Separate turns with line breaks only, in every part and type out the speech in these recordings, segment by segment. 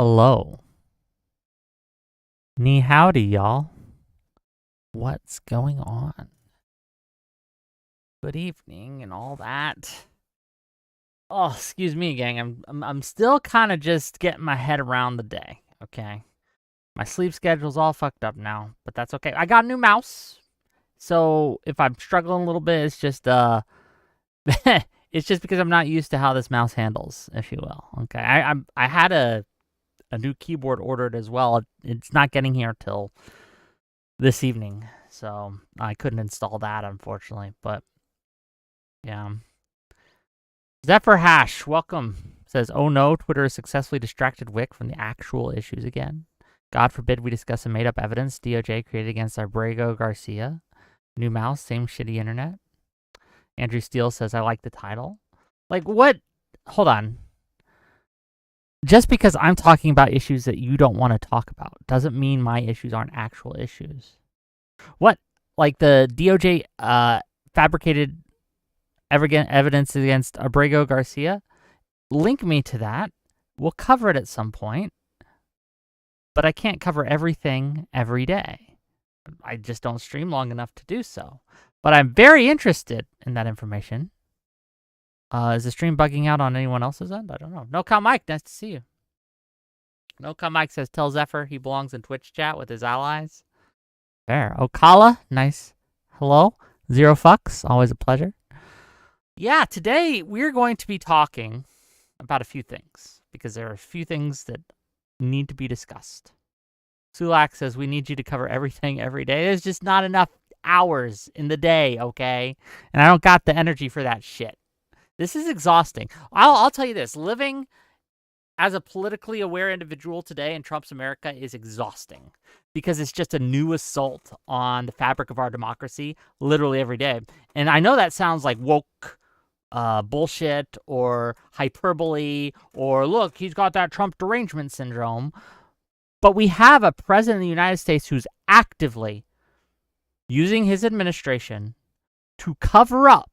Hello. Ni howdy, y'all. What's going on? Good evening and all that. Oh, excuse me, gang. I'm still kind of just getting my head around the day, okay? My sleep schedule's all fucked up now, but that's okay. I got a new mouse. So, if I'm struggling a little bit, it's just it's just because I'm not used to how this mouse handles, if you will. Okay. I had a new keyboard ordered as well. It's not getting here till this evening, so I couldn't install that, unfortunately. But yeah, Zephyr Hash, welcome. Says, oh no, Twitter has successfully distracted Wick from the actual issues again. God forbid we discuss some made-up evidence DOJ created against Abrego Garcia. New mouse, same shitty internet. Andrew Steele says, I like the title. Like, what? Hold on. Just because I'm talking about issues that you don't want to talk about doesn't mean my issues aren't actual issues. What? Like the DOJ fabricated evidence against Abrego Garcia? Link me to that. We'll cover it at some point. But I can't cover everything every day. I just don't stream long enough to do so. But I'm very interested in that information. Is the stream bugging out on anyone else's end? I don't know. No Cow Mike, nice to see you. No Cow Mike says, tell Zephyr he belongs in Twitch chat with his allies. Fair. Okala, nice. Hello. Zero Fucks, always a pleasure. Yeah, today we're going to be talking about a few things, because there are a few things that need to be discussed. Sulak says, we need you to cover everything every day. There's just not enough hours in the day, okay? And I don't got the energy for that shit. This is exhausting. I'll tell you this. Living as a politically aware individual today in Trump's America is exhausting because it's just a new assault on the fabric of our democracy literally every day. And I know that sounds like woke bullshit or hyperbole or, look, he's got that Trump derangement syndrome. But we have a president of the United States who's actively using his administration to cover up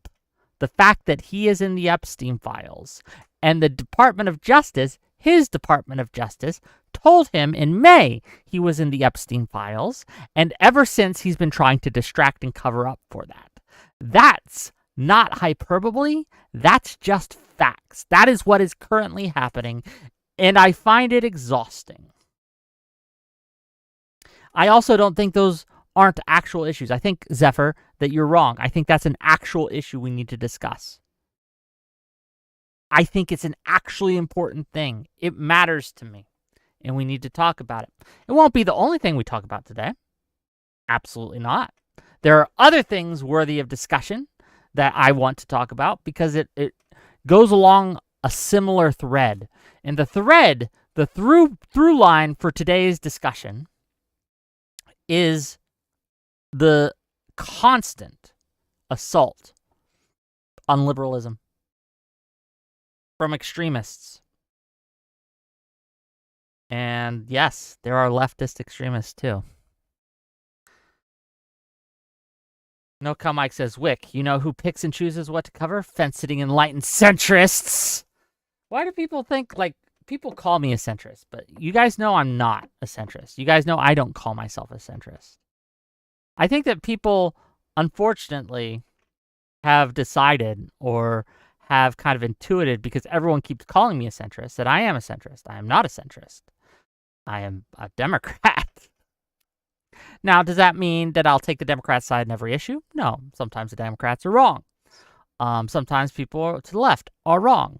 the fact that he is in the Epstein files. And the Department of Justice, his Department of Justice, told him in May he was in the Epstein files. And ever since, he's been trying to distract and cover up for that. That's not hyperbole. That's just facts. That is what is currently happening. And I find it exhausting. I also don't think those aren't actual issues. I think, Zephyr, that you're wrong. I think that's an actual issue we need to discuss. I think it's an actually important thing. It matters to me, and we need to talk about it. It won't be the only thing we talk about today. Absolutely not. There are other things worthy of discussion that I want to talk about because it goes along a similar thread. And the thread, the through line for today's discussion is the constant assault on liberalism from extremists. And yes, there are leftist extremists too. No Cow Mike says, Wick, you know who picks and chooses what to cover? Fence-sitting enlightened centrists. Why do people think, like, people call me a centrist, but you guys know I'm not a centrist. You guys know I don't call myself a centrist. I think that people, unfortunately, have decided or have kind of intuited, because everyone keeps calling me a centrist, that I am a centrist. I am not a centrist. I am a Democrat. Now, does that mean that I'll take the Democrat side in every issue? No. Sometimes the Democrats are wrong. Sometimes people to the left are wrong.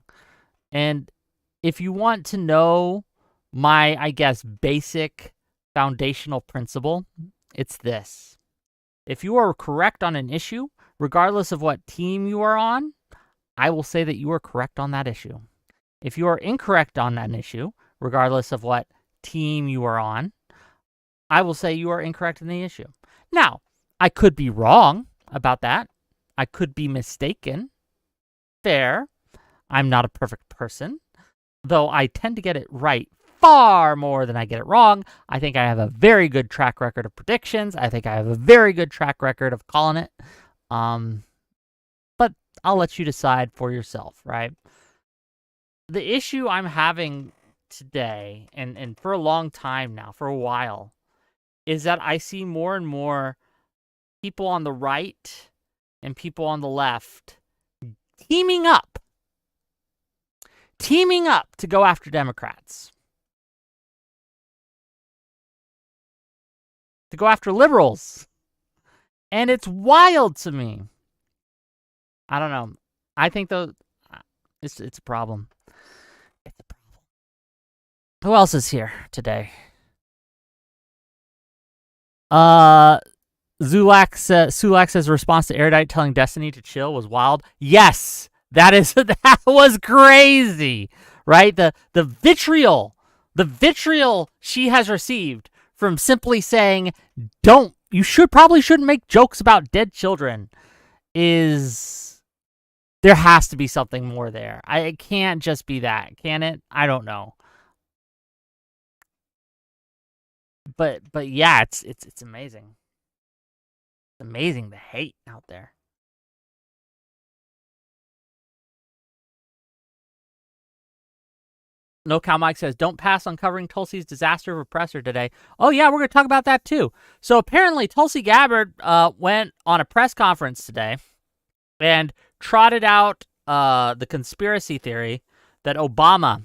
And if you want to know my, I guess, basic foundational principle, it's this. If you are correct on an issue, regardless of what team you are on, I will say that you are correct on that issue. If you are incorrect on that issue, regardless of what team you are on, I will say you are incorrect in the issue. Now, I could be wrong about that. I could be mistaken. Fair. I'm not a perfect person, though I tend to get it right far more than I get it wrong. I think I have a very good track record of predictions. I think I have a very good track record of calling it. But I'll let you decide for yourself, right? The issue I'm having today, and for a long time now, for a while, is that I see more and more people on the right and people on the left teaming up to go after Democrats, to go after liberals. And it's wild to me. I don't know. I think it's a problem. It's a problem. Who else is here today? Sulak's response to Erudite telling Destiny to chill was wild. Yes, that was crazy, right? The vitriol she has received from simply saying, you probably shouldn't make jokes about dead children, is there has to be something more there. It can't just be that, can it? I don't know. But yeah, it's amazing. It's amazing the hate out there. No Cow Mike says, don't pass on covering Tulsi's disaster of oppressor today. Oh, yeah, we're going to talk about that, too. So apparently, Tulsi Gabbard went on a press conference today and trotted out the conspiracy theory that Obama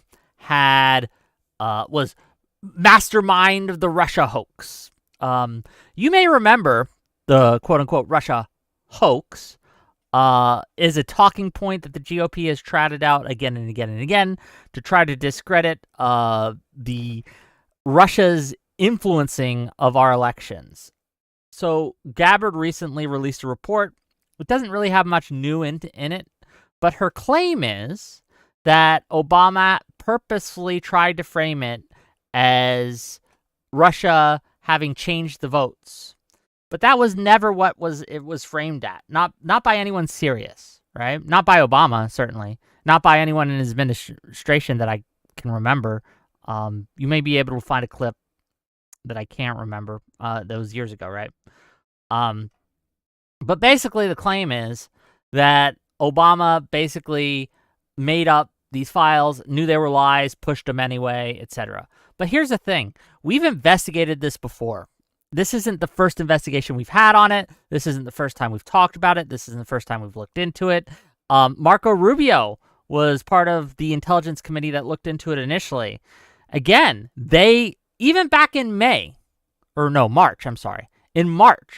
was mastermind of the Russia hoax. You may remember the quote-unquote Russia hoax is a talking point that the GOP has trotted out again and again and again to try to discredit the Russia's influencing of our elections. So Gabbard recently released a report. It doesn't really have much new in it, but her claim is that Obama purposefully tried to frame it as Russia having changed the votes. But that was never what it was framed at. Not by anyone serious, right? Not by Obama, certainly. Not by anyone in his administration that I can remember. You may be able to find a clip that I can't remember. That was years ago, right? But basically the claim is that Obama basically made up these files, knew they were lies, pushed them anyway, etc. But here's the thing. We've investigated this before. This isn't the first investigation we've had on it. This isn't the first time we've talked about it. This isn't the first time we've looked into it. Marco Rubio was part of the Intelligence Committee that looked into it initially. Again, even back in March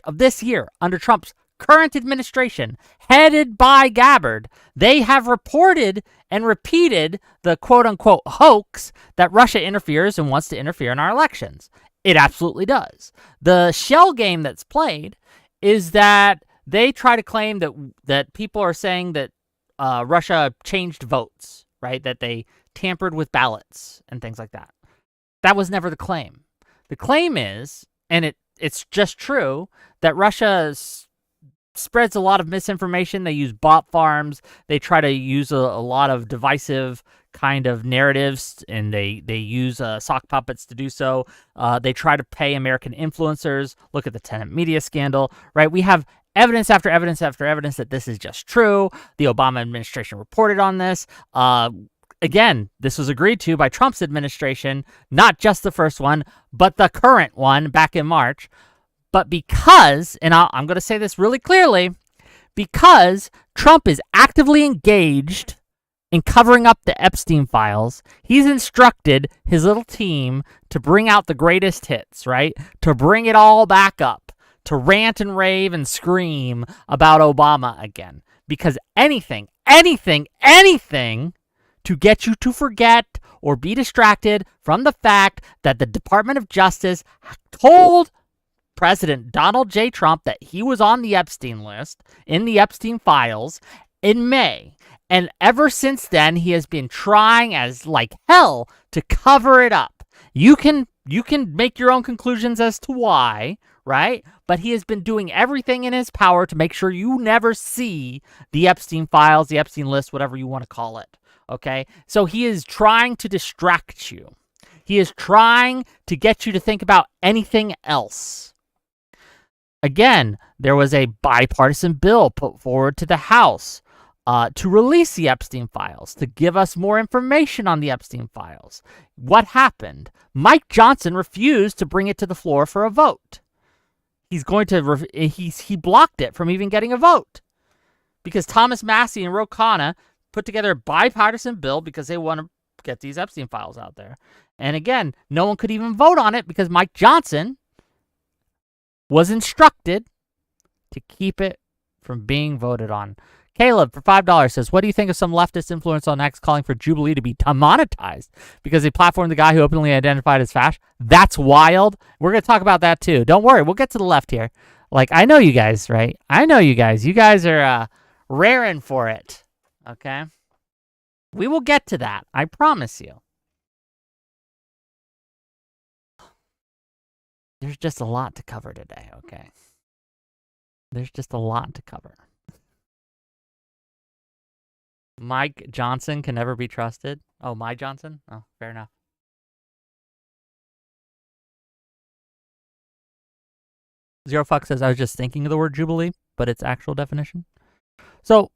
of this year, under Trump's current administration, headed by Gabbard, they have reported and repeated the quote-unquote hoax that Russia interferes and wants to interfere in our elections. It absolutely does. The shell game that's played is that they try to claim that people are saying that Russia changed votes, right? That they tampered with ballots and things like that. That was never the claim. The claim is, and it's just true, that Russia spreads a lot of misinformation. They use bot farms. They try to use a lot of divisive kind of narratives, and they use sock puppets to do so. They try to pay American influencers. Look at the Tenet media scandal, right? We have evidence after evidence after evidence that this is just true. The Obama administration reported on this. Again, this was agreed to by Trump's administration, not just the first one, but the current one back in March. But because, and I'm going to say this really clearly, because Trump is actively engaged in covering up the Epstein files, he's instructed his little team to bring out the greatest hits, right? To bring it all back up, to rant and rave and scream about Obama again. Because anything to get you to forget or be distracted from the fact that the Department of Justice told President Donald J. Trump that he was on the Epstein list, in the Epstein files, in May. And ever since then, he has been trying as like hell to cover it up. You can make your own conclusions as to why, right? But he has been doing everything in his power to make sure you never see the Epstein files, the Epstein list, whatever you want to call it, okay? So he is trying to distract you. He is trying to get you to think about anything else. Again, there was a bipartisan bill put forward to the House to release the Epstein files, to give us more information on the Epstein files. What happened? Mike Johnson refused to bring it to the floor for a vote. He's going to he blocked it from even getting a vote because Thomas Massie and Ro Khanna put together a bipartisan bill because they want to get these Epstein files out there. And again, no one could even vote on it because Mike Johnson was instructed to keep it from being voted on. Caleb, for $5, says, what do you think of some leftist influence on X calling for Jubilee to be demonetized because they platformed the guy who openly identified as Fash? That's wild. We're going to talk about that too. Don't worry. We'll get to the left here. Like, I know you guys, right? I know you guys. You guys are raring for it. Okay? We will get to that. I promise you. There's just a lot to cover today, okay? There's just a lot to cover. Mike Johnson can never be trusted. Oh, my Johnson? Oh, fair enough. Zero Fuck says, I was just thinking of the word Jubilee, but its actual definition. So,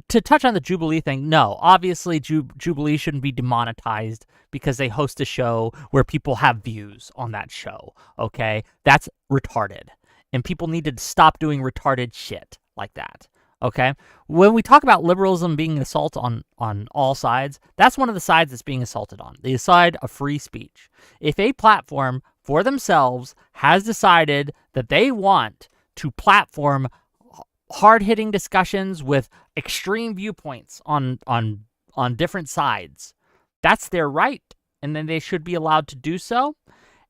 to touch on the Jubilee thing, no. Obviously, Jubilee shouldn't be demonetized because they host a show where people have views on that show, okay? That's retarded. And people need to stop doing retarded shit like that. Okay, when we talk about liberalism being assault on all sides, that's one of the sides that's being assaulted on, the side of free speech. If a platform for themselves has decided that they want to platform hard-hitting discussions with extreme viewpoints on different sides, that's their right, and then they should be allowed to do so,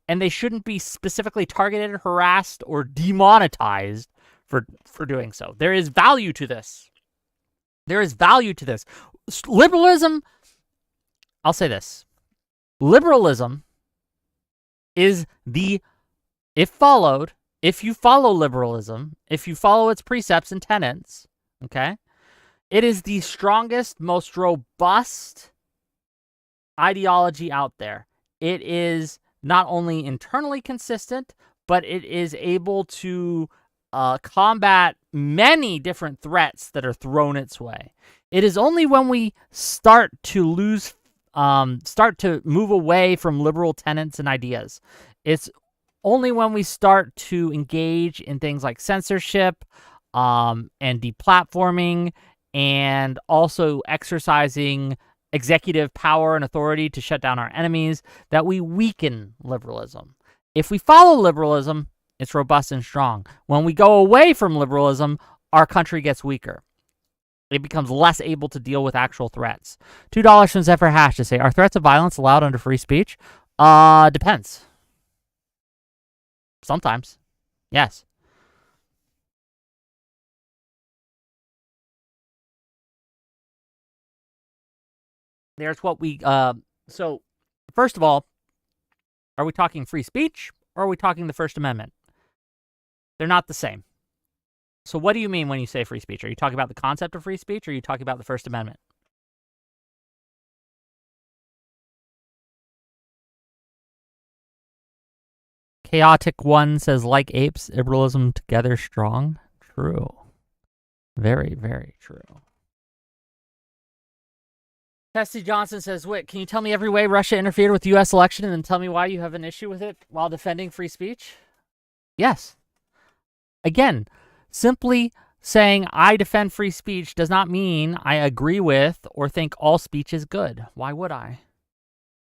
and they shouldn't be specifically targeted, harassed, or demonetized for doing so. There is value to this. There is value to this. Liberalism, I'll say this. Liberalism is if you follow liberalism, if you follow its precepts and tenets, okay, it is the strongest, most robust ideology out there. It is not only internally consistent, but it is able to combat many different threats that are thrown its way. It is only when we start to move away from liberal tenets and ideas. It's only when we start to engage in things like censorship and deplatforming and also exercising executive power and authority to shut down our enemies that we weaken liberalism. If we follow liberalism, it's robust and strong. When we go away from liberalism, our country gets weaker. It becomes less able to deal with actual threats. $2 from Zephyr Hash to say, are threats of violence allowed under free speech? Depends. Sometimes. Yes. There's what we, so first of all, are we talking free speech or are we talking the First Amendment? They're not the same. So what do you mean when you say free speech? Are you talking about the concept of free speech or are you talking about the First Amendment? Chaotic One says, like apes, liberalism together strong. True. Very, very true. Tessie Johnson says, Wick, can you tell me every way Russia interfered with the U.S. election and then tell me why you have an issue with it while defending free speech? Yes. Again, simply saying I defend free speech does not mean I agree with or think all speech is good. Why would I?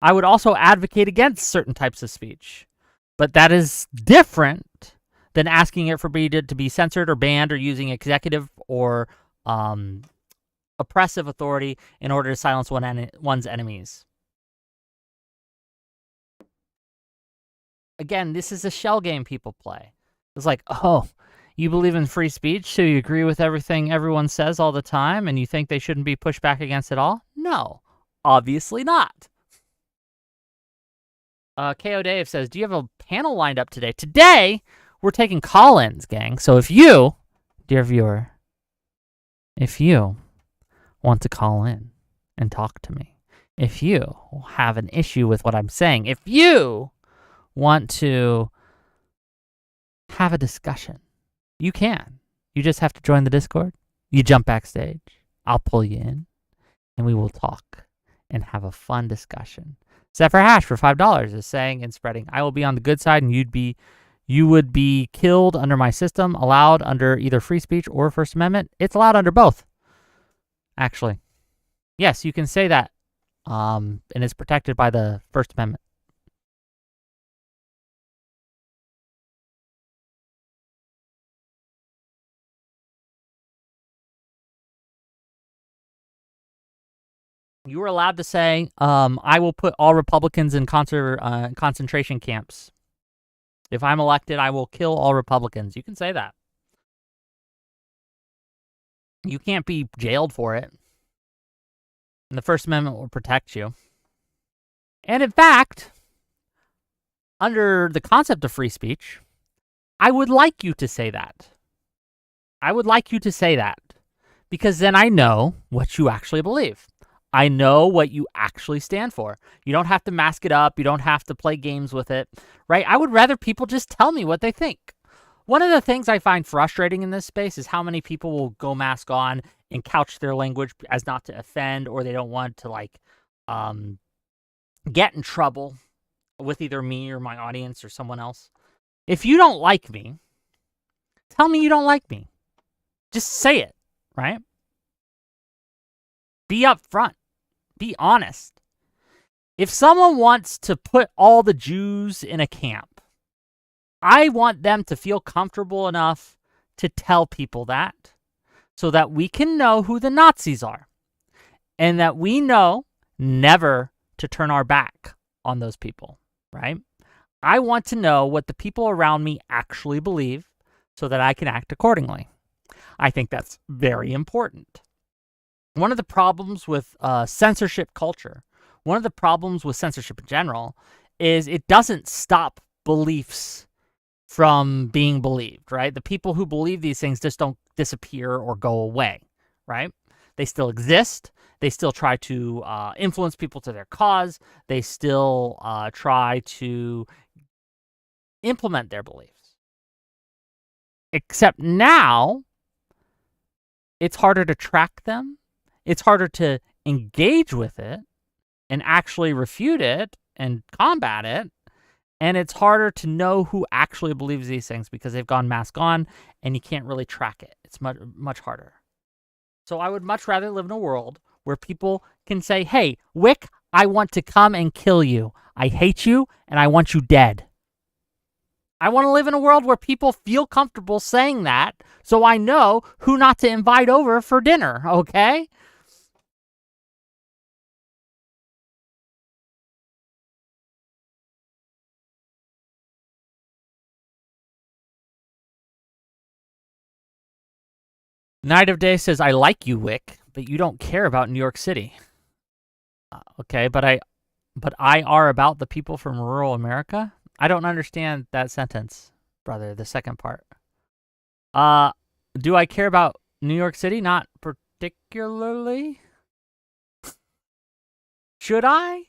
I would also advocate against certain types of speech. But that is different than asking it for to be censored or banned or using executive or oppressive authority in order to silence one's enemies. Again, this is a shell game people play. It's like, oh, you believe in free speech, so you agree with everything everyone says all the time, and you think they shouldn't be pushed back against it all? No, obviously not. KO Dave says, do you have a panel lined up today? Today, we're taking call-ins, gang. So if you, dear viewer, if you want to call in and talk to me, if you have an issue with what I'm saying, if you want to have a discussion, you can. You just have to join the Discord. You jump backstage. I'll pull you in, and we will talk and have a fun discussion. Zephyr Hash for $5 is saying and spreading, I will be on the good side, and you would be killed under my system, allowed under either free speech or First Amendment. It's allowed under both, actually. Yes, you can say that, and it's protected by the First Amendment. You were allowed to say, I will put all Republicans in concentration camps. If I'm elected, I will kill all Republicans. You can say that. You can't be jailed for it. And the First Amendment will protect you. And in fact, under the concept of free speech, I would like you to say that. I would like you to say that. Because then I know what you actually believe. I know what you actually stand for. You don't have to mask it up. You don't have to play games with it, right? I would rather people just tell me what they think. One of the things I find frustrating in this space is how many people will go mask on and couch their language as not to offend, or they don't want to get in trouble with either me or my audience or someone else. If you don't like me, tell me you don't like me. Just say it, right? Be upfront. Be honest. If someone wants to put all the Jews in a camp, I want them to feel comfortable enough to tell people that so that we can know who the Nazis are and that we know never to turn our back on those people, right? I want to know what the people around me actually believe so that I can act accordingly. I think that's very important. One of the problems with censorship culture, one of the problems with censorship in general, is it doesn't stop beliefs from being believed, right? The people who believe these things just don't disappear or go away, right? They still exist. They still try to influence people to their cause. They still try to implement their beliefs. Except now, it's harder to track them. It's harder to engage with it and actually refute it and combat it. And it's harder to know who actually believes these things because they've gone mask on and you can't really track it. It's much, much harder. So I would much rather live in a world where people can say, hey, Wick, I want to come and kill you. I hate you and I want you dead. I want to live in a world where people feel comfortable saying that so I know who not to invite over for dinner, okay? Night of Day says, I like you, Wick, but you don't care about New York City. Okay, but I are about the people from rural America? I don't understand that sentence, brother, the second part. Do I care about New York City? Not particularly. Should I?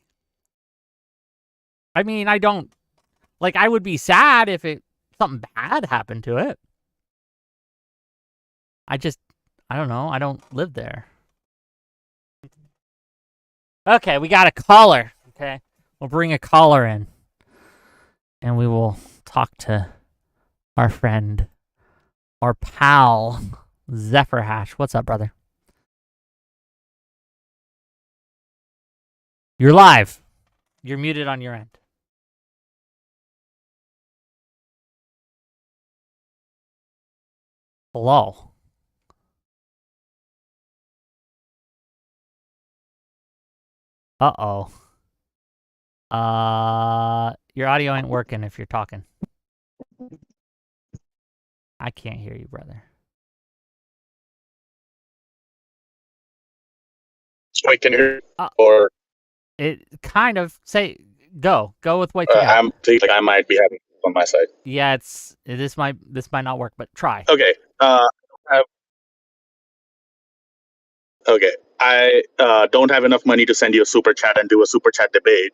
I mean, I don't, I would be sad if something bad happened to it. I don't know. I don't live there. Okay, we got a caller. Okay, we'll bring a caller in. And we will talk to our friend, our pal, Zephyr Hash. What's up, brother? You're live. You're muted on your end. Hello. Uh-oh. Your audio ain't working if you're talking. I can't hear you, brother.
Wait, can you hear? Or
it kind of go with what you got.
I'm thinking I might be having on my side.
Yeah, this might not work, but try.
Okay. Okay. I don't have enough money to send you a super chat and do a super chat debate,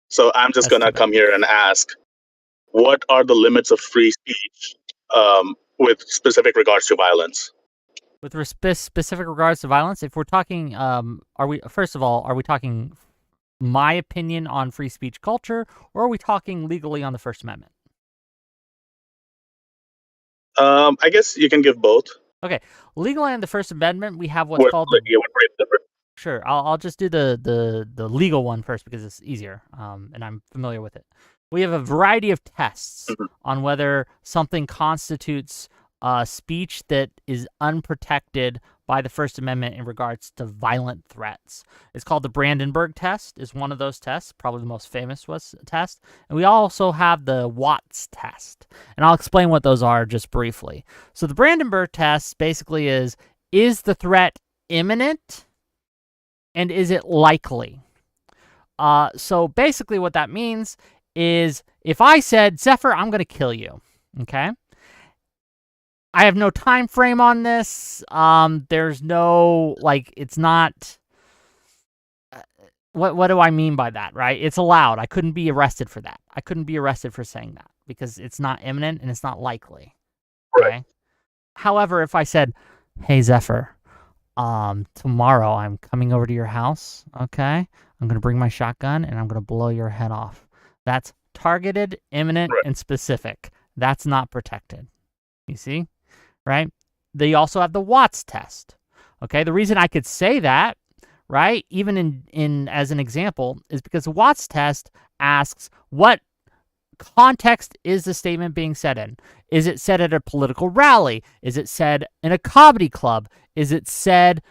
so I'm just gonna come here and ask, what are the limits of free speech with specific regards to violence?
With specific regards to violence, if we're talking, are we talking my opinion on free speech culture, or are we talking legally on the First Amendment?
I guess you can give both.
Okay, legally on the First Amendment, we have what's called the. Sure, I'll just do the legal one first because it's easier, and I'm familiar with it. We have a variety of tests on whether something constitutes speech that is unprotected by the First Amendment in regards to violent threats. It's called the Brandenburg test, is one of those tests, probably the most famous test. And we also have the Watts test. And I'll explain what those are just briefly. So the Brandenburg test basically is the threat imminent and is it likely? So basically what that means is if I said, Zephyr, I'm going to kill you, okay? I have no time frame on this. There's no, like, it's not, what do I mean by that, right? It's allowed. I couldn't be arrested for that. I couldn't be arrested for saying that because it's not imminent and it's not likely, okay?
Right.
However, if I said, hey, Zephyr, tomorrow I'm coming over to your house, okay? I'm going to bring my shotgun and I'm going to blow your head off. That's targeted, imminent, and specific. That's not protected. You see? Right? They also have the Watts test. Okay? The reason I could say that, right, even in as an example, is because the Watts test asks what context is the statement being said in? Is it said at a political rally? Is it said in a comedy club? Is it said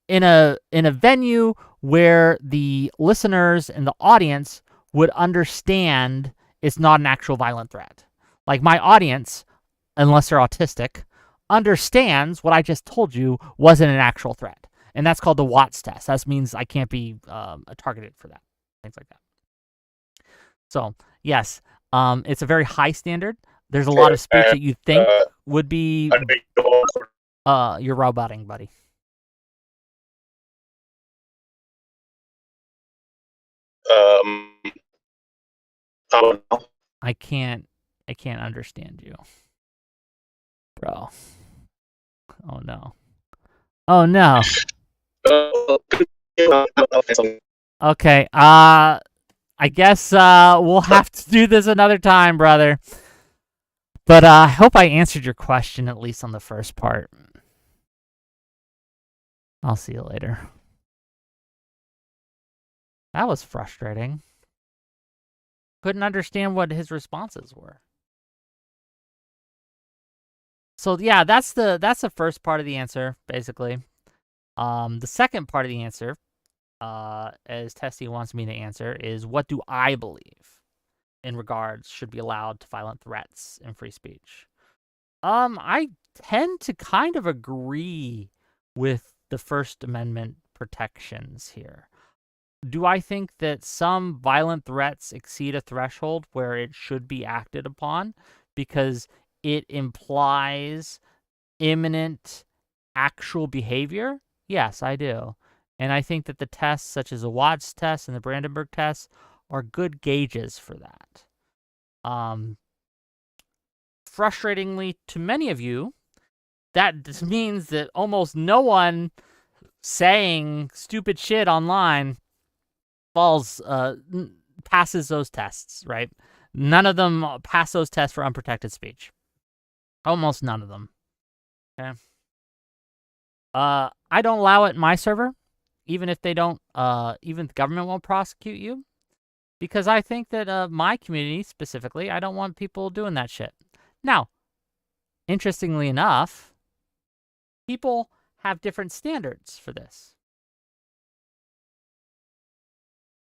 in a venue where the listeners and the audience would understand it's not an actual violent threat? Like my audience, unless they're autistic, understands what I just told you wasn't an actual threat. And that's called the Watts test. That means I can't be targeted for that. Things like that. So, yes, it's a very high standard. There's a lot of speech that you think would be... you're roboting, buddy. I can't understand you. Bro. Oh, no. Oh, no. Okay, I guess we'll have to do this another time, brother. But I hope I answered your question, at least on the first part. I'll see you later. That was frustrating. Couldn't understand what his responses were. So yeah, that's the first part of the answer, basically. The second part of the answer, as Testy wants me to answer, is what do I believe in regards should be allowed to violent threats in free speech? I tend to kind of agree with the First Amendment protections here. Do I think that some violent threats exceed a threshold where it should be acted upon because it implies imminent actual behavior? Yes, I do. And I think that the tests, such as the Watts test and the Brandenburg test, are good gauges for that. Frustratingly to many of you, that just means that almost no one saying stupid shit online passes those tests, right? None of them pass those tests for unprotected speech. Almost none of them. Okay. I don't allow it in my server, even if they don't, even the government won't prosecute you, because I think that my community specifically, I don't want people doing that shit. Now, interestingly enough, people have different standards for this.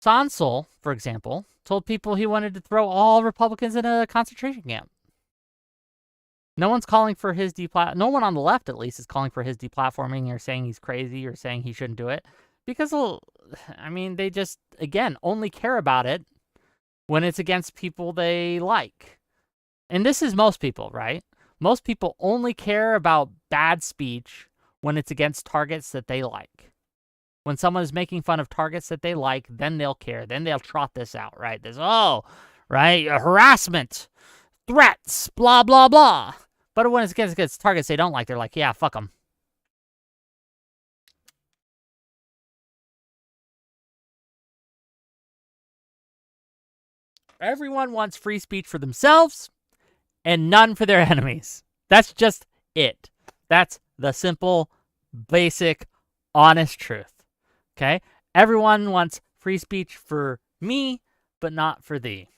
Sansel, for example, told people he wanted to throw all Republicans in a concentration camp. No one's calling for his no one on the left, at least, is calling for his deplatforming or saying he's crazy or saying he shouldn't do it. Because, I mean, they just, again, only care about it when it's against people they like. And this is most people, right? Most people only care about bad speech when it's against targets that they like. When someone is making fun of targets that they like, then they'll care. Then they'll trot this out, right? This, right? Harassment, threats, blah, blah, blah. But when it's against targets they don't like, they're like, yeah, fuck them. Everyone wants free speech for themselves and none for their enemies. That's just it. That's the simple, basic, honest truth. Okay? Everyone wants free speech for me, but not for thee.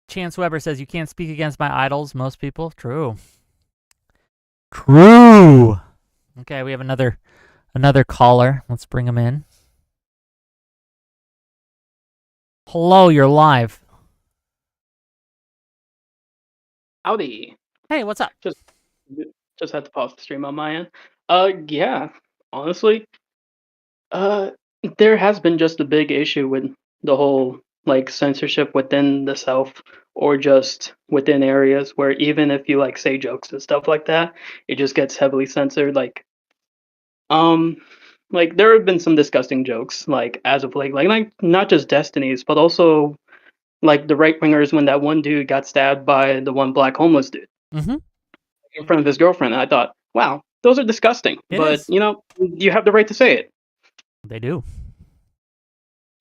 Chance Weber says, you can't speak against my idols, most people. True. True. Okay, we have another caller. Let's bring him in. Hello, you're live.
Howdy.
Hey, what's up?
Just had to pause the stream on my end. Yeah, honestly, there has been just a big issue with the whole like censorship within the South or just within areas where even if you like say jokes and stuff like that, it just gets heavily censored. Um, like there have been some disgusting jokes like as of late, like not just Destiny's, but also like the right wingers when that one dude got stabbed by the one black homeless dude.
Mm-hmm.
In front of his girlfriend. And I thought, wow, those are disgusting. But you know, you have the right to say it.
They do.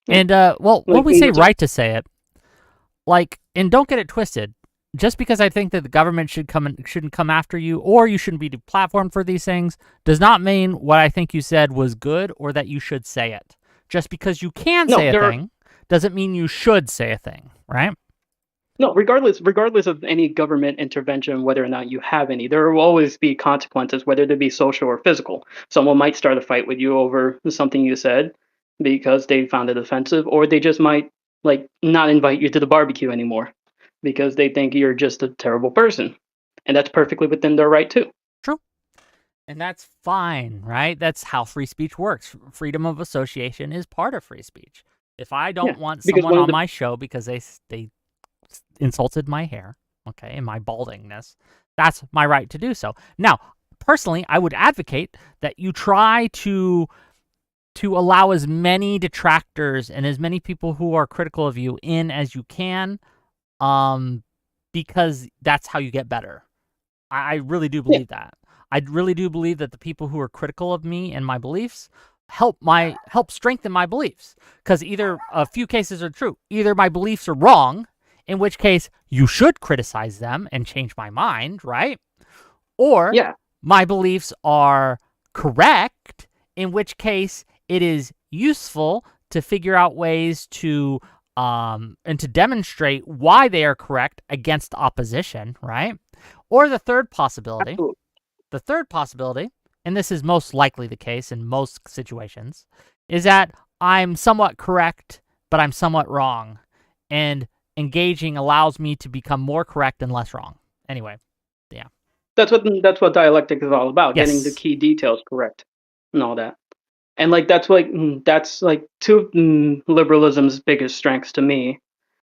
Yeah.
And well, when we say right to say it, like, and don't get it twisted. Just because I think that the government shouldn't come after you, or you shouldn't be deplatformed for these things, does not mean what I think you said was good or that you should say it. Just because you can say a thing doesn't mean you should say a thing, right?
No, regardless of any government intervention, whether or not you have any, there will always be consequences, whether they be social or physical. Someone might start a fight with you over something you said because they found it offensive, or they just might like not invite you to the barbecue anymore because they think you're just a terrible person. And that's perfectly within their right too.
True. And that's fine, right? That's how free speech works. Freedom of association is part of free speech. If I don't want someone on my show because they insulted my hair, okay, and my baldingness, that's my right to do so. Now, personally, I would advocate that you try to allow as many detractors and as many people who are critical of you in as you can, because that's how you get better. I really do believe that. I really do believe that the people who are critical of me and my beliefs help strengthen my beliefs, because either a few cases are true. Either my beliefs are wrong, in which case you should criticize them and change my mind, right? Or my beliefs are correct, in which case it is useful to figure out ways to and to demonstrate why they are correct against opposition, right? Or the third possibility, and this is most likely the case in most situations, is that I'm somewhat correct, but I'm somewhat wrong, and engaging allows me to become more correct and less wrong. Anyway, yeah.
That's what dialectic is all about, getting the key details correct and all that. And like that's like two of liberalism's biggest strengths to me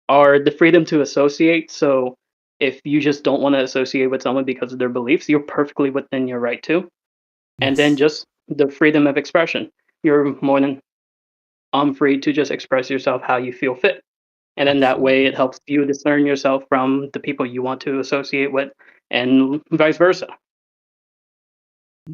are the freedom to associate. So if you just don't want to associate with someone because of their beliefs, you're perfectly within your right to. And then just the freedom of expression. You're more than free to just express yourself how you feel fit. And then that way it helps you discern yourself from the people you want to associate with, and vice versa.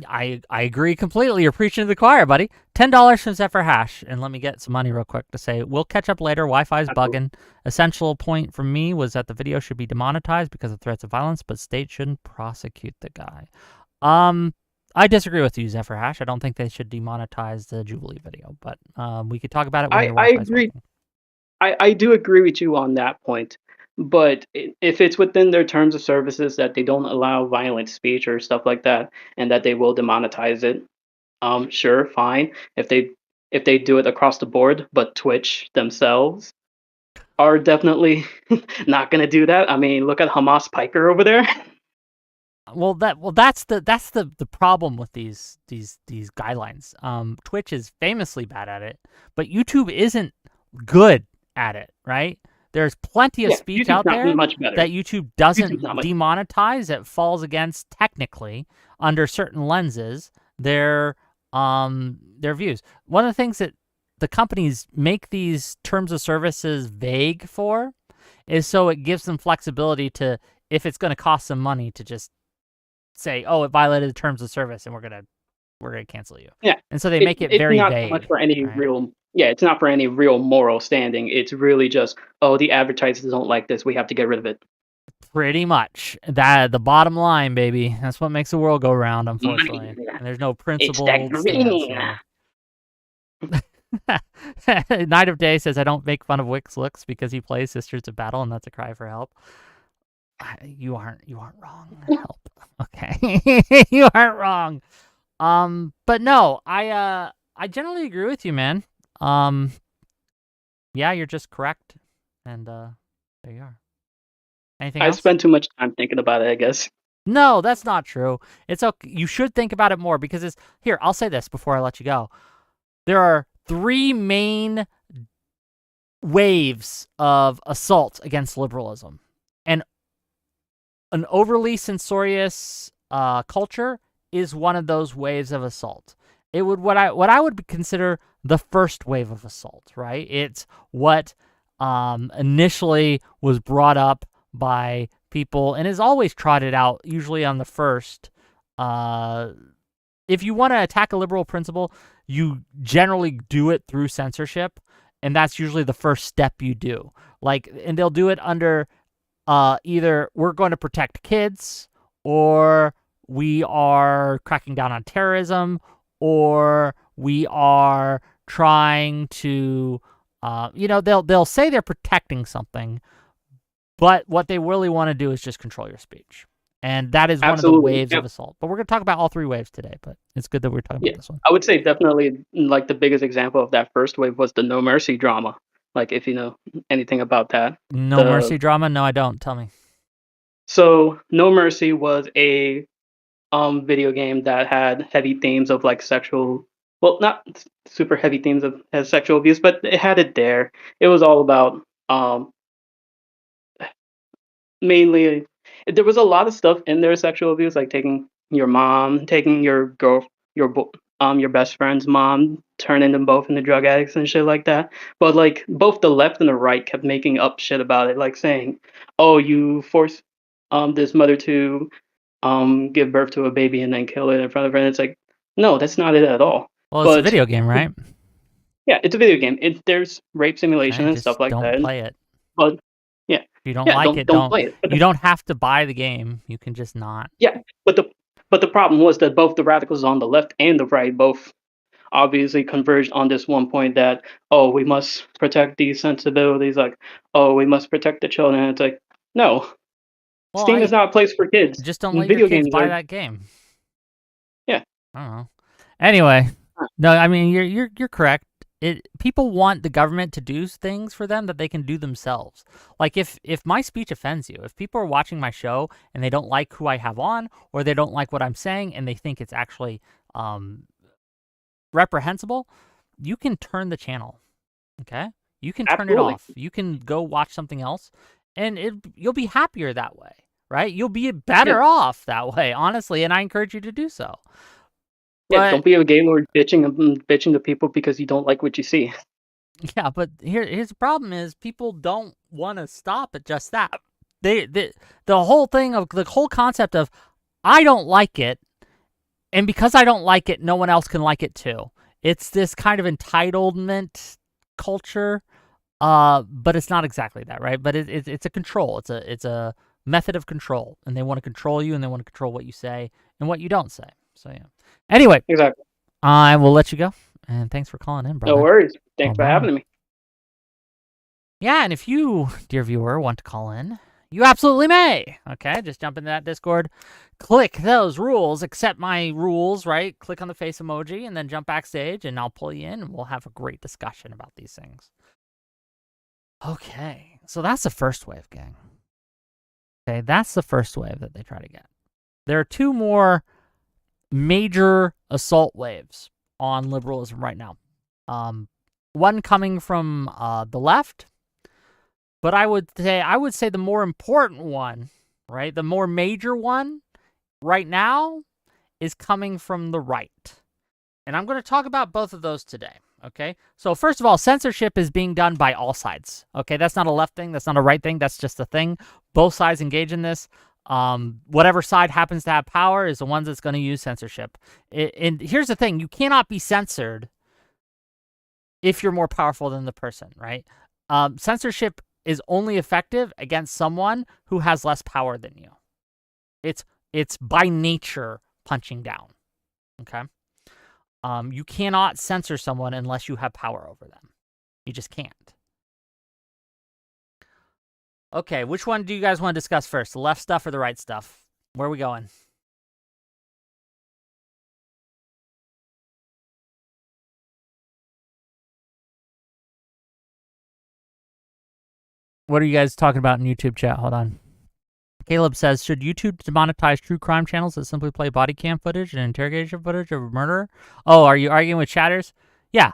I agree completely. You're preaching to the choir, buddy. $10 from Zephyr Hash. And let me get some money real quick to say, we'll catch up later. Wi-Fi's bugging. Essential point for me was that the video should be demonetized because of threats of violence, but state shouldn't prosecute the guy. I disagree with you, Zephyr Hash. I don't think they should demonetize the Jubilee video, but we could talk about it when your Wi-Fi's
agree. I do agree with you on that point, but if it's within their terms of services that they don't allow violent speech or stuff like that, and that they will demonetize it, sure, fine. If they do it across the board, but Twitch themselves are definitely not going to do that. I mean, look at Hamas Piker over there.
That's the problem with these guidelines. Twitch is famously bad at it, but YouTube isn't good at it, right? There's plenty of speech out there that YouTube doesn't demonetize. That falls against, technically, under certain lenses, their views. One of the things that the companies make these terms of services vague for is so it gives them flexibility to, if it's going to cost them money, to just say, oh, it violated the terms of service, and we're gonna cancel you.
Yeah.
And so they make it very
not
vague.
So much for any
right?
real. Yeah, it's not for any real moral standing. It's really just, oh, the advertisers don't like this. We have to get rid of it.
Pretty much. That the bottom line, baby. That's what makes the world go round, unfortunately. And there's no principled stance here. Night of Day says, I don't make fun of Wick's looks because he plays Sisters of Battle, and that's a cry for help. You aren't wrong. Help. Okay. You aren't wrong. But no, I generally agree with you, man. Yeah, you're just correct. And there you are. Anything else?
I spend too much time thinking about it, I guess.
No, that's not true. It's okay. You should think about it more because it's here. I'll say this before I let you go. There are 3 main waves of assault against liberalism, and an overly censorious culture is one of those waves of assault. It would what I would consider the first wave of assault. Right? It's what initially was brought up by people and is always trotted out, usually on the first. If you want to attack a liberal principle, you generally do it through censorship, and that's usually the first step you do. And they'll do it under either we're going to protect kids, or we are cracking down on terrorism, or we are trying to, they'll say they're protecting something, but what they really want to do is just control your speech. And that is one of the waves of assault. But we're going to talk about all 3 waves today, but it's good that we're talking about this one.
I would say definitely the biggest example of that first wave was the No Mercy drama. If you know anything about that.
No Mercy drama? No, I don't. Tell me.
So No Mercy was a video game that had heavy themes of sexual, well, not super heavy themes of sexual abuse, but it had it there. It was all about mainly, there was a lot of stuff in there, sexual abuse, like taking your mom, taking your best friend's mom, turning them both into drug addicts and shit like that. But both the left and the right kept making up shit about it, saying, "Oh, you force this mother to give birth to a baby and then kill it in front of her." And it's like, no, that's not it at all.
Well, it's a video game, right?
Yeah, it's a video game. There's rape simulation and stuff like that.
Don't play it.
But yeah,
if you don't like it, don't play it. You don't have to buy the game. You can just not.
Yeah, but the problem was that both the radicals on the left and the right both obviously converged on this one point that, oh, we must protect these sensibilities. Oh, we must protect the children. It's like, no. Well, Steam is not a place for kids.
Just don't let your kids buy that game.
Yeah.
I don't know. Anyway, no, I mean you're correct. People want the government to do things for them that they can do themselves. If my speech offends you, if people are watching my show and they don't like who I have on, or they don't like what I'm saying and they think it's actually reprehensible, you can turn the channel. Okay? You can turn it off. You can go watch something else, and you'll be happier that way, right? You'll be better off that way, honestly, and I encourage you to do so.
Yeah, don't be a gaylord bitching to people because you don't like what you see.
Yeah, but here's the problem is people don't want to stop at just that. The whole thing of the whole concept of I don't like it, and because I don't like it, no one else can like it too. It's this kind of entitlement culture, but it's not exactly that, right? But it's a control. It's a method of control, and they want to control you, and they want to control what you say and what you don't say. So yeah. Anyway,
exactly.
I will let you go, and thanks for calling in, brother.
No worries. Thanks for having me.
Yeah, and if you, dear viewer, want to call in, you absolutely may. Okay, just jump into that Discord, click those rules, accept my rules, right? Click on the face emoji, and then jump backstage, and I'll pull you in, and we'll have a great discussion about these things. Okay, so that's the first wave, gang. Okay, that's the first wave that they try to get. There are 2 more major assault waves on liberalism right now. One coming from the left, but I would say the more important one, right? The more major one right now is coming from the right. And I'm going to talk about both of those today, okay? So first of all, censorship is being done by all sides, okay? That's not a left thing. That's not a right thing. That's just a thing. Both sides engage in this. Whatever side happens to have power is the ones that's going to use censorship. And here's the thing: you cannot be censored if you're more powerful than the person, right? Censorship is only effective against someone who has less power than you. It's by nature punching down. Okay. You cannot censor someone unless you have power over them. You just can't. Okay, which one do you guys want to discuss first? The left stuff or the right stuff? Where are we going? What are you guys talking about in YouTube chat? Hold on. Caleb says, should YouTube demonetize true crime channels that simply play body cam footage and interrogation footage of a murderer? Oh, are you arguing with chatters? Yeah.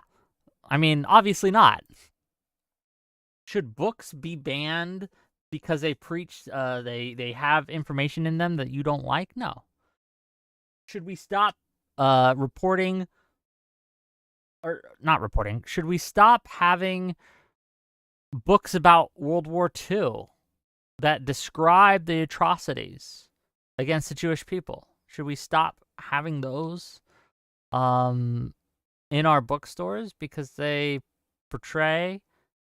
I mean, obviously not. Should books be banned because they preach, they have information in them that you don't like? No. Should we stop reporting, or not reporting, should we stop having books about World War II that describe the atrocities against the Jewish people? Should we stop having those in our bookstores because they portray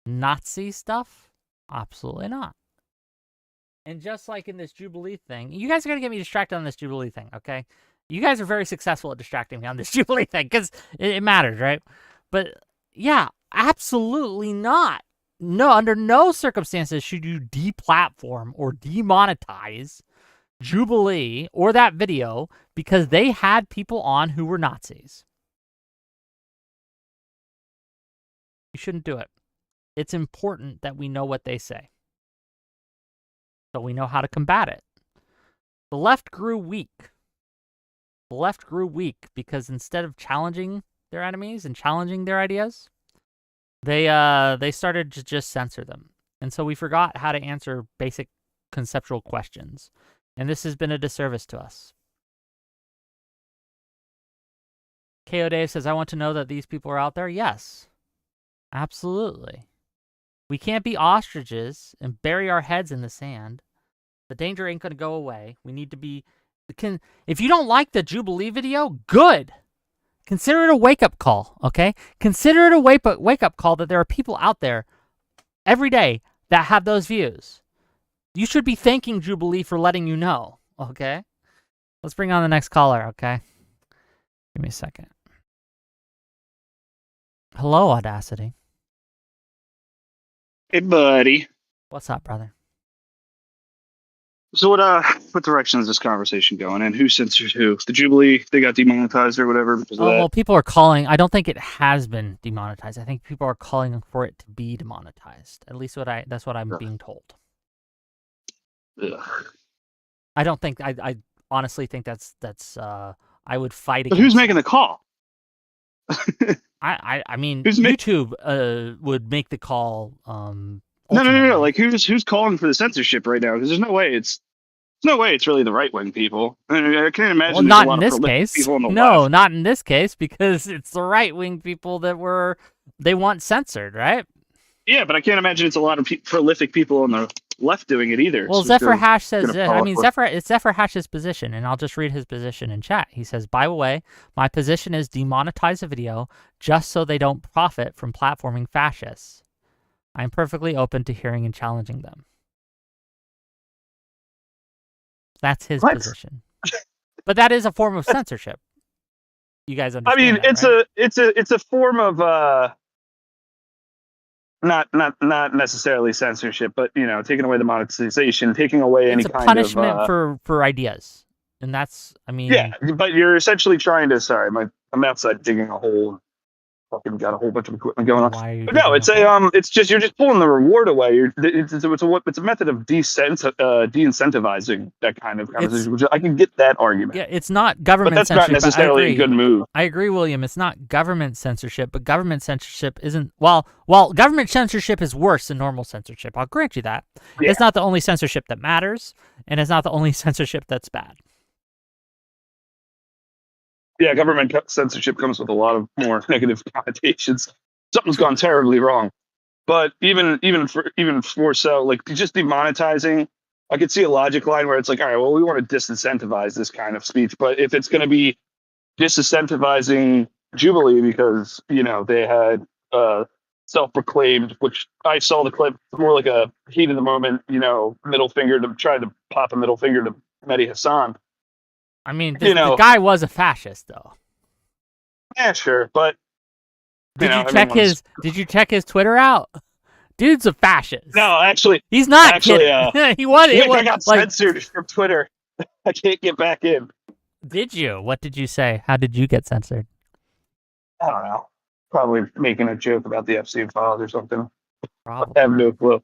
Nazi stuff? Absolutely not. And just like in this Jubilee thing, you guys are going to get me distracted on this Jubilee thing, okay? You guys are very successful at distracting me on this Jubilee thing because it matters, right? But yeah, absolutely not. No, under no circumstances should you deplatform or demonetize Jubilee or that video because they had people on who were Nazis. You shouldn't do it. It's important that we know what they say, so we know how to combat it. The left grew weak. The left grew weak because instead of challenging their enemies and challenging their ideas, they started to just censor them. And so we forgot how to answer basic conceptual questions. And this has been a disservice to us. KO Dave says, I want to know that these people are out there. Yes, absolutely. We can't be ostriches and bury our heads in the sand. The danger ain't going to go away. We need to be... If you don't like the Jubilee video, good. Consider it a wake-up call, okay? Consider it a wake-up call that there are people out there every day that have those views. You should be thanking Jubilee for letting you know, okay? Let's bring on the next caller, okay? Give me a second. Hello, Audacity.
Hey, buddy.
What's up, brother?
So what direction is this conversation going in? Who censored who? The Jubilee, they got demonetized or whatever because of that?
Well, people are calling. I don't think it has been demonetized. I think people are calling for it to be demonetized. At least that's what I'm being told.
Ugh.
I don't think, I honestly think that's I would fight
But
against
who's making the call?
I mean,
Who's
YouTube would make the call.
No.
ultimately.
Like who's calling for the censorship right now? Because there's no way it's really the right wing people. I can't imagine.
Well,
there's
not
a lot
in
of
this
prolific
case.
people on the
No,
left.
not in this case, because it's the right wing people that they want censored, right?
Yeah, but I can't imagine it's a lot of prolific people on the left doing it either.
Well,
So
Zephyr
they're
Hash says,
gonna
I mean,
follow up.
it's Zephyr Hash's position, and I'll just read his position in chat. He says, by the way, my position is demonetize a video just so they don't profit from platforming fascists. I am perfectly open to hearing and challenging them. That's his
What?
position. But that is a form of censorship. You guys
I
understand
mean,
that, right?
it's a form of not necessarily censorship, but taking away the monetization, taking away any
It's a
kind
punishment
of
for ideas. And that's, I mean...
yeah, but you're essentially trying to. Sorry, I'm outside digging a hole. Fucking got a whole bunch of equipment going on.
Why are you
But no,
digging
it's
a hole?
it's just you're just pulling the reward away. It's a method of de-incentivizing that kind of conversation. Which I can get that argument.
Yeah, it's not government
But that's
censorship.
not necessarily a good move.
I agree, William. It's not government censorship, but government censorship isn't... Well, government censorship is worse than normal censorship. I'll grant you that.
Yeah.
It's not the only censorship that matters, and it's not the only censorship that's bad.
Yeah, government censorship comes with a lot of more negative connotations. Something's gone terribly wrong. But even more so, like just demonetizing I could see a logic line where it's like, all right, well, we want to disincentivize this kind of speech, but if it's going to be disincentivizing Jubilee because they had self-proclaimed, which I saw the clip more like a heat of the moment, middle finger to try to pop a middle finger to Mehdi Hassan.
I mean, the guy was a fascist, though.
Yeah, sure, but
did you check his Twitter out? Dude's a fascist.
No, actually,
he's not kidding. He was.
I got censored from Twitter. I can't get back in.
Did you? What did you say? How did you get censored?
I don't know. Probably making a joke about the Epstein files or something.
Probably.
I have no clue.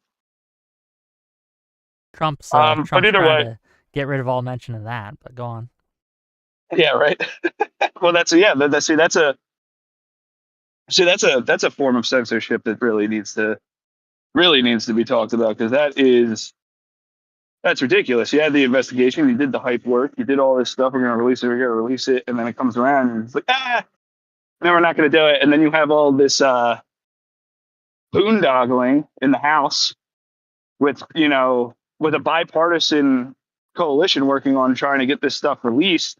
Trump's
but either
trying
way,
to get rid of all mention of that. But go on.
Yeah, right. Well, that's a form of censorship that really needs to be talked about, because that's ridiculous. You had the investigation, you did the hype work, you did all this stuff. We're going to release it, and then it comes around and it's like, no, we're not going to do it. And then you have all this boondoggling in the House with a bipartisan coalition working on trying to get this stuff released.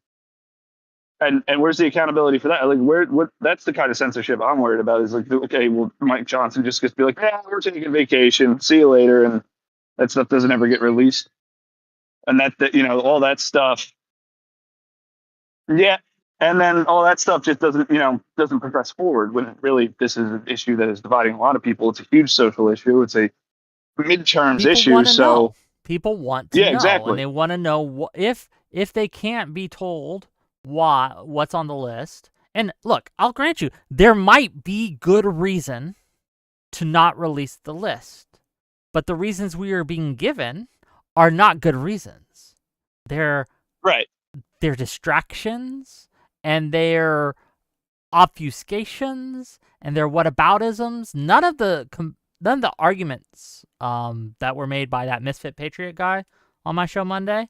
And where's the accountability for that? Like, that's the kind of censorship I'm worried about. Is like, okay, well, Mike Johnson just gets to be like, yeah, we're taking a vacation, see you later, and that stuff doesn't ever get released. And that all that stuff, yeah, and then all that stuff just doesn't progress forward. When really this is an issue that is dividing a lot of people. It's a huge social issue. It's a midterms issue. So
people want to know,
exactly,
and they want to know if they can't be told what's on the list. And look, I'll grant you, there might be good reason to not release the list, but the reasons we are being given are not good reasons. They're distractions, and they're obfuscations, and they're whataboutisms. None of the arguments that were made by that Misfit Patriot guy on my show Monday,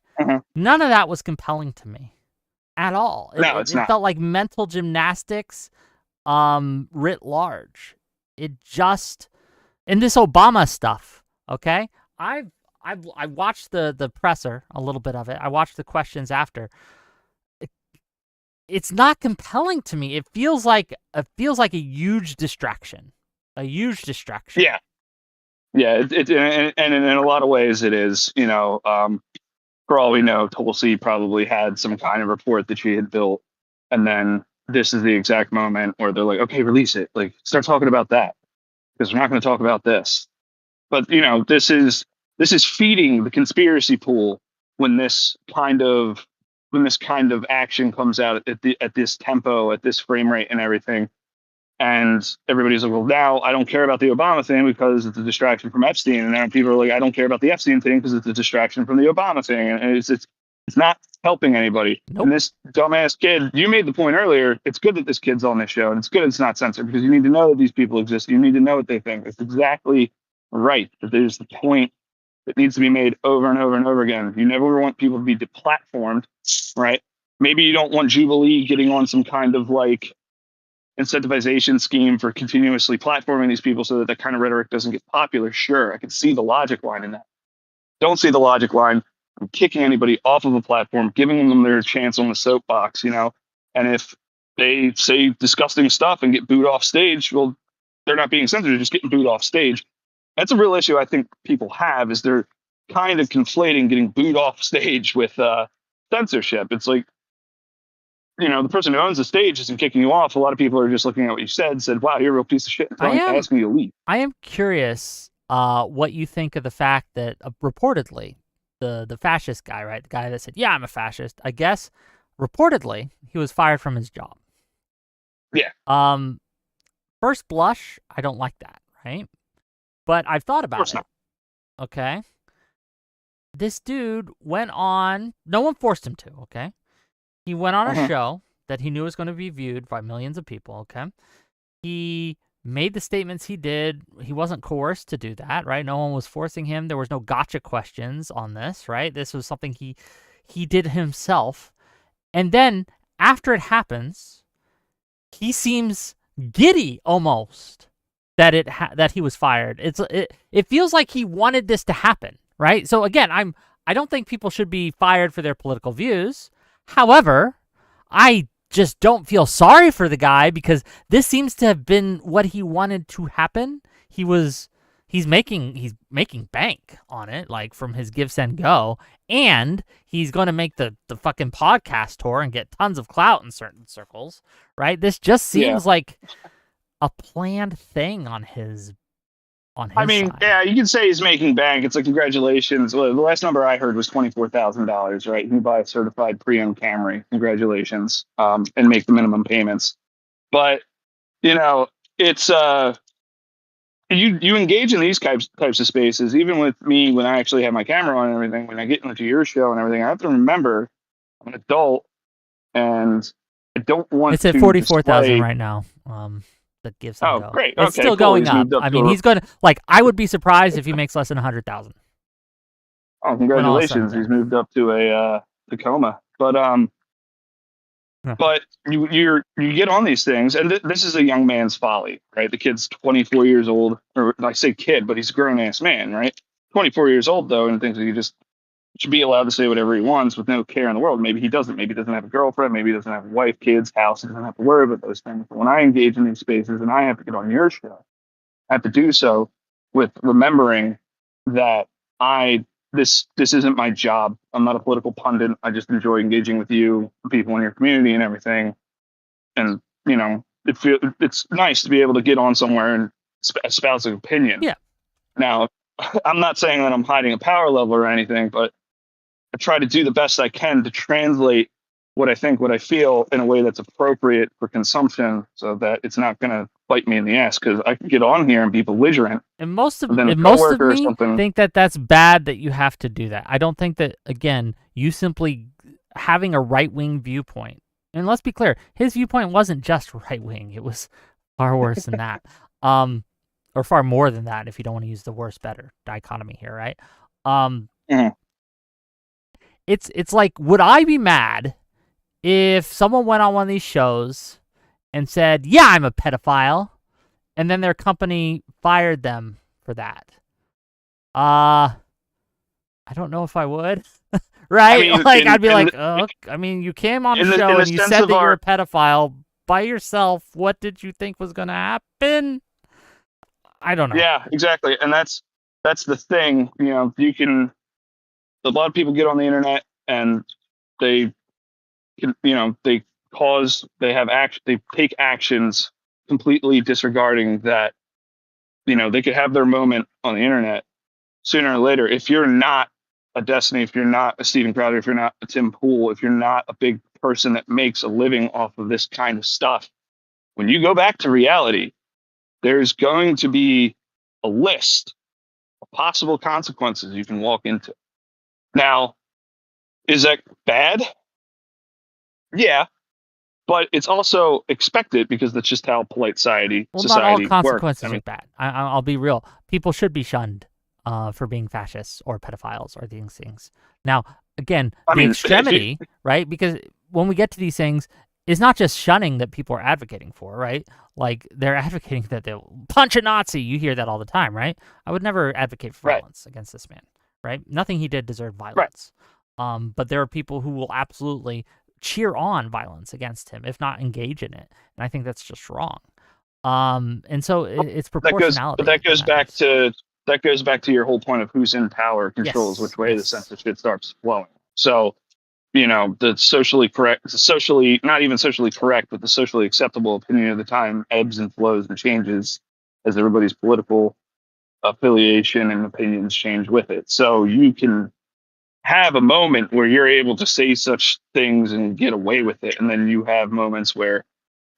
none of that was compelling to me at all. It felt like mental gymnastics writ large. It just, and this Obama stuff, okay? I watched the presser, a little bit of it. I watched the questions after. It's not compelling to me. It feels like a huge distraction. A huge distraction.
Yeah. Yeah, and in a lot of ways it is, for all we know, Tulsi probably had some kind of report that she had built, and then this is the exact moment where they're like, okay, release it. Like, start talking about that, because we're not going to talk about this. But this is feeding the conspiracy pool when this kind of action comes out at this tempo, at this frame rate, and everything. And everybody's like, well, now I don't care about the Obama thing because it's a distraction from Epstein. And then people are like, I don't care about the Epstein thing because it's a distraction from the Obama thing. And it's not helping anybody.
Nope.
And this dumbass kid, you made the point earlier, it's good that this kid's on this show, and it's good it's not censored, because you need to know that these people exist. You need to know what they think. It's exactly right. That there's the point that needs to be made over and over and over again. You never want people to be deplatformed, right? Maybe you don't want Jubilee getting on some kind of like incentivization scheme for continuously platforming these people so that kind of rhetoric doesn't get popular. Sure, I can see the logic line in that. Don't see the logic line from kicking anybody off of a platform, giving them their chance on the soapbox, and if they say disgusting stuff and get booed off stage, well, they're not being censored, they're just getting booed off stage. That's a real issue I think people have, is they're kind of conflating getting booed off stage with censorship. It's like, the person who owns the stage isn't kicking you off. A lot of people are just looking at what you said, wow, you're a real piece of shit, and asking you to leave.
I am curious what you think of the fact that reportedly the fascist guy, right? The guy that said, yeah, I'm a fascist. I guess reportedly he was fired from his job.
Yeah.
First blush, I don't like that, right? But I've thought about it.
Not.
Okay. This dude went on, no one forced him to, okay? He went on a show that he knew was going to be viewed by millions of people, okay? He made the statements he did. He wasn't coerced to do that, right? No one was forcing him. There was no gotcha questions on this, right? This was something he did himself. And then after it happens, he seems giddy almost that he was fired. It feels like he wanted this to happen, right? So again, I don't think people should be fired for their political views. However, I just don't feel sorry for the guy because this seems to have been what he wanted to happen. He's making bank on it, like from his Give, Send, Go, and he's going to make the fucking podcast tour and get tons of clout in certain circles, right? This just seems like a planned thing on his side.
Yeah, you can say he's making bank. It's like, congratulations. Well, the last number I heard was $24,000, right? You can buy a certified pre-owned Camry. Congratulations. And make the minimum payments. But, it's you engage in these types of spaces, even with me when I actually have my camera on and everything, when I get into your show and everything, I have to remember I'm an adult and I don't want
to. It's at 44,000 right now. That gives him go.
Great.
It's still going up. I mean, he's going to, I would be surprised if he makes less than 100,000.
Oh, congratulations. He's moved up to a Tacoma. But but you get on these things, and this is a young man's folly, right? The kid's 24 years old, or I say kid, but he's a grown-ass man, right? 24 years old, though, and thinks that he just should be allowed to say whatever he wants with no care in the world. Maybe he doesn't. Maybe he doesn't have a girlfriend. Maybe he doesn't have a wife, kids, house. He doesn't have to worry about those things. But when I engage in these spaces and I have to get on your show, I have to do so with remembering that this isn't my job. I'm not a political pundit. I just enjoy engaging with you, people in your community and everything. And, it's nice to be able to get on somewhere and espouse an opinion.
Yeah.
Now, I'm not saying that I'm hiding a power level or anything, but I try to do the best I can to translate what I think, what I feel in a way that's appropriate for consumption so that it's not going to bite me in the ass, because I can get on here and be belligerent.
And most of me think that that's bad that you have to do that. I don't think that, again, you simply having a right-wing viewpoint, and let's be clear, his viewpoint wasn't just right-wing. It was far worse than that. Or far more than that if you don't want to use the worse, better dichotomy here, right? It's like, would I be mad if someone went on one of these shows and said, yeah, I'm a pedophile, and then their company fired them for that? I don't know if I would. Right? I'd be like, you came on the show and you said that you're a pedophile by yourself. What did you think was going to happen? I don't know.
Yeah, exactly. And that's the thing. A lot of people get on the internet and they take actions completely disregarding that, they could have their moment on the internet sooner or later. If you're not a Destiny, if you're not a Steven Crowder, if you're not a Tim Pool, if you're not a big person that makes a living off of this kind of stuff, when you go back to reality, there's going to be a list of possible consequences you can walk into. Now, is that bad? Yeah, but it's also expected because that's just how polite society works.
Not all consequences are bad. I'll be real. People should be shunned for being fascists or pedophiles or these things. Now, again, extremity, right? Because when we get to these things, it's not just shunning that people are advocating for, right? Like, they're advocating that they'll punch a Nazi. You hear that all the time, right? I would never advocate for violence against this man, right? Nothing he did deserved violence. Right. But there are people who will absolutely cheer on violence against him, if not engage in it. And I think that's just wrong. And so it's proportionality.
That goes back to your whole point of who's in power controls which way the censorship starts flowing. So, the not even socially correct, but the socially acceptable opinion of the time ebbs and flows and changes as everybody's political affiliation and opinions change with it. So you can have a moment where you're able to say such things and get away with it. And then you have moments where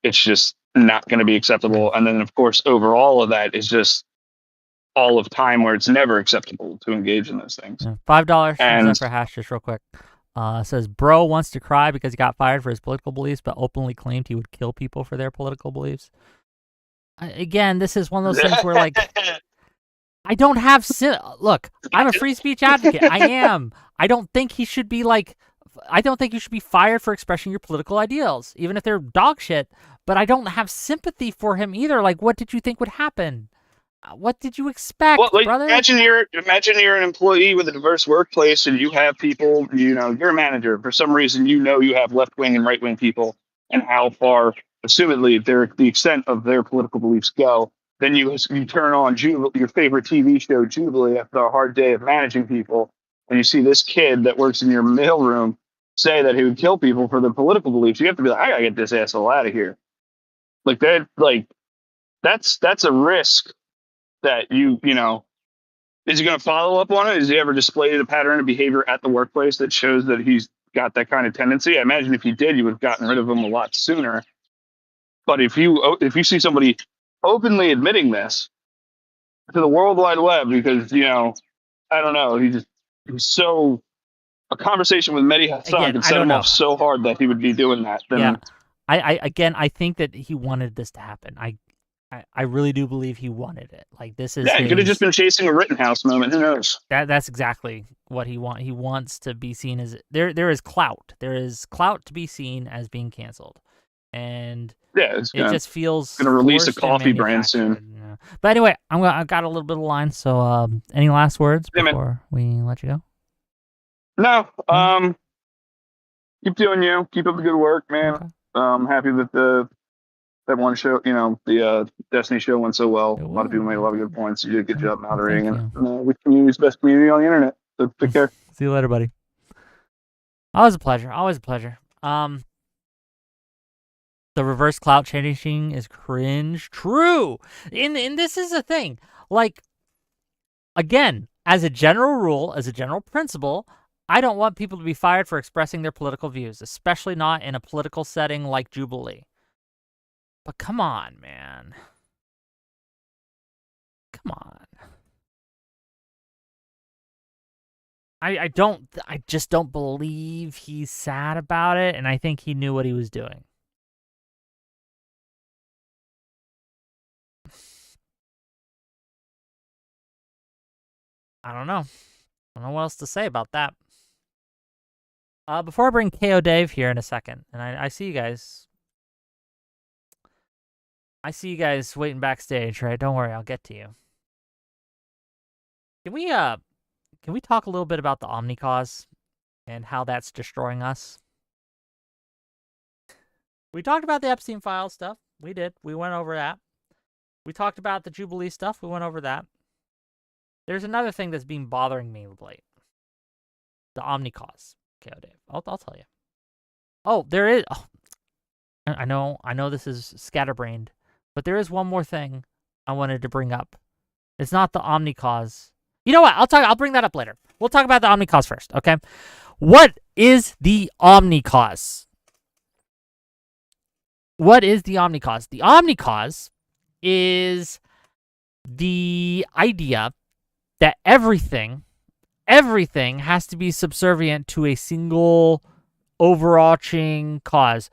it's just not going to be acceptable. And then, of course, over all of that is just all of time where it's never acceptable to engage in those things.
Yeah, $5 for hash, just real quick. Says, bro wants to cry because he got fired for his political beliefs, but openly claimed he would kill people for their political beliefs. Again, this is one of those things where, like, I don't have... Look, I'm a free speech advocate. I am. I don't think he should be, I don't think you should be fired for expressing your political ideals, even if they're dog shit, but I don't have sympathy for him either. Like, what did you think would happen? What did you expect,
Well, like,
brother?
imagine you're an employee with a diverse workplace, and you have people. You're a manager. For some reason, you have left wing and right wing people, and how far, assumedly, the extent of their political beliefs go. Then you turn on your favorite TV show, Jubilee, after a hard day of managing people, and you see this kid that works in your mailroom say that he would kill people for their political beliefs. You have to be like, I gotta get this asshole out of here. Like that. Like that's a risk that is he going to follow up on it? Has he ever displayed a pattern of behavior at the workplace that shows that he's got that kind of tendency? I imagine if he did, you would have gotten rid of him a lot sooner. But if you see somebody openly admitting this to the World Wide Web, because I don't know, he's so, a conversation with Mehdi Hassan could set him off so hard that he would be doing that. Then,
yeah, I think that he wanted this to happen. I really do believe he wanted it. Like, this is
he could have just been chasing a Rittenhouse moment. Who knows?
That's exactly what he wants. He wants to be seen as there is clout. There is clout to be seen as being canceled, and it just feels
going to release a coffee brand soon.
Yeah. But anyway, I've got a little bit of line. So, any last words before we let you go?
No. Keep doing you. Keep up the good work, man. Okay. I'm happy that that one show, the Destiny show went so well. A lot of people made a lot of good points. You did a good job moderating, and we community's best community on the internet. So take care.
See you later, buddy. Always a pleasure. Always a pleasure. The reverse clout changing is cringe. True. And this is the thing. Like, again, as a general rule, as a general principle, I don't want people to be fired for expressing their political views, especially not in a political setting like Jubilee. But come on, man. Come on. I just don't believe he's sad about it, and I think he knew what he was doing. I don't know. I don't know what else to say about that. Before I bring KO Dave here in a second, and I see you guys. I see you guys waiting backstage, right? Don't worry, I'll get to you. Can we talk a little bit about the OMNICAUSE and how that's destroying us? We talked about the Epstein file stuff. We did. We went over that. We talked about the Jubilee stuff. We went over that. There's another thing that's been bothering me of late. The OMNICAUSE. Okay, Dave. I'll tell you. Oh, there is. Oh, I know this is scatterbrained. But there is one more thing I wanted to bring up. It's not the OMNICAUSE. You know what? I'll bring that up later. We'll talk about the OMNICAUSE first, okay? What is the OMNICAUSE? What is the OMNICAUSE? The OMNICAUSE is the idea that everything has to be subservient to a single overarching cause.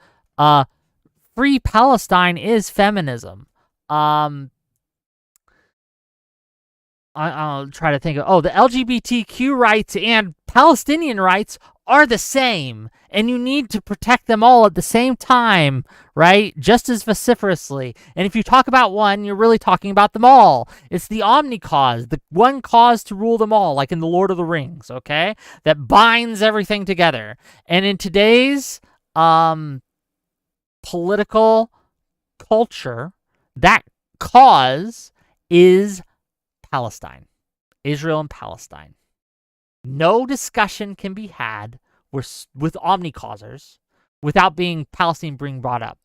Free Palestine is feminism. I'll try to think of, the LGBTQ rights and Palestinian rights are the same, and you need to protect them all at the same time, right? Just as vociferously. And if you talk about one, you're really talking about them all. It's the OMNICAUSE, the one cause to rule them all, like in the Lord of the Rings, okay? That binds everything together. And in today's political culture, that cause is Palestine, Israel and Palestine. No discussion can be had with OMNICAUSers without Palestine being brought up.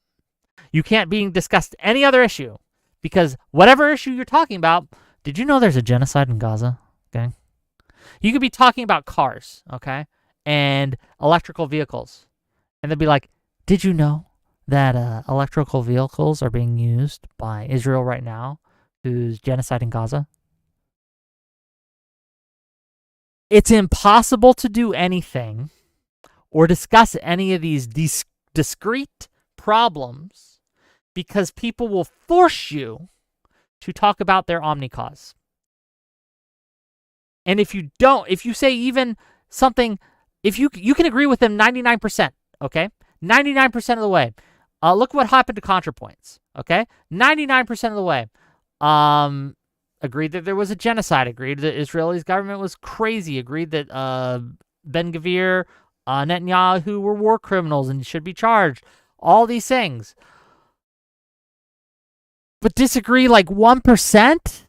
You can't be discussed any other issue, because whatever issue you're talking about, did you know there's a genocide in Gaza? Okay, you could be talking about cars, okay, and electrical vehicles, and they'd be like, did you know that electrical vehicles are being used by Israel right now, who's genociding Gaza? It's impossible to do anything or discuss any of these discrete problems because people will force you to talk about their OMNICAUSE. And if you say even something, if you can agree with them 99%, okay? 99% of the way. Look what happened to ContraPoints, okay? 99% of the way. agreed that there was a genocide, agreed that Israel's government was crazy, agreed that Ben-Gvir, Netanyahu were war criminals and should be charged. All these things. But disagree like 1%,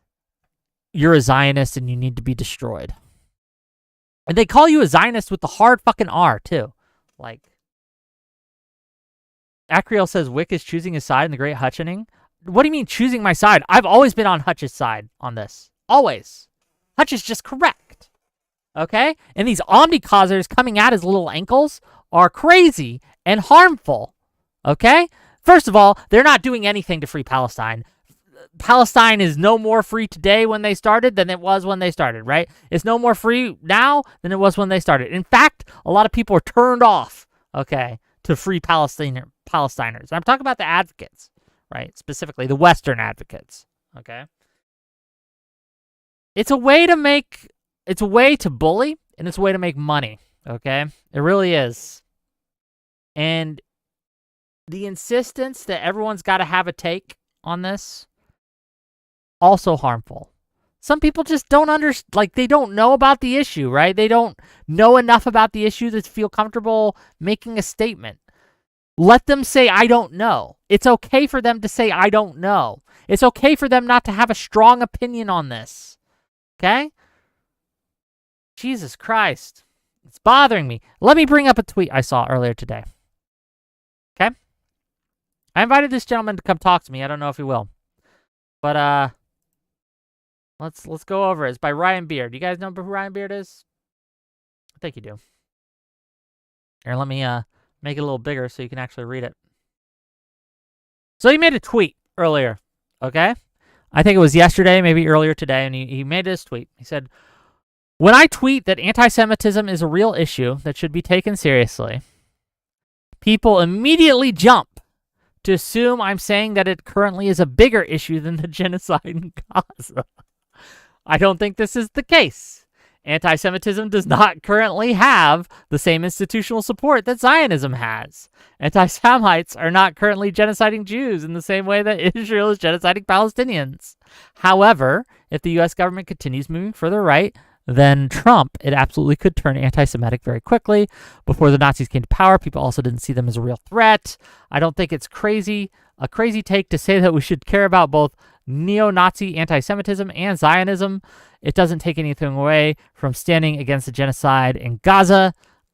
you're a Zionist and you need to be destroyed. And they call you a Zionist with the hard fucking R, too. Like, Acriel says Wick is choosing his side in the Great Hutching. What do you mean choosing my side? I've always been on Hutch's side on this. Always. Hutch is just correct. Okay? And these omnicausers coming at his little ankles are crazy and harmful. Okay? First of all, they're not doing anything to free Palestine. Palestine is no more free today when they started than it was when they started, right? It's no more free now than it was when they started. In fact, a lot of people are turned off, okay, to free Palestiners. I'm talking about the advocates, right? Specifically, the Western advocates, okay? It's a way to bully, and it's a way to make money, okay? It really is. And the insistence that everyone's got to have a take on this, also harmful. Some people just don't they don't know about the issue, right? They don't know enough about the issue to feel comfortable making a statement. Let them say, I don't know. It's okay for them to say, I don't know. It's okay for them not to have a strong opinion on this. Okay? Jesus Christ. It's bothering me. Let me bring up a tweet I saw earlier today. Okay? I invited this gentleman to come talk to me. I don't know if he will. But, let's go over it. It's by Ryan Beard. Do you guys know who Ryan Beard is? I think you do. Here, let me make it a little bigger so you can actually read it. So he made a tweet earlier, okay? I think it was yesterday, maybe earlier today, and he made this tweet. He said, when I tweet that anti-Semitism is a real issue that should be taken seriously, people immediately jump to assume I'm saying that it currently is a bigger issue than the genocide in Gaza. I don't think this is the case. Anti-Semitism does not currently have the same institutional support that Zionism has. Anti-Semites are not currently genociding Jews in the same way that Israel is genociding Palestinians. However, if the U.S. government continues moving further right than Trump, it absolutely could turn anti-Semitic very quickly. Before the Nazis came to power, people also didn't see them as a real threat. I don't think it's a crazy take to say that we should care about both neo-Nazi anti-Semitism and Zionism. It doesn't take anything away from standing against the genocide in Gaza.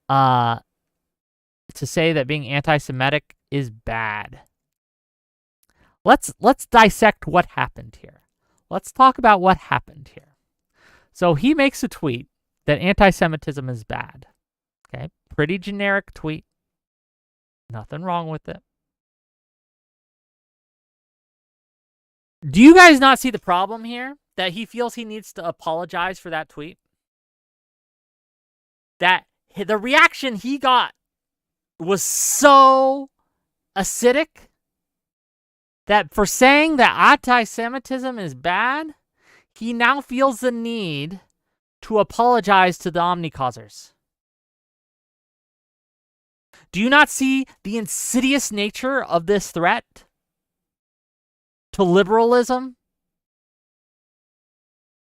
To say that being anti-Semitic is bad. Let's dissect what happened here. Let's talk about what happened here. So he makes a tweet that anti-Semitism is bad. Okay, pretty generic tweet. Nothing wrong with it. Do you guys not see the problem here? That he feels he needs to apologize for that tweet? That the reaction he got was so acidic that for saying that anti-Semitism is bad, he now feels the need to apologize to the omnicausers. Do you not see the insidious nature of this threat to liberalism?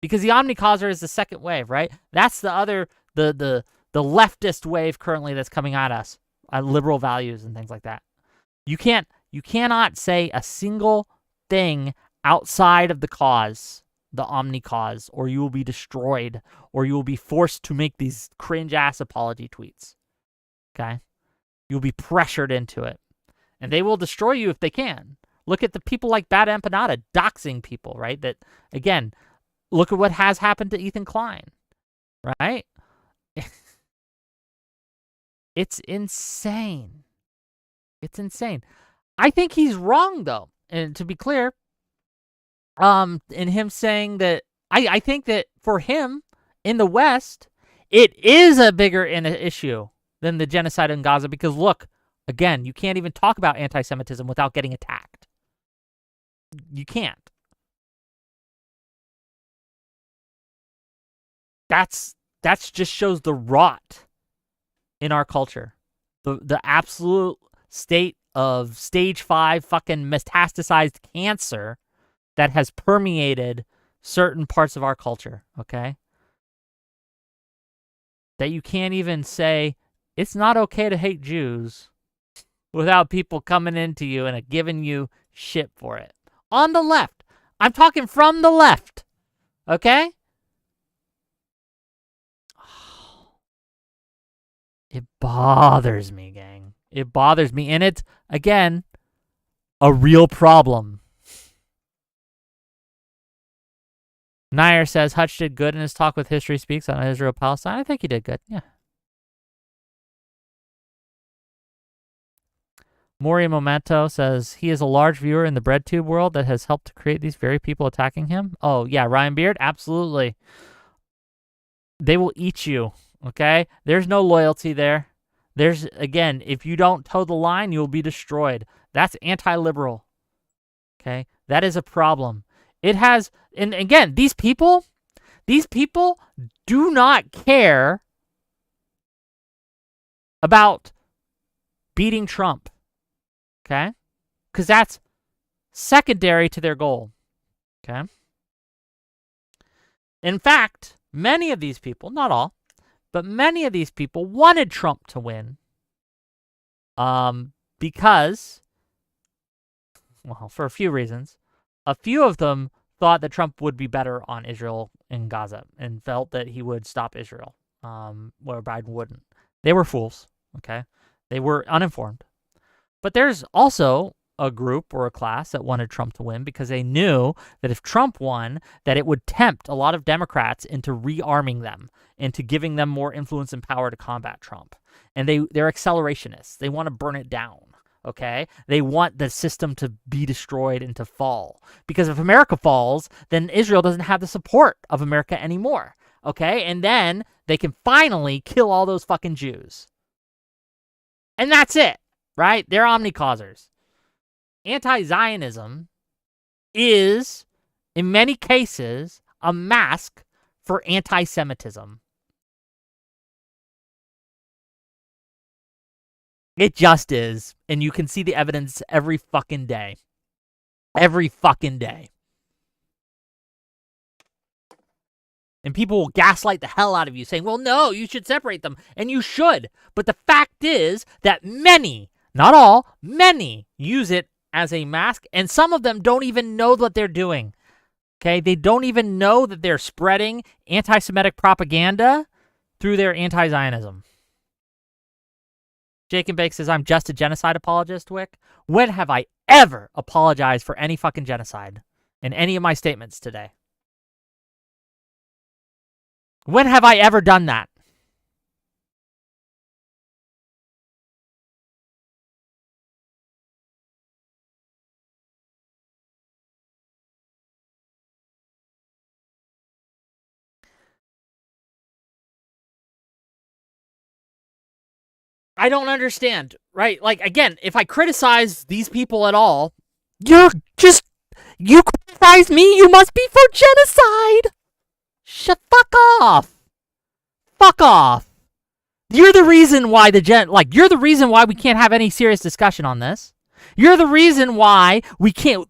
Because the omnicauser is the second wave, right? That's the other, the leftist wave currently that's coming at us, liberal values and things like that. You cannot say a single thing outside of the cause, the omnicause, or you will be destroyed, or you will be forced to make these cringe-ass apology tweets. Okay? You'll be pressured into it. And they will destroy you if they can. Look at the people like Bad Empanada doxing people, right? That, again, look at what has happened to Ethan Klein, right? It's insane. It's insane. I think he's wrong, though. And to be clear, in him saying that, I think that for him, in the West, it is a bigger issue than the genocide in Gaza. Because look, again, you can't even talk about anti-Semitism without getting attacked. You can't. That's just shows the rot in our culture. The absolute state of stage 5 fucking metastasized cancer that has permeated certain parts of our culture, okay? That you can't even say, it's not okay to hate Jews without people coming into you and giving you shit for it. On the left. I'm talking from the left, okay? It bothers me, gang. It bothers me. And it's, again, a real problem. Nair says Hutch did good in his talk with History Speaks on Israel-Palestine. I think he did good, yeah. Mori Momento says he is a large viewer in the BreadTube world that has helped to create these very people attacking him. Oh, yeah, Ryan Beard, absolutely. They will eat you, okay? There's no loyalty there. There's, again, if you don't toe the line, you'll be destroyed. That's anti-liberal, okay? That is a problem. It has, and again, these people do not care about beating Trump, okay? Because that's secondary to their goal, okay? In fact, many of these people, not all, but many of these people wanted Trump to win because, well, for a few reasons. A few of them thought that Trump would be better on Israel and Gaza and felt that he would stop Israel, where Biden wouldn't. They were fools, okay? They were uninformed. But there's also a group or a class that wanted Trump to win because they knew that if Trump won, that it would tempt a lot of Democrats into rearming them, into giving them more influence and power to combat Trump. And they're accelerationists. They want to burn it down, okay? They want the system to be destroyed and to fall. Because if America falls, then Israel doesn't have the support of America anymore, okay? And then they can finally kill all those fucking Jews. And that's it, right? They're omnicausers. Anti-Zionism is, in many cases, a mask for anti-Semitism. It just is. And you can see the evidence every fucking day. Every fucking day. And people will gaslight the hell out of you saying, well, no, you should separate them. And you should. But the fact is that many, not all, many use it as a mask, and some of them don't even know what they're doing. Okay? They don't even know that they're spreading anti-Semitic propaganda through their anti-Zionism. Jake and Bake says, I'm just a genocide apologist, Wick. When have I ever apologized for any fucking genocide in any of my statements today? When have I ever done that? I don't understand, right? Like, again, if I criticize these people at all, you criticize me, you must be for genocide. Fuck off. Fuck off. You're the reason why you're the reason why we can't have any serious discussion on this. You're the reason why we can't,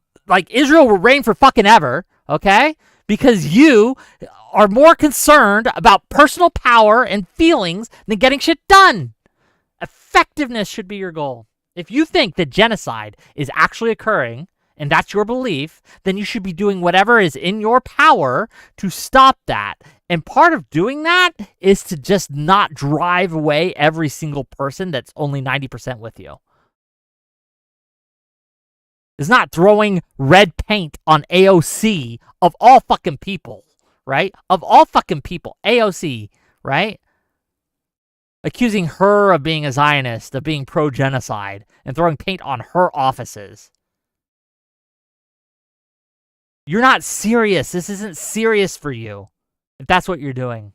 Israel will reign for fucking ever, okay? Because you are more concerned about personal power and feelings than getting shit done. Effectiveness should be your goal. If you think that genocide is actually occurring, and that's your belief, then you should be doing whatever is in your power to stop that. And part of doing that is to just not drive away every single person that's only 90% with you. It's not throwing red paint on AOC of all fucking people, right? Of all fucking people, AOC, right? Accusing her of being a Zionist, of being pro-genocide, and throwing paint on her offices. You're not serious. This isn't serious for you, if that's what you're doing.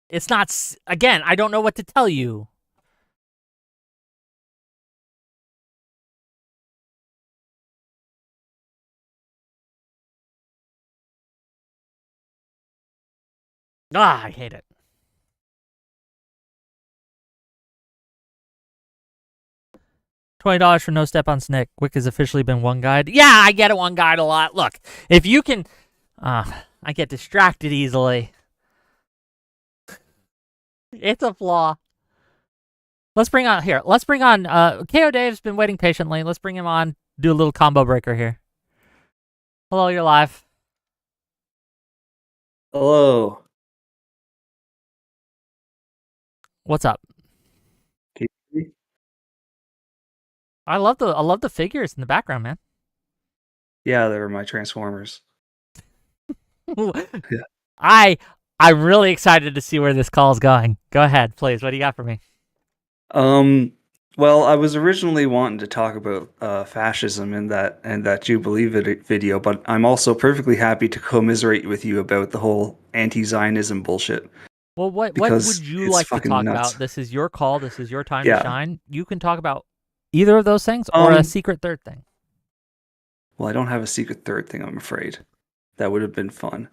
It's not, again, I don't know what to tell you. I hate it. $20 for no step on Snick. Wick has officially been one guide. Yeah, I get it one guide a lot. Look, if you can... I get distracted easily. It's a flaw. Let's bring on... KO Dave's been waiting patiently. Let's bring him on. Do a little combo breaker here. Hello, you're live.
Hello.
What's up?
Can you hear me?
I love the figures in the background, man.
Yeah, they were my Transformers. Yeah.
I'm really excited to see where this call is going. Go ahead, please. What do you got for me?
Well, I was originally wanting to talk about fascism in that Jubilee video, but I'm also perfectly happy to commiserate with you about the whole anti-zionism bullshit.
Well, what
because
would you
it's
like to
fucking
talk
nuts.
about? This is your call. This is your time
Yeah.
to shine. You can talk about either of those things or a secret third thing.
Well, I don't have a secret third thing, I'm afraid. That would have been fun.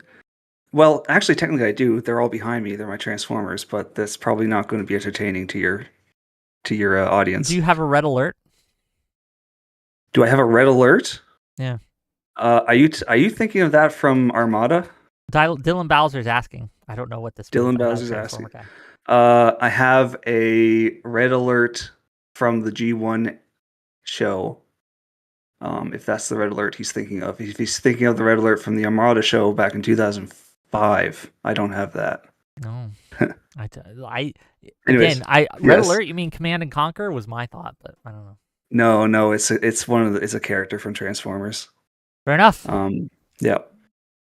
Well, actually, technically I do. They're all behind me. They're my Transformers, but that's probably not going to be entertaining to your audience.
Do you have a red alert?
Do I have a red alert?
Yeah.
Are you thinking of that from Armada?
Dylan Bowser's asking. I don't know what this means.
Dylan
I'm not a
Bowser's
Transformer
asking.
guy.
I have a red alert from the G1 show. If that's the red alert he's thinking of. If he's thinking of the red alert from the Armada show back in 2005, I don't have that.
No.
Anyways,
red
yes.
alert. You mean Command and Conquer was my thought, but I don't know.
No, it's a character from Transformers.
Fair enough.
Yeah.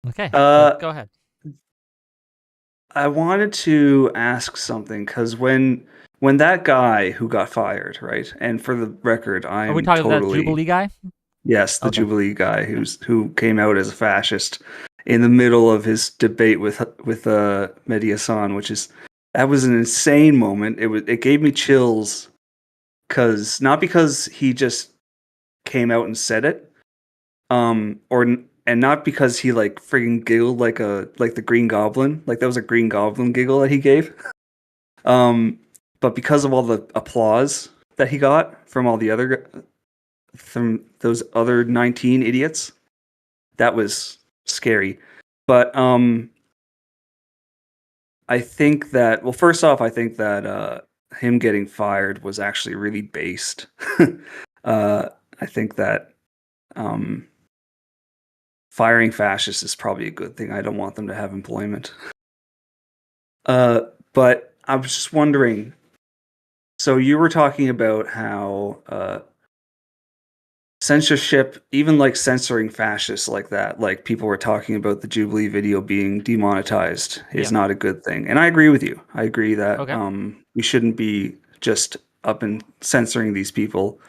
Okay. Go ahead.
I wanted to ask something because when that guy who got fired, right? And for the record,
Are we talking about that Jubilee guy?
Yes, the
Okay.
Jubilee guy who came out as a fascist in the middle of his debate with Mehdi Hassan, that was an insane moment. It gave me chills not because he just came out and said it, and not because he like friggin' giggled like the Green Goblin, like that was a Green Goblin giggle that he gave, but because of all the applause that he got from those other 19 idiots. That was scary. But I think that, well, first off, I think that him getting fired was actually really based. I think that firing fascists is probably a good thing. I don't want them to have employment. But I was just wondering, so you were talking about how censorship, even like censoring fascists like that, like people were talking about the Jubilee video being demonetized is not a good thing. And I agree with you. I agree that we shouldn't be just up and censoring these people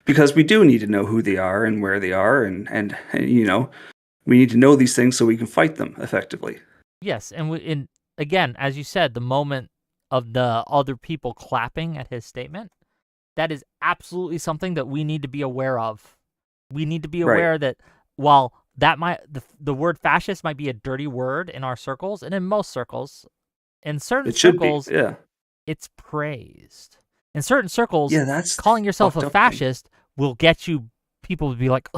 because we do need to know who they are and where they are. And you know, we need to know these things so we can fight them effectively.
Yes. And again, as you said, the moment of the other people clapping at his statement, that is absolutely something that we need to be aware of. We need to be aware that while that the word fascist might be a dirty word in our circles, and in most circles, in certain circles, it's praised. In certain circles,
that's
calling yourself a fascist will get you people to be like,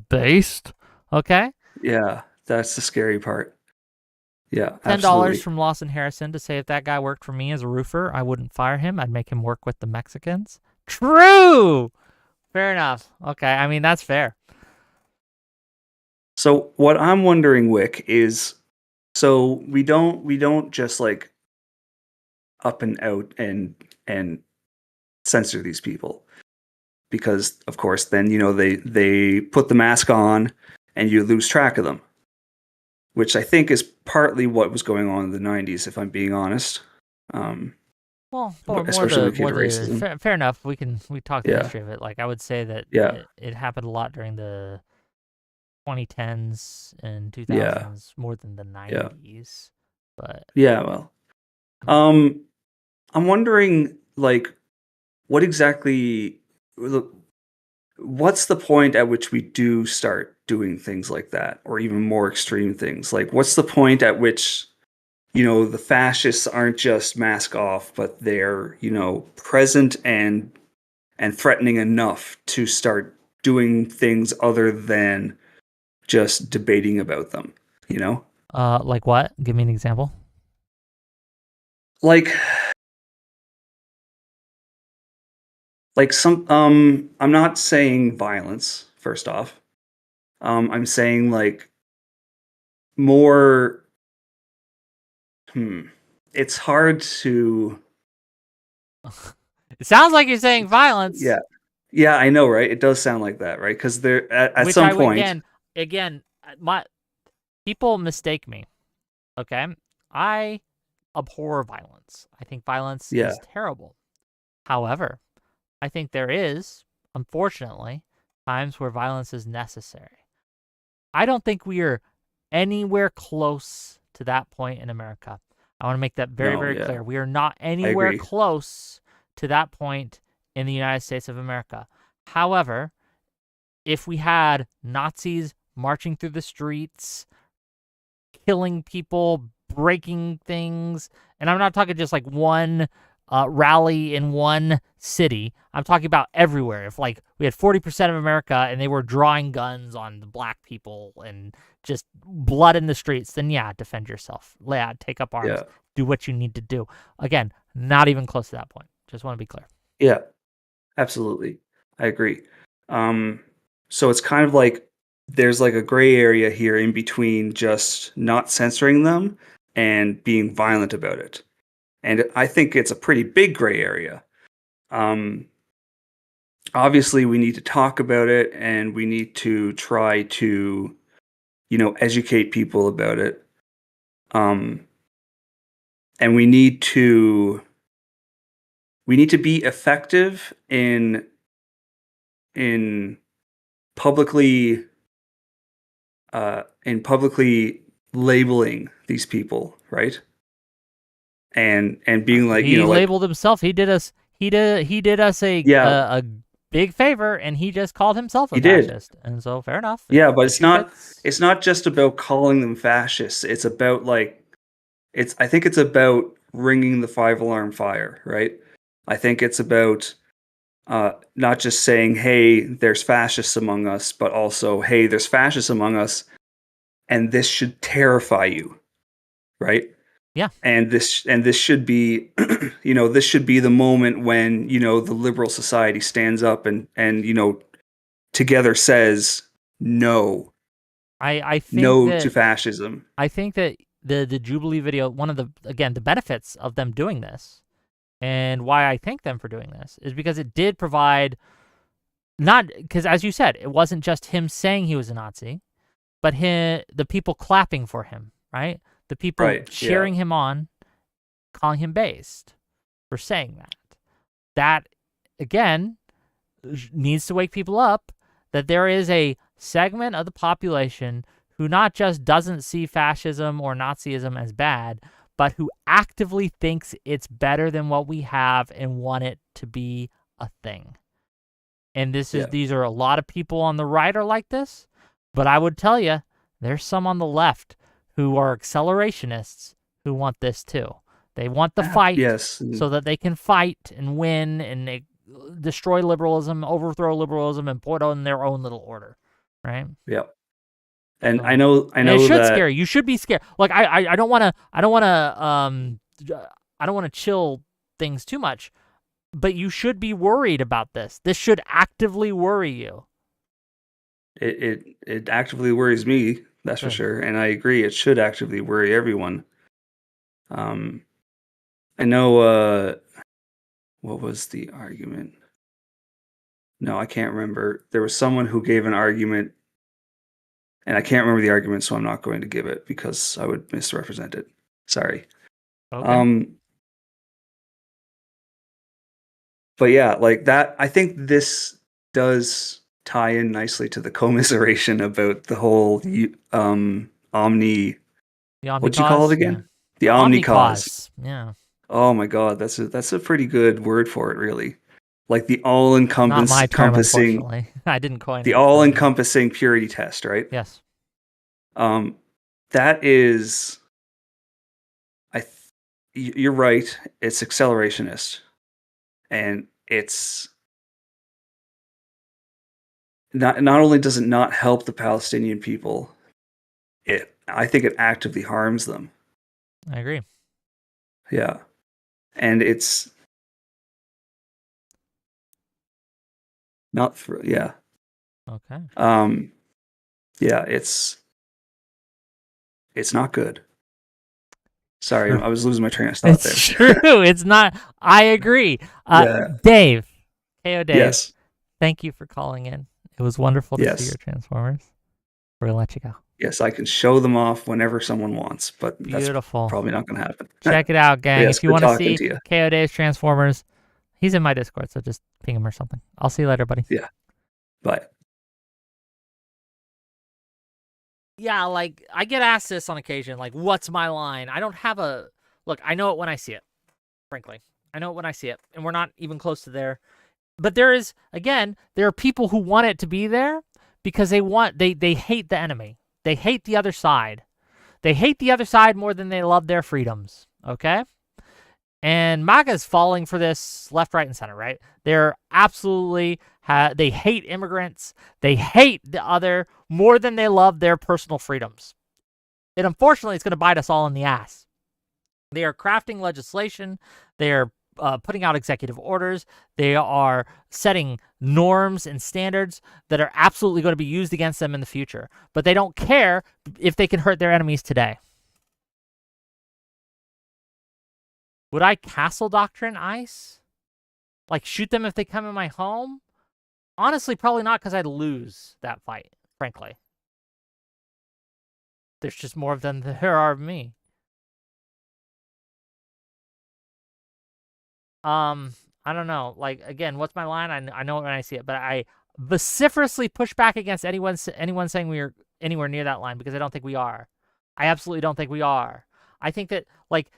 based. Okay?
Yeah, that's the scary part. Yeah,
$10 from Lawson Harrison to say if that guy worked for me as a roofer, I wouldn't fire him. I'd make him work with the Mexicans. True. Fair enough. Okay, I mean that's fair.
So what I'm wondering, Wick, is so we don't just like up and out and censor these people because of course then you know they put the mask on and you lose track of them, which I think is partly what was going on in the 90s, if I'm being honest.
Well, fair enough. We talk the history of it. Like I would say that it happened a lot during the 2010s and 2000s more than the 90s. But
well, I'm wondering like what's the point at which we do start doing things like that, or even more extreme things? Like, what's the point at which, you know, the fascists aren't just mask off, but they're, you know, present and and threatening enough to start doing things other than just debating about them, you know?
Like what? Give me an example.
Like some I'm not saying violence, first off. I'm saying like more it's hard to
It sounds like you're saying violence.
Yeah, I know, right? It does sound like that, right? Because there at
which
some
I
point,
again, my people mistake me. Okay, I abhor violence. I think violence
yeah,
is terrible. However, I think there is, unfortunately, times where violence is necessary. I don't think we are anywhere close to that point in America. I want to make that very,
no,
very
yeah,
clear. We are not
I
anywhere
agree.
close to that point in the United States of America. However, if we had Nazis marching through the streets, killing people, breaking things, and I'm not talking just like one rally in one city. I'm talking about everywhere. If like we had 40% of America and they were drawing guns on the black people and just blood in the streets, then yeah, defend yourself. Yeah, take up arms.
Yeah,
Do what you need to do. Again, not even close to that point. Just want to be clear.
yeah, absolutely, I agree. So it's kind of like there's like a gray area here in between just not censoring them and being violent about it, and I think it's a pretty big gray area. Um, Obviously, we need to talk about it, and we need to try to, educate people about it. Um, and we need to be effective in publicly in publicly labeling these people, right? And being like,
He
like,
labeled himself. He did us. He did us
yeah,
a big favor, and he just called himself a
he did.
fascist. And so, fair enough.
Yeah, but
The
it's
shoe
not
fits.
it's not just about calling them fascists. It's about like I think it's about ringing the five alarm fire, right? I think it's about not just saying, "Hey, there's fascists among us," but also, "Hey, there's fascists among us, and this should terrify you," right?
Yeah.
And this should be, this should be the moment when the liberal society stands up and together says no,
I think
no to
that
fascism.
the Jubilee video, one of the benefits of them doing this, and why I thank them for doing this, is because it did provide, not because, as you said, it wasn't just him saying he was a Nazi, but the people clapping for him, right? The people
Right. Yeah.
cheering him on, calling him based for saying that. That, again, needs to wake people up that there is a segment of the population who not just doesn't see fascism or Nazism as bad, but who actively thinks it's better than what we have and want it to be a thing. And
Yeah.
these are a lot of people on the right are like this, but I would tell you, there's some on the left who are accelerationists who want this too. They want the fight
Yes.
so that they can fight and win and destroy liberalism, overthrow liberalism, and put on their own little order, right?
Yeah. And
So,
I know
and it should
that
scare you. You should be scared. Like I don't want to chill things too much, but you should be worried about this. This should actively worry you.
it actively worries me, that's for
Good.
sure, and I agree it should actively worry everyone. I know what was the argument? No, I can't remember. There was someone who gave an argument and I can't remember the argument, so I'm not going to give it because I would misrepresent it. Sorry.
Okay.
But yeah, like that, I think this does tie in nicely to the commiseration about the whole omni.
The
What'd you call it
OMNICAUSE?
again?
Yeah.
The omnicause.
OMNICAUSE. Yeah.
Oh my god, that's a pretty good word for it, really. Like the
Not my term,
encompassing,
unfortunately. I didn't coin
the
it.
all
So.
encompassing purity test, right?
Yes.
That is, you're right. It's accelerationist, and it's not only does it not help the Palestinian people, I think it actively harms them.
I agree.
Yeah. And it's not for, yeah.
Okay.
Yeah, it's not good. Sorry, I was losing my train of thought there.
It's true. It's not. I agree.
Yeah.
Dave, KO Dave,
Yes.
thank you for calling in. It was wonderful to see
Yes.
your Transformers. We're going to let you go.
Yes, I can show them off whenever someone wants, but
Beautiful.
that's probably not going to happen.
Check it out, gang.
Yes,
if you
good
want to
talking
see
to you.
KO Dave's Transformers, he's in my Discord, so just ping him or something. I'll see you later, buddy.
Yeah. Bye.
Yeah, like, I get asked this on occasion, like, what's my line? I don't have a... Look, I know it when I see it, frankly. I know it when I see it, and we're not even close to there. But there is, again, there are people who want it to be there because they hate the enemy. They hate the other side. They hate the other side more than they love their freedoms, okay? And MAGA is falling for this left, right, and center, right? They're absolutely, they hate immigrants. They hate the other more than they love their personal freedoms. And unfortunately, it's going to bite us all in the ass. They are crafting legislation. They are putting out executive orders. They are setting norms and standards that are absolutely going to be used against them in the future. But they don't care if they can hurt their enemies today. Would I castle doctrine ICE? Like shoot them if they come in my home? Honestly, probably not, because I'd lose that fight, frankly. There's just more of them than there are of me. I don't know. Like, again, what's my line? I know it when I see it, but I vociferously push back against anyone saying we are anywhere near that line, because I don't think we are. I absolutely don't think we are. I think that, like,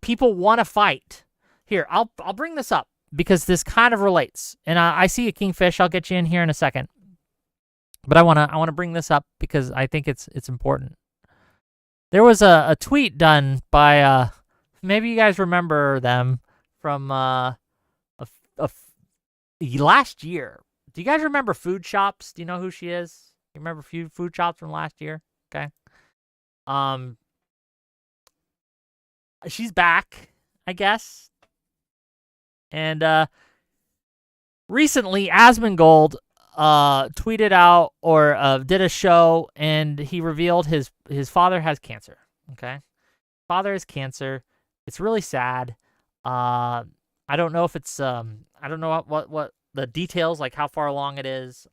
people want to fight. Here, I'll bring this up because this kind of relates. And I see you, Kingfish. I'll get you in here in a second. But I wanna bring this up because I think it's important. There was a tweet done by maybe you guys remember them from last year. Do you guys remember Food Shops? Do you know who she is? You remember Food Shops from last year? Okay. She's back, I guess. And recently, Asmongold tweeted out or did a show, and he revealed his father has cancer. Okay, father has cancer. It's really sad. I don't know if it's I don't know what the details, like how far along it is.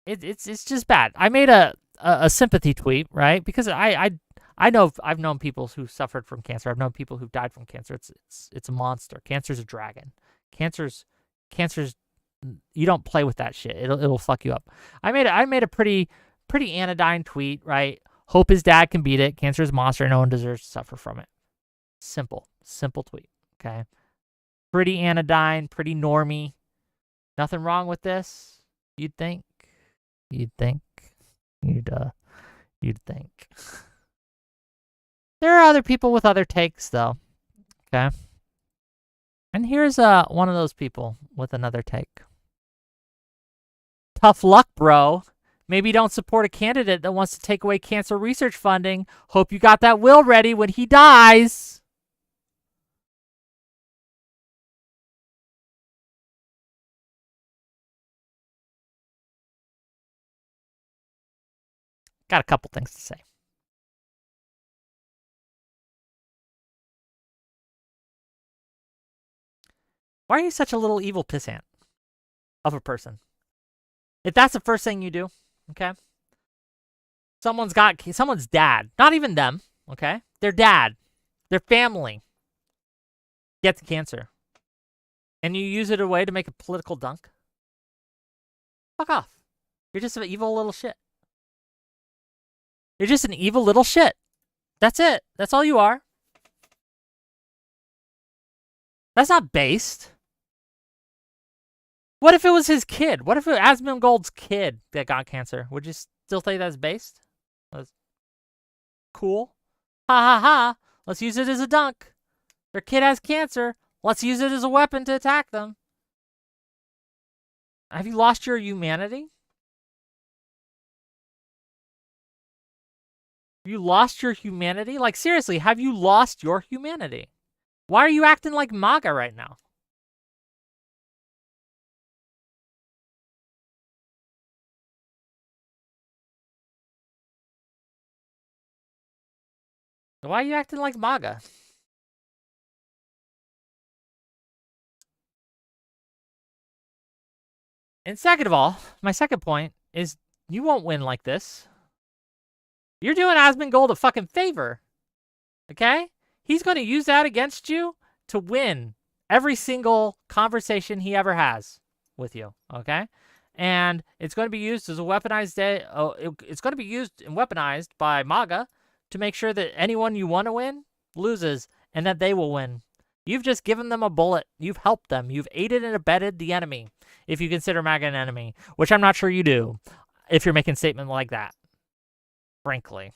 It's just bad. I made a sympathy tweet, right? Because I know I've known people who suffered from cancer. I've known people who've died from cancer. It's a monster. Cancer's a dragon. Cancer's you don't play with that shit. It'll fuck you up. I made a pretty anodyne tweet, right? Hope his dad can beat it. Cancer is a monster. No one deserves to suffer from it. Simple tweet. Okay. Pretty anodyne, pretty normie. Nothing wrong with this. You'd think. You'd think. There are other people with other takes, though. Okay. And here's one of those people with another take. Tough luck, bro. Maybe don't support a candidate that wants to take away cancer research funding. Hope you got that will ready when he dies. Got a couple things to say. Why are you such a little evil pissant of a person? If that's the first thing you do, okay? Someone's dad, not even them, okay? Their dad, their family gets cancer. And you use it a way to make a political dunk? Fuck off. You're just an evil little shit. You're just an evil little shit. That's it. That's all you are. That's not based. What if it was his kid? What if it was Asmongold's kid that got cancer? Would you still think that's based? That's cool. Ha ha ha. Let's use it as a dunk. Their kid has cancer. Let's use it as a weapon to attack them. Have you lost your humanity? Have you lost your humanity? Like, seriously, have you lost your humanity? Why are you acting like MAGA right now? Why are you acting like MAGA? And second of all, my second point is you won't win like this. You're doing Asmongold a fucking favor. Okay? He's going to use that against you to win every single conversation he ever has with you. Okay? And it's going to be used as a weaponized it's going to be used and weaponized by MAGA to make sure that anyone you want to win loses and that they will win. You've just given them a bullet. You've helped them. You've aided and abetted the enemy, if you consider MAGA an enemy, which I'm not sure you do if you're making a statement like that, frankly.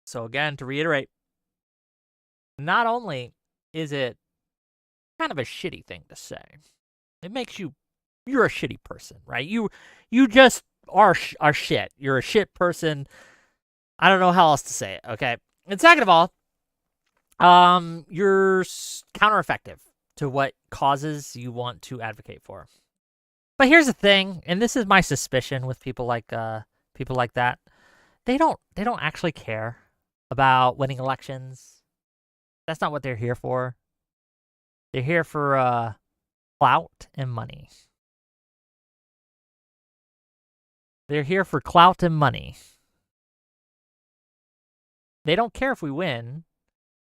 So again, to reiterate, not only is it kind of a shitty thing to say, it makes you're a shitty person, right? You just are shit. You're a shit person. I don't know how else to say it, okay? And second of all, you're counter-effective to what causes you want to advocate for. But here's the thing, and this is my suspicion with people like that. They don't actually care about winning elections. That's not what they're here for. They're here for clout and money. They're here for clout and money. They don't care if we win.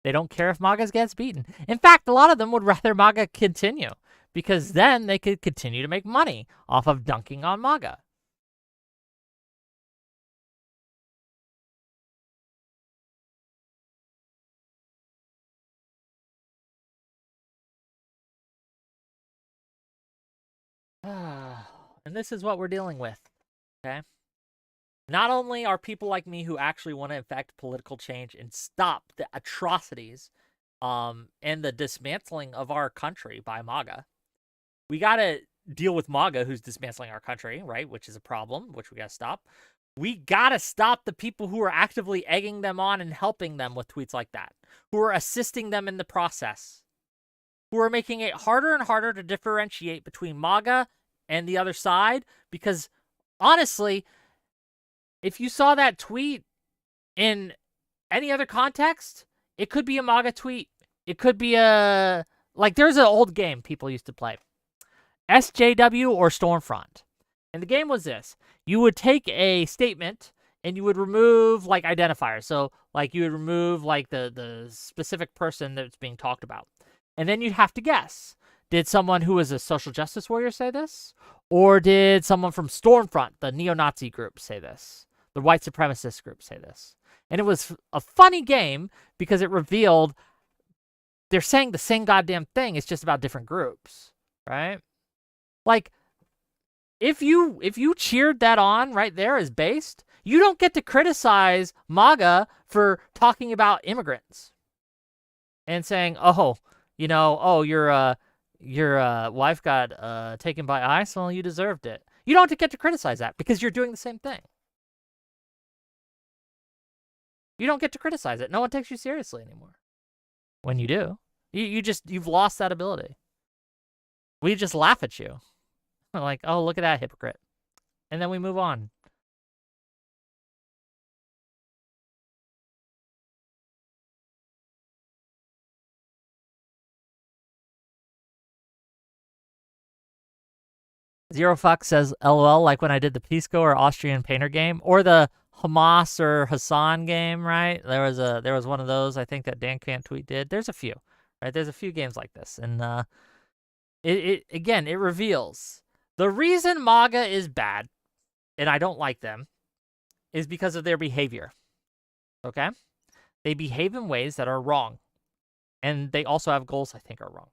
They don't care if MAGA gets beaten. In fact, a lot of them would rather MAGA continue because then they could continue to make money off of dunking on MAGA. And this is what we're dealing with, okay? Not only are people like me who actually want to effect political change and stop the atrocities and the dismantling of our country by MAGA, we got to deal with MAGA who's dismantling our country, right? Which is a problem, which we got to stop. We got to stop the people who are actively egging them on and helping them with tweets like that, who are assisting them in the process, who are making it harder and harder to differentiate between MAGA and the other side, because honestly, if you saw that tweet in any other context, it could be a MAGA tweet. It could be there's an old game people used to play, SJW or Stormfront. And the game was this. You would take a statement and you would remove identifiers. So you would remove the specific person that's being talked about. And then you'd have to guess. Did someone who was a social justice warrior say this? Or did someone from Stormfront, the neo-Nazi group, say this? The white supremacist group say this? And it was a funny game because it revealed they're saying the same goddamn thing. It's just about different groups, right? If you cheered that on right there as based, you don't get to criticize MAGA for talking about immigrants and saying, your wife got taken by ICE, well, you deserved it. You don't get to criticize that because you're doing the same thing. You don't get to criticize it. No one takes you seriously anymore. When you do, you've lost that ability. We just laugh at you. Like, oh, look at that hypocrite. And then we move on. Zero Fuck says, LOL, like when I did the Pisco or Austrian Painter game, or the Hamas or Hassan game, right? There was one of those, I think, that Dan Can't Tweet did. There's a few, right? There's a few games like this. And it reveals the reason MAGA is bad, and I don't like them, is because of their behavior, okay? They behave in ways that are wrong, and they also have goals I think are wrong.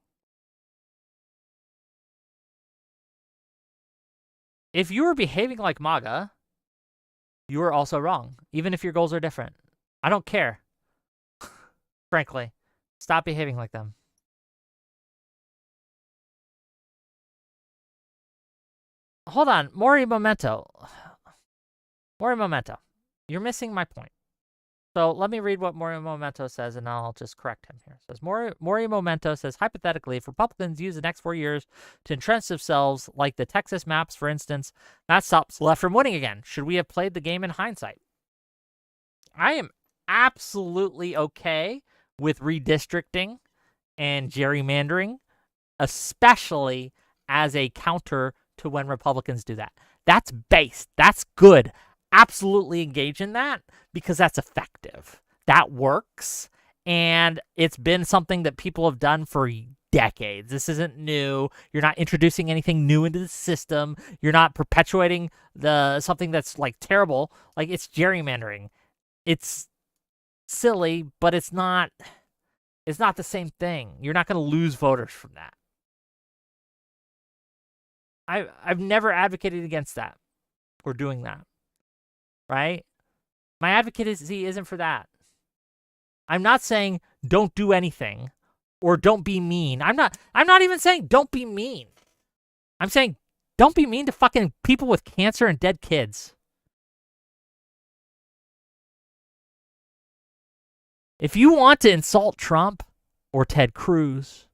If you are behaving like MAGA, you are also wrong, even if your goals are different. I don't care. frankly. Stop behaving like them. Hold on, Mori Momento. Mori Momento, you're missing my point. So let me read what Mori Momento says, and I'll just correct him here. It says Mori Momento says, hypothetically, if Republicans use the next 4 years to entrench themselves, like the Texas maps, for instance, that stops the left from winning again. Should we have played the game in hindsight? I am absolutely okay with redistricting and gerrymandering, especially as a counter to when Republicans do that. That's based. That's good. Absolutely engage in that because that's effective. That works. And it's been something that people have done for decades. This isn't new. You're not introducing anything new into the system. You're not perpetuating something that's like terrible. Like, it's gerrymandering. It's silly, but it's not the same thing. You're not going to lose voters from that. I've never advocated against that or doing that. Right? My advocacy isn't for that. I'm not saying don't do anything or don't be mean. I'm not even saying don't be mean. I'm saying don't be mean to fucking people with cancer and dead kids. If you want to insult Trump or Ted Cruz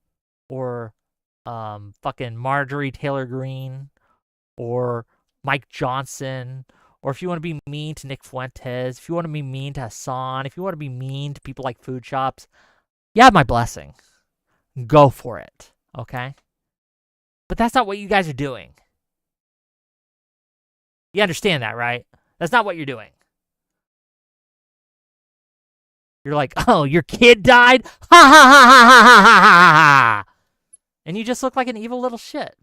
or fucking Marjorie Taylor Greene or Mike Johnson, or if you want to be mean to Nick Fuentes, if you want to be mean to Hassan, if you want to be mean to people like food shops, you have my blessing. Go for it, okay? But that's not what you guys are doing. You understand that, right? That's not what you're doing. You're like, oh, your kid died? Ha ha ha ha ha ha ha ha ha! And you just look like an evil little shit.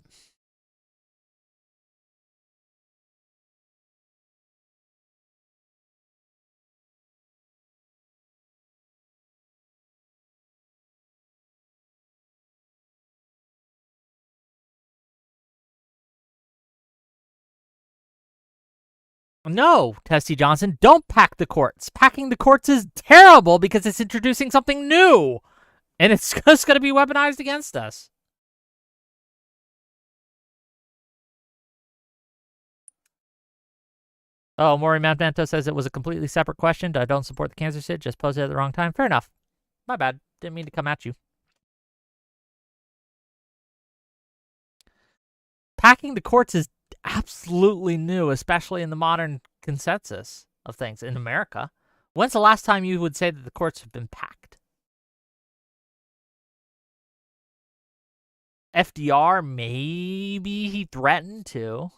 No, Testy Johnson, don't pack the courts. Packing the courts is terrible because it's introducing something new. And it's just going to be weaponized against us. Oh, Maury Manto says it was a completely separate question. I don't support the cancer shit. Just posed it at the wrong time. Fair enough. My bad. Didn't mean to come at you. Packing the courts is absolutely new, especially in the modern consensus of things in America. When's the last time you would say that the courts have been packed? FDR, maybe he threatened to.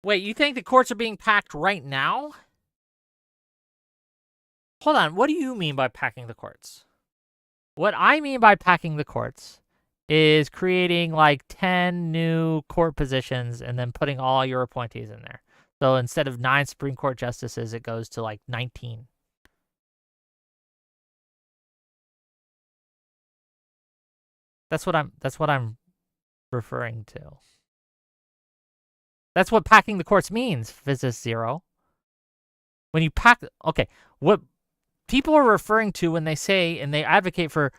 Wait, you think the courts are being packed right now? Hold on, what do you mean by packing the courts? What I mean by packing the courts is creating like 10 new court positions and then putting all your appointees in there. So instead of 9 Supreme Court justices, it goes to like 19. That's what I'm referring to. That's what packing the courts means, Physicist Zero. When you pack, okay, what people are referring to when they say and they advocate for,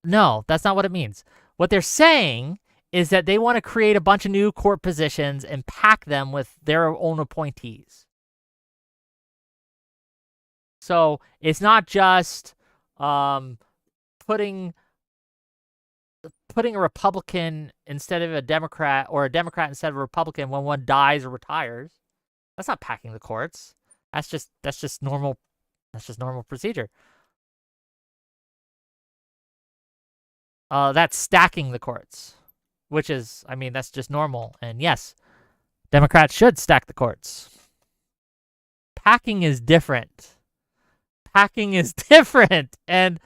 no, that's not what it means. What they're saying is that they want to create a bunch of new court positions and pack them with their own appointees. So it's not just putting a Republican instead of a Democrat or a Democrat instead of a Republican when one dies or retires. That's not packing the courts. That's just normal. That's just normal procedure. That's stacking the courts, which is, I mean, that's just normal. And yes, Democrats should stack the courts. Packing is different. Packing is different. And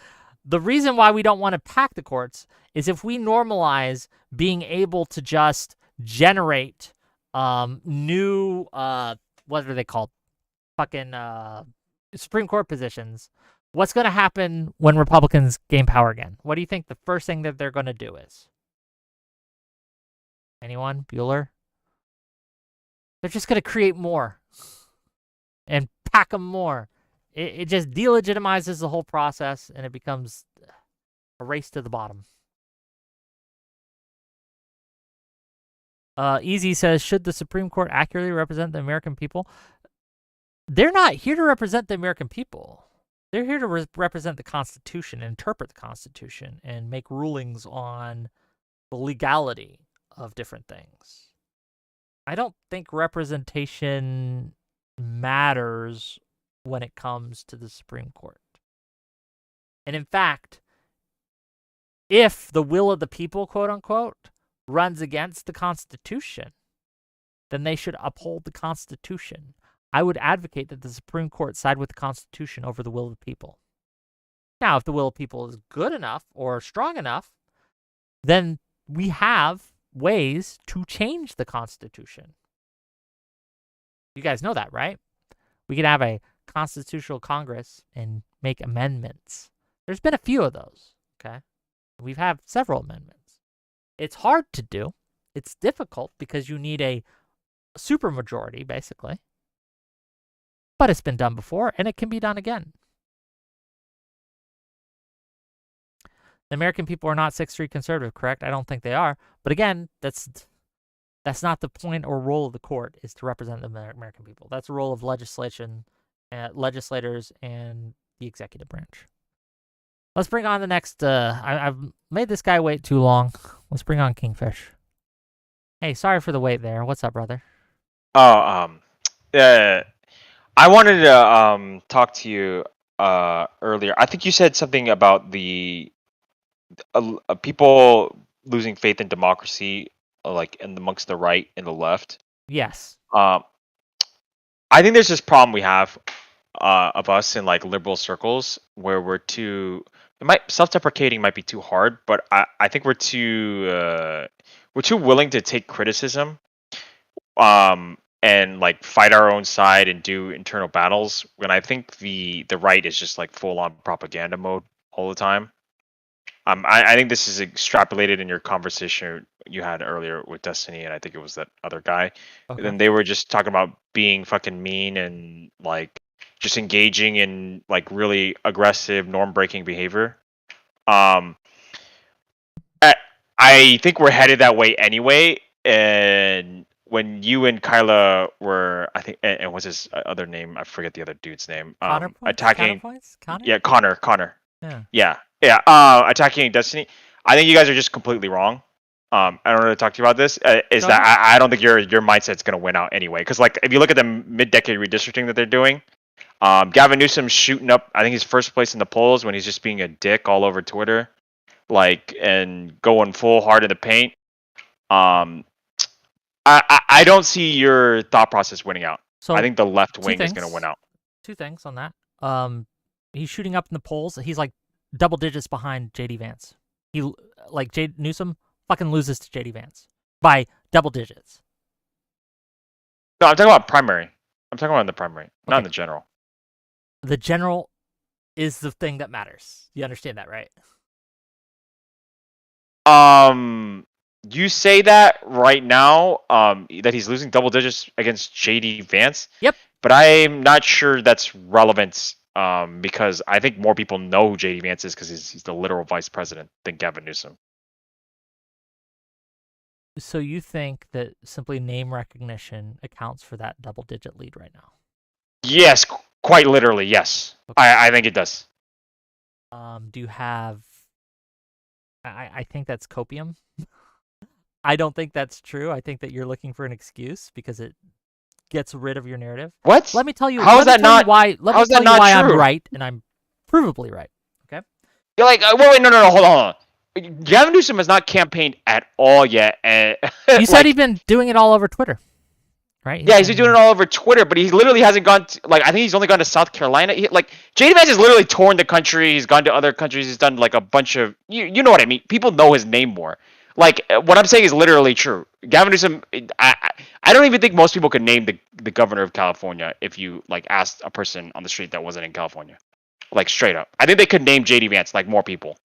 the reason why we don't want to pack the courts is if we normalize being able to just generate new, what are they called? Fucking Supreme Court positions. What's going to happen when Republicans gain power again? What do you think the first thing that they're going to do is? Anyone? Bueller? They're just going to create more and pack them more. It just delegitimizes the whole process, and it becomes a race to the bottom. Easy says, should the Supreme Court accurately represent the American people? They're not here to represent the American people. They're here to represent the Constitution, and interpret the Constitution, and make rulings on the legality of different things. I don't think representation matters when it comes to the Supreme Court. And in fact, if the will of the people, quote unquote, runs against the Constitution, then they should uphold the Constitution. I would advocate that the Supreme Court side with the Constitution over the will of the people. Now, if the will of the people is good enough or strong enough, then we have ways to change the Constitution. You guys know that, right? We could have a constitutional Congress and make amendments. There's been a few of those, okay? We've had several amendments. It's hard to do. It's difficult because you need a supermajority, basically. But it's been done before, and it can be done again. The American people are not 6'3" conservative, correct? I don't think they are. But again, that's not the point or role of the court, is to represent the American people. That's the role of legislators and the executive branch. Let's bring on the next. I've made this guy wait too long. Let's bring on Kingfish. Hey, sorry for the wait there. What's up, brother?
I wanted to talk to you earlier. I think you said something about the people losing faith in democracy, like amongst the right and the left.
Yes.
I think there's this problem we have of us in like liberal circles where we're too. Self-deprecating might be too hard, but I think we're too willing to take criticism, and like fight our own side and do internal battles. When I think the right is just like full on propaganda mode all the time. I think this is extrapolated in your conversation you had earlier with Destiny, and I think it was that other guy.
Okay.
And then they were just talking about being fucking mean and like just engaging in like really aggressive norm-breaking behavior. I think we're headed that way anyway. And when you and Kyla were, I think, and what's his other name? I forget the other dude's name. Attacking.
Connor?
Yeah, Connor. Yeah. Attacking Destiny. I think you guys are just completely wrong. I don't want to talk to you about this. I don't think your mindset's gonna win out anyway. Because like if you look at the mid-decade redistricting that they're doing, Gavin Newsom's shooting up. I think he's first place in the polls when he's just being a dick all over Twitter, like and going full hard in the paint. I don't see your thought process winning out. So I think the left wing is gonna win out.
Two things on that. He's shooting up in the polls. He's like double digits behind JD Vance. Newsom fucking loses to JD Vance by double digits.
No, I'm talking about primary. I'm talking about the primary, not in the general.
The general is the thing that matters. You understand that, right?
You say that right now, that he's losing double digits against JD Vance.
Yep.
But I'm not sure that's relevant, because I think more people know who JD Vance is because he's the literal vice president than Gavin Newsom.
So you think that simply name recognition accounts for that double-digit lead right now?
Yes, quite literally, yes. Okay. I think it does.
Do you have... I think that's copium. I don't think that's true. I think that you're looking for an excuse because it gets rid of your narrative.
What?
Let me tell you.
How is that not?
Let me tell you why I'm right, and I'm provably right. Okay.
You're like, wait, no, hold on. Gavin Newsom has not campaigned at all yet.
You said he's been doing it all over Twitter, right?
He's been doing it all over Twitter, but he literally hasn't gone to, I think he's only gone to South Carolina. JD Vance has literally toured the country. He's gone to other countries. He's done like a bunch of, you know what I mean? People know his name more. Like, what I'm saying is literally true. Gavin Newsom, I don't even think most people could name the governor of California if you, like, asked a person on the street that wasn't in California. Like, straight up. I think they could name JD Vance, like, more people.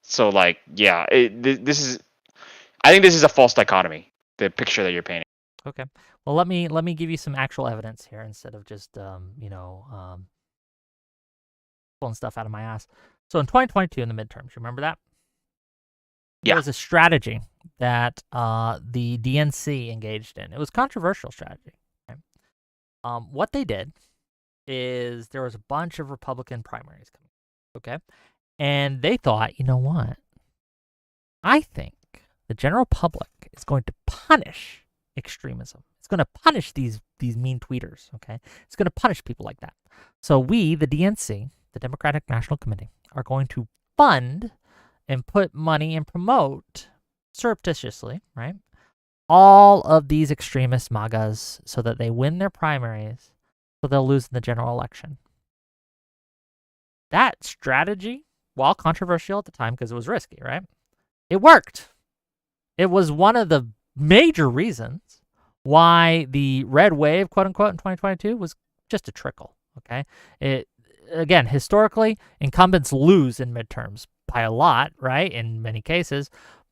So, like, yeah, I think this is a false dichotomy, the picture that you're painting.
Okay. Well, let me give you some actual evidence here instead of just pulling stuff out of my ass. So in 2022 in the midterms, you remember that? There was a strategy that the DNC engaged in. It was a controversial strategy. Okay? What they did is there was a bunch of Republican primaries coming. Okay, and they thought, you know what? I think the general public is going to punish extremism. It's going to punish these mean tweeters, okay? It's going to punish people like that. So we, the DNC, the Democratic National Committee, are going to fund and put money and promote surreptitiously, right, all of these extremist MAGAs so that they win their primaries, so they'll lose in the general election. That strategy, while controversial at the time because it was risky, right, it worked. It was one of the major reasons why the red wave, quote unquote, in 2022 was just a trickle. Okay. Again, historically, incumbents lose in midterms by a lot, right? In many cases.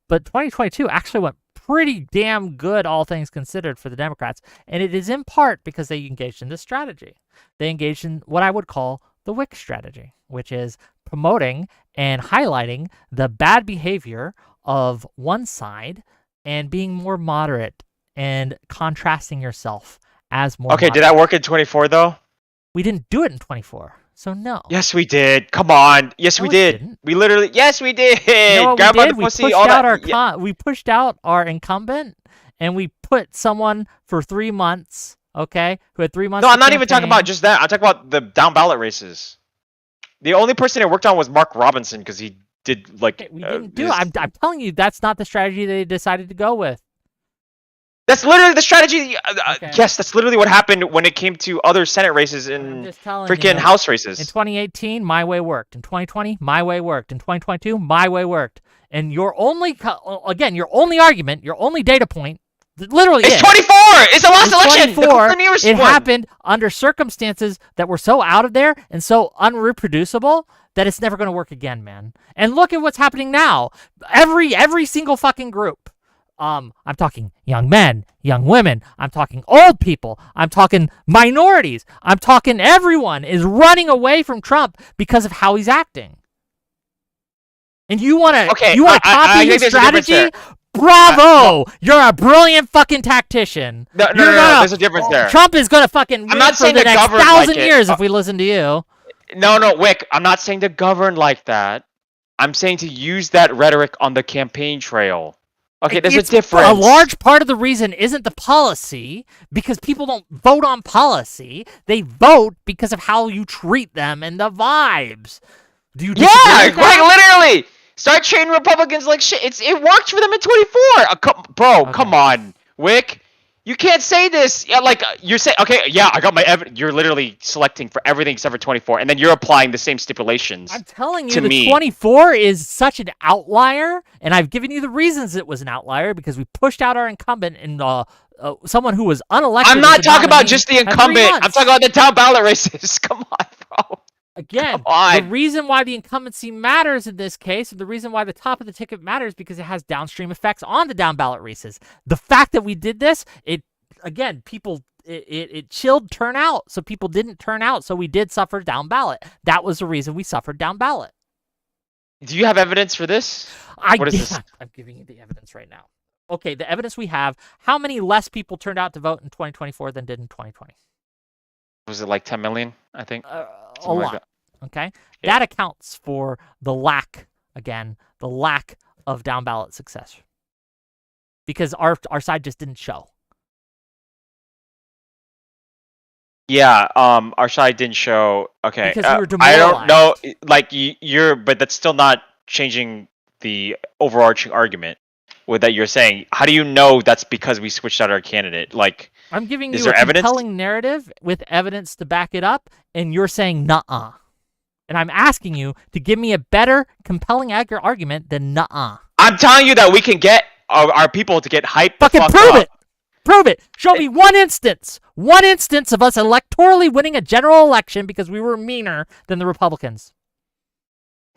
But 2022 actually went pretty damn good, all things considered, for the Democrats. And it is in part because they engaged in this strategy. They engaged in what I would call the WIC strategy, which is promoting and highlighting the bad behavior of one side and being more moderate and contrasting yourself as more moderate.
Did that work in 24 though?
We didn't do it in 24, so no.
Yes, we did. Come on. Yes,
No,
we
we
did.
didn't.
We literally. Yes, we did.
You know what
Grab
we
by
did?
the pussy. All that.
We pushed out our incumbent, and we put someone for 3 months, okay, who had 3 months.
No, I'm not even talking about just that. I'm talking about the down ballot races. The only person it worked on was Mark Robinson because he did like.
We didn't do it. I'm telling you, that's not the strategy they decided to go with.
That's literally the strategy.
Okay.
Yes, that's literally what happened when it came to other Senate races and freaking House races.
In 2018, my way worked. In 2020, my way worked. In 2022, my way worked. And your only argument, your only data point, literally
it's 24. It's the last election.
24. It happened under circumstances that were so out of there and so unreproducible that it's never going to work again, man. And look at what's happening now. Every single fucking group. I'm talking young men, young women. I'm talking old people. I'm talking minorities. I'm talking everyone is running away from Trump because of how he's acting. And you want to copy his strategy? Bravo! You're a brilliant fucking tactician.
No, there's a difference there.
Trump is going to fucking win for the next 1,000 years if we listen to you.
No, Wick, I'm not saying to govern like that. I'm saying to use that rhetoric on the campaign trail. Okay, there's a difference.
A large part of the reason isn't the policy, because people don't vote on policy. They vote because of how you treat them and the vibes. Do you disagree with that?
Literally. Start treating Republicans like shit. It worked for them in 24. Come on, Wick. You can't say this. Yeah, like you're saying. Okay, yeah, I got my evidence. You're literally selecting for everything except for 24, and then you're applying the same stipulations.
I'm telling you, the 24 is such an outlier, and I've given you the reasons it was an outlier because we pushed out our incumbent and someone who was unelected.
I'm not talking about just the incumbent. I'm talking about the down ballot races. Come on, bro.
Again, the reason why the incumbency matters in this case, and the reason why the top of the ticket matters, because it has downstream effects on the down ballot races. The fact that we did this, it chilled turnout, so people didn't turn out, so we did suffer down ballot. That was the reason we suffered down ballot.
Do you have evidence for this? What is this?
I'm giving you the evidence right now. Okay, the evidence we have, how many less people turned out to vote in 2024 than did in 2020?
Was it like 10 million, I think?
A lot. Okay? Yeah. That accounts for the lack of down ballot success. Because our side just didn't show.
Yeah, our side didn't show. Okay.
Because we were demoralized.
I don't know, like but that's still not changing the overarching argument with that you're saying. How do you know that's because we switched out our candidate? Like,
I'm giving you a compelling narrative with evidence to back it up, and you're saying nuh-uh. And I'm asking you to give me a better, compelling argument than nuh-uh.
I'm telling you that we can get our people to get hyped.
Fucking prove it! Prove it! Show me one instance of us electorally winning a general election because we were meaner than the Republicans.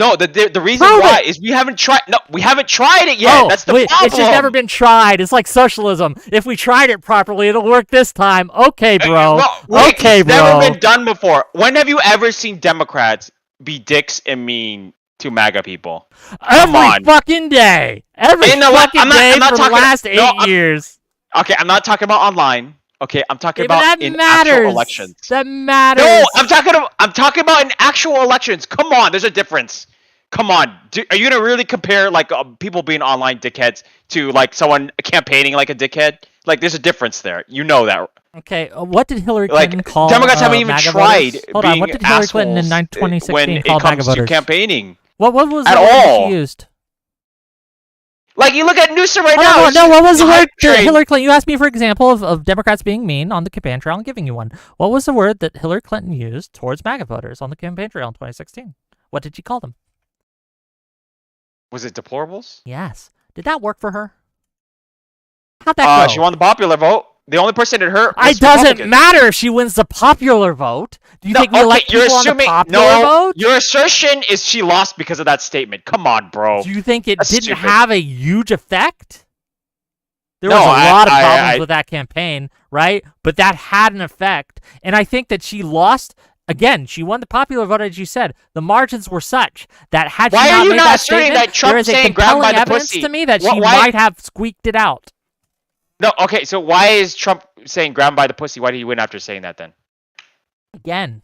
No, the reason why is we haven't tried. No, we haven't tried it yet.
Oh,
That's the problem.
It's just never been tried. It's like socialism. If we tried it properly, it'll work this time. Okay, bro.
It's never been done before. When have you ever seen Democrats be dicks and mean to MAGA people?
Every fucking day. Every fucking day for the last 8 years.
Okay, I'm not talking about online. Okay, I'm talking about in actual elections.
That matters.
No, I'm talking about in actual elections. Come on, there's a difference. Come on, are you gonna really compare like people being online dickheads to like someone campaigning like a dickhead? Like, there's a difference there. You know that.
Okay, what did Hillary Clinton call
Democrats haven't even
MAGA
tried.
Voters? Hold on, what did Hillary Clinton in 2016
when
call
it comes
MAGA voters?
to campaigning?
What was
at
the word
all?
she used?
Like, you look at Newsom right now.
No, what was the word that Hillary Clinton? You asked me for example of Democrats being mean on the campaign trail. I'm giving you one. What was the word that Hillary Clinton used towards MAGA voters on the campaign trail in 2016? What did she call them?
Was it deplorables?
Yes. Did that work for her? How'd that go?
She won the popular vote. The only person that hurt.
It doesn't matter if she wins the popular vote. Do you think we elect people on the popular vote?
Your assertion is she lost because of that statement. Come on, bro.
Do you think it didn't have a huge effect? There was a lot of problems with that campaign, right? But that had an effect. And I think that she lost. Again, she won the popular vote, as you said. The margins were such that had she not made that statement, there is a compelling evidence to me that she might have squeaked it out.
No, okay, so why is Trump saying "grab by the pussy"? Why did he win after saying that then?
Again,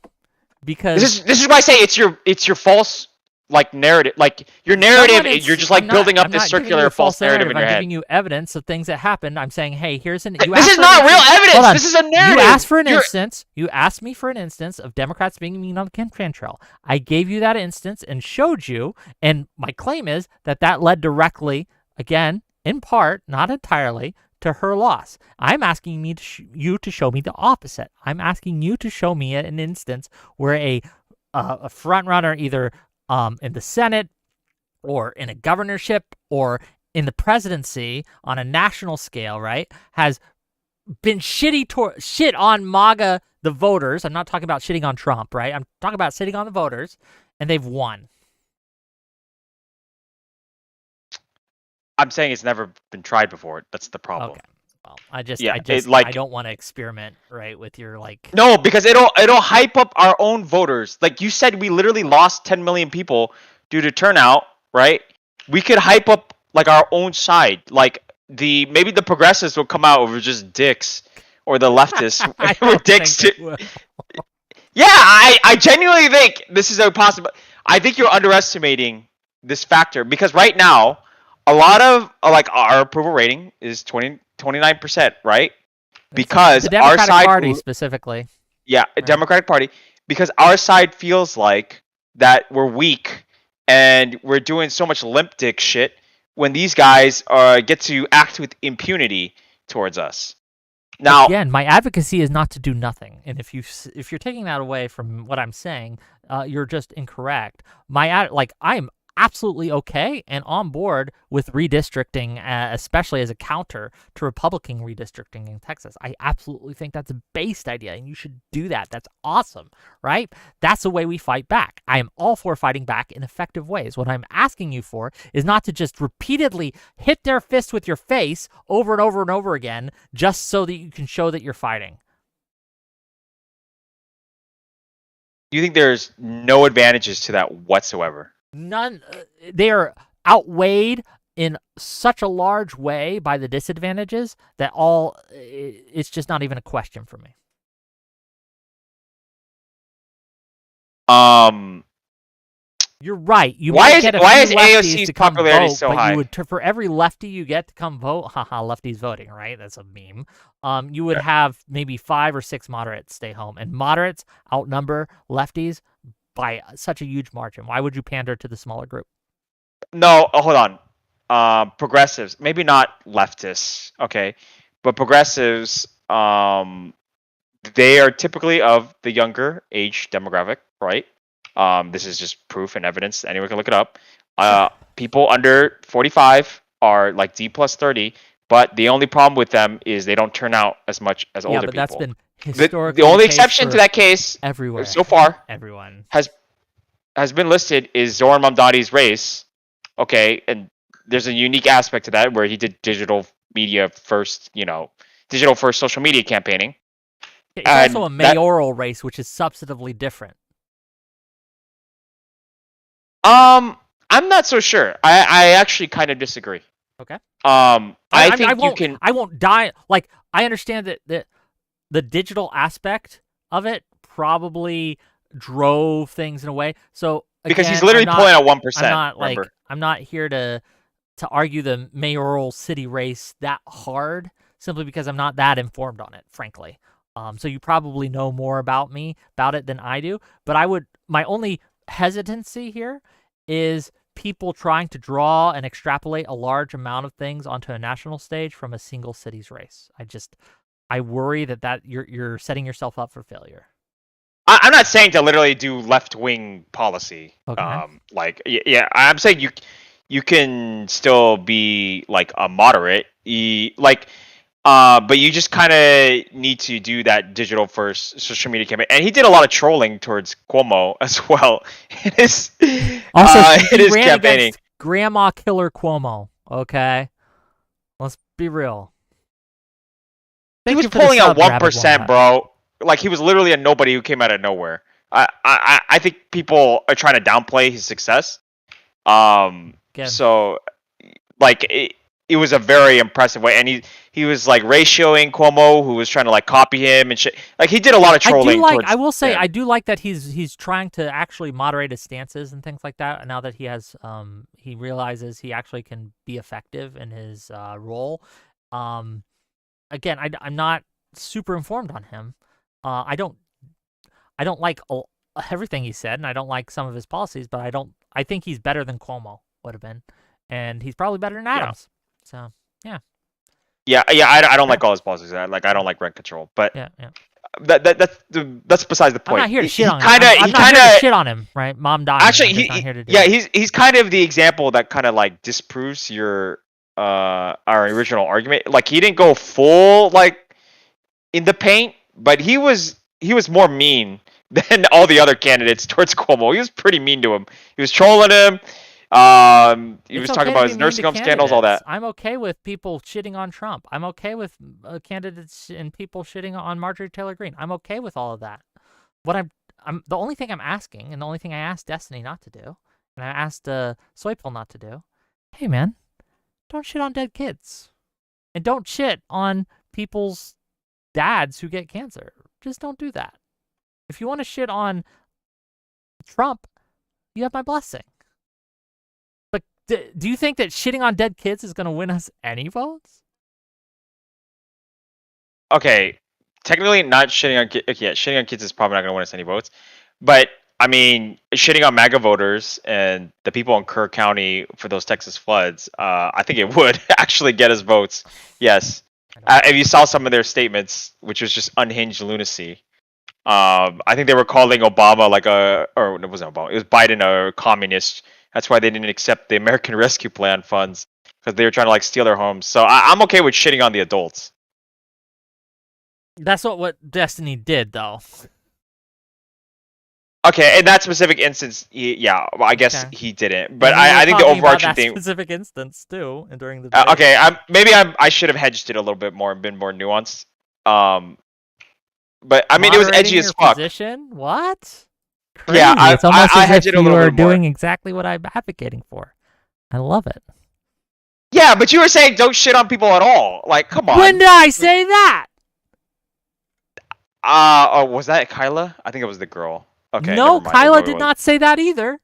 because
this is why I say it's your false like narrative, like your narrative. You're just like building up this circular false narrative in your head.
I'm giving you evidence of things that happened. I'm saying, hey, here's an.
This is not real evidence. This is a narrative.
You asked for an instance. You asked me for an instance of Democrats being mean on the campaign trail. I gave you that instance and showed you. And my claim is that led directly, again, in part, not entirely, to her loss. I'm asking you to show me the opposite. I'm asking you to show me an instance where a front runner either in the Senate or in a governorship or in the presidency on a national scale, right, has been shit on MAGA, the voters. I'm not talking about shitting on Trump, right? I'm talking about shitting on the voters, and they've won.
I'm saying it's never been tried before. That's the problem.
Okay. Well, I don't want to experiment, right, with your like.
No, because it'll hype up our own voters. Like you said, we literally lost 10 million people due to turnout, right? We could hype up like our own side. Like maybe the progressives will come out over just dicks, or the leftists were dicks too. Yeah, I genuinely think this is a possible. I think you're underestimating this factor because right now. A lot of like our approval rating is 29%, right? Because
the Democratic
our side
Party specifically.
Yeah, right. Democratic Party, because our side feels like that we're weak and we're doing so much limp dick shit when these guys get to act with impunity towards us. Now,
again, my advocacy is not to do nothing, and if you're taking that away from what I'm saying, you're just incorrect. I'm absolutely okay and on board with redistricting, especially as a counter to Republican redistricting in Texas. I absolutely think that's a based idea, and you should do that. That's awesome, right? That's the way we fight back. I am all for fighting back in effective ways. What I'm asking you for is not to just repeatedly hit their fist with your face over and over and over again just so that you can show that you're fighting.
Do you think there's no advantages to that whatsoever?
None. They are outweighed in such a large way by the disadvantages that it's just not even a question for me. You're right. Why is
AOC's popularity so high?
For every lefty you get to come vote, lefties voting, right? That's a meme. You would have maybe 5 or 6 moderates stay home, and moderates outnumber lefties by such a huge margin. Why would you pander to the smaller group?
No, hold on. Progressives, maybe not leftists, okay, but progressives, they are typically of the younger age demographic, right? This is just proof and evidence. Anyone can look it up. People under 45 are like D plus 30, but the only problem with them is they don't turn out as much as older people.
That's been historically
the only exception to that case
everywhere
so far
everyone
has has been listed is Zoran Mamdani's race. Okay, and there's a unique aspect to that where he did digital media first, digital first social media campaigning.
It's also a mayoral race, which is substantively different.
I'm not so sure. I actually kind of disagree.
Okay.
I think you can.
I won't die. Like, I understand that the digital aspect of it probably drove things in a way. So again,
because he's literally pulling out 1%.
I'm not here to argue the mayoral city race that hard, simply because I'm not that informed on it, frankly. So you probably know more about it than I do. But my only hesitancy here is people trying to draw and extrapolate a large amount of things onto a national stage from a single city's race. I worry that you're setting yourself up for failure.
I'm not saying to literally do left-wing policy.
Okay.
I'm saying you can still be like a moderate, but you just kind of need to do that digital first social media campaign. And he did a lot of trolling towards Cuomo as well in his
ran
campaigning.
Against Grandma Killer Cuomo. Okay, let's be real.
He was pulling out 1%, bro. Like, he was literally a nobody who came out of nowhere. I think people are trying to downplay his success. So, like, it was a very impressive way, and he was like ratioing Cuomo, who was trying to like copy him and shit. Like, he did a lot of trolling.
I will say, I do like that he's trying to actually moderate his stances and things like that. Now that he has, he realizes he actually can be effective in his role. Again, I'm not super informed on him. I don't like everything he said, and I don't like some of his policies, but I think he's better than Cuomo would have been, and he's probably better than Adams. So
yeah. I don't like all his policies. I don't like rent control, but that's besides the point.
I'm not here to shit on him.
I'm not here to
shit on him, right? Mom died.
Actually, he's kind of the example that kind of like disproves your our original argument. Like, he didn't go full like in the paint, but he was more mean than all the other candidates towards Cuomo. He was pretty mean to him. He was trolling him. He was talking about his nursing home scandals, all that.
I'm okay with people shitting on Trump. I'm okay with candidates and people shitting on Marjorie Taylor Greene. I'm okay with all of that. What I'm the only thing I'm asking, and the only thing I asked Destiny not to do, and I asked Soypol not to do, hey man, don't shit on dead kids, and don't shit on people's dads who get cancer. Just don't do that. If you want to shit on Trump, you have my blessing. But do you think that shitting on dead kids is going to win us any votes?
Okay, technically not shitting on kids. Yeah, shitting on kids is probably not going to win us any votes. But I mean, shitting on MAGA voters and the people in Kerr County for those Texas floods, I think it would actually get us votes. Yes. If you saw some of their statements, which was just unhinged lunacy, I think they were calling Obama or it wasn't Obama, it was Biden a communist. That's why they didn't accept the American Rescue Plan funds, because they were trying to like steal their homes. So I'm okay with shitting on the adults.
That's what Destiny did, though.
Okay, in that specific instance, I guess he didn't. But I think the overarching thing.
Specific instance too, and during the
okay, I should have hedged it a little bit more and been more nuanced. But I mean, it was edgy as fuck.
Position? What? Crazy.
Yeah,
it's almost
I
as
hedged
if
it a little
you are
bit more.
doing exactly what I'm advocating for. I love it.
Yeah, but you were saying don't shit on people at all. Like, come on.
When did I say that?
Was that Kyla? I think it was the girl. Okay.
No, Kyla did not say that either.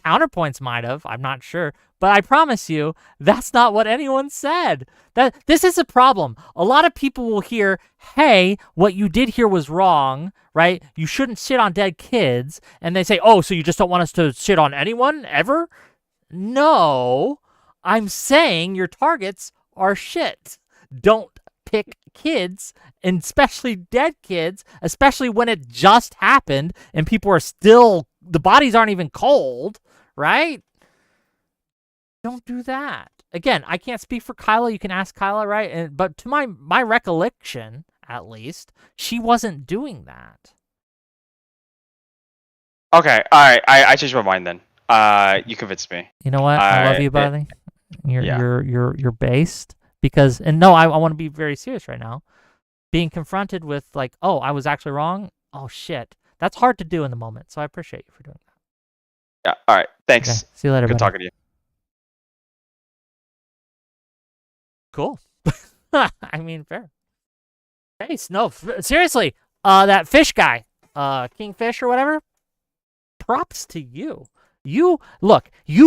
Counterpoints might have. I'm not sure. But I promise you, that's not what anyone said. This is a problem. A lot of people will hear, hey, what you did here was wrong, right? You shouldn't shit on dead kids. And they say, oh, so you just don't want us to shit on anyone ever? No. I'm saying your targets are shit. Don't pick kids, and especially dead kids, especially when it just happened and people are still, the bodies aren't even cold, right? Don't do that. Again, I can't speak for Kyla. You can ask Kyla, right? But to my recollection, at least, she wasn't doing that.
Okay, all right. I changed my mind then. You convinced me.
You know what? I love you, buddy. You're based because, and no, I want to be very serious right now. Being confronted with like, oh, I was actually wrong. Oh shit, that's hard to do in the moment. So I appreciate you for doing that.
Yeah. All right. Thanks.
Okay, see you later.
Good
buddy.
talking to you.
Cool. I mean, fair. Nice. No, seriously. That fish guy, Kingfish or whatever. Props to you. You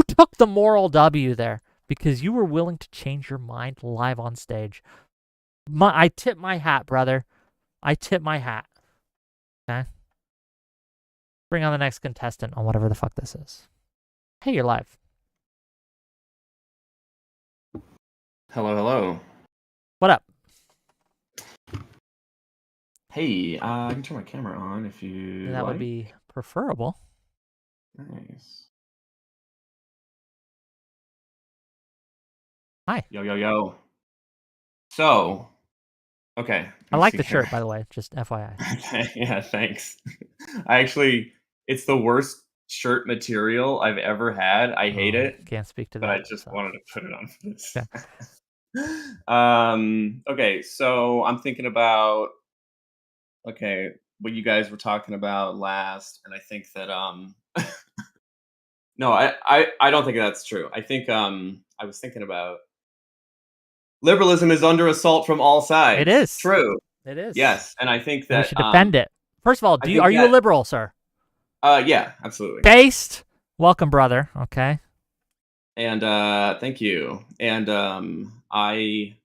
took the moral W there because you were willing to change your mind live on stage. I tip my hat, brother. I tip my hat. Okay. Bring on the next contestant on whatever the fuck this is. Hey, you're live.
Hello.
What up?
Hey, I can turn my camera on if you
That would be preferable.
Nice.
Hi.
Yo. So, okay.
I like the shirt, by the way, just FYI.
Yeah, thanks. It's the worst shirt material I've ever had. I hate it.
Can't speak to that.
But I just wanted to put it on for this.
Yeah.
Okay, so I'm thinking about what you guys were talking about last, and I think that no, I don't think that's true. I think I was thinking about liberalism is under assault from all sides.
It is
true.
It is.
Yes, and I think that
we should defend it. First of all, are you a liberal, sir?
Yeah, absolutely.
Based. Welcome, brother. Okay.
And thank you. And I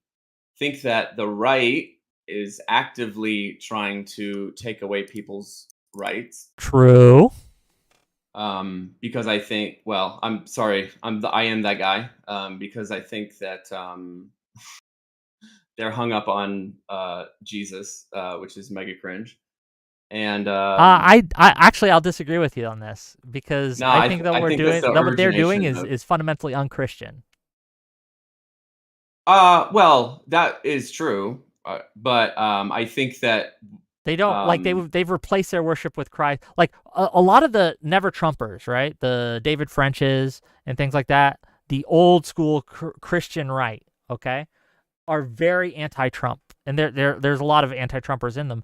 think that the right is actively trying to take away people's rights.
True.
Because I think, well, I'm sorry, I am that guy. Because I think that they're hung up on Jesus, which is mega cringe. And
I actually I'll disagree with you on this because I think that what they're doing is fundamentally unchristian.
Well, that is true, but I think that
they don't they've replaced their worship with Christ. Like a lot of the never Trumpers, right? The David Frenches and things like that, the old school Christian right, okay, are very anti-Trump, and there's a lot of anti-Trumpers in them.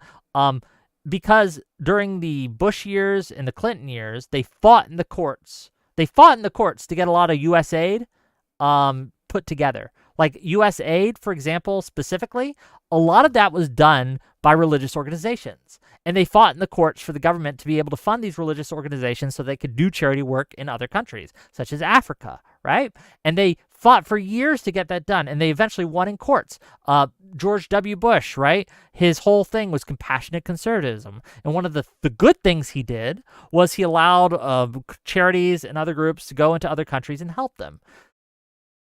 Because during the Bush years and the Clinton years, they fought in the courts. They fought in the courts to get a lot of U.S. aid put together. Like U.S. aid, for example, specifically, a lot of that was done by religious organizations. And they fought in the courts for the government to be able to fund these religious organizations so they could do charity work in other countries, such as Africa, right? And they fought for years to get that done, and they eventually won in courts. George W. Bush, right? His whole thing was compassionate conservatism. And one of the good things he did was he allowed charities and other groups to go into other countries and help them.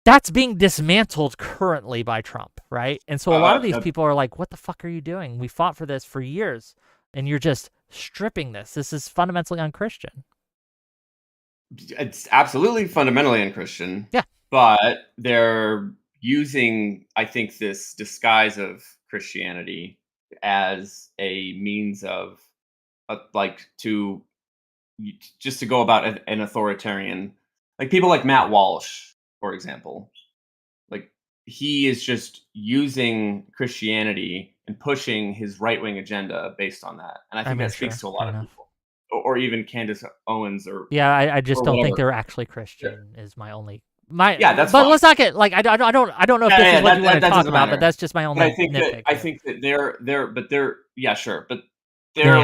That's being dismantled currently by Trump, right? And so a lot of these people are like, what the fuck are you doing? We fought for this for years, and you're just stripping this. This is fundamentally unchristian.
It's absolutely fundamentally unchristian.
Yeah.
But they're using, I think, this disguise of Christianity as a means of, to go about an authoritarian, like people like Matt Walsh, for example. Like, he is just using Christianity and pushing his right-wing agenda based on that. And I think that speaks to a lot of people. Or even Candace Owens
I just don't think they're actually Christian is my only
that's
but
fine.
let's not get like I don't know if this is what you want to talk about, but that's just my only nitpick.
I think that they're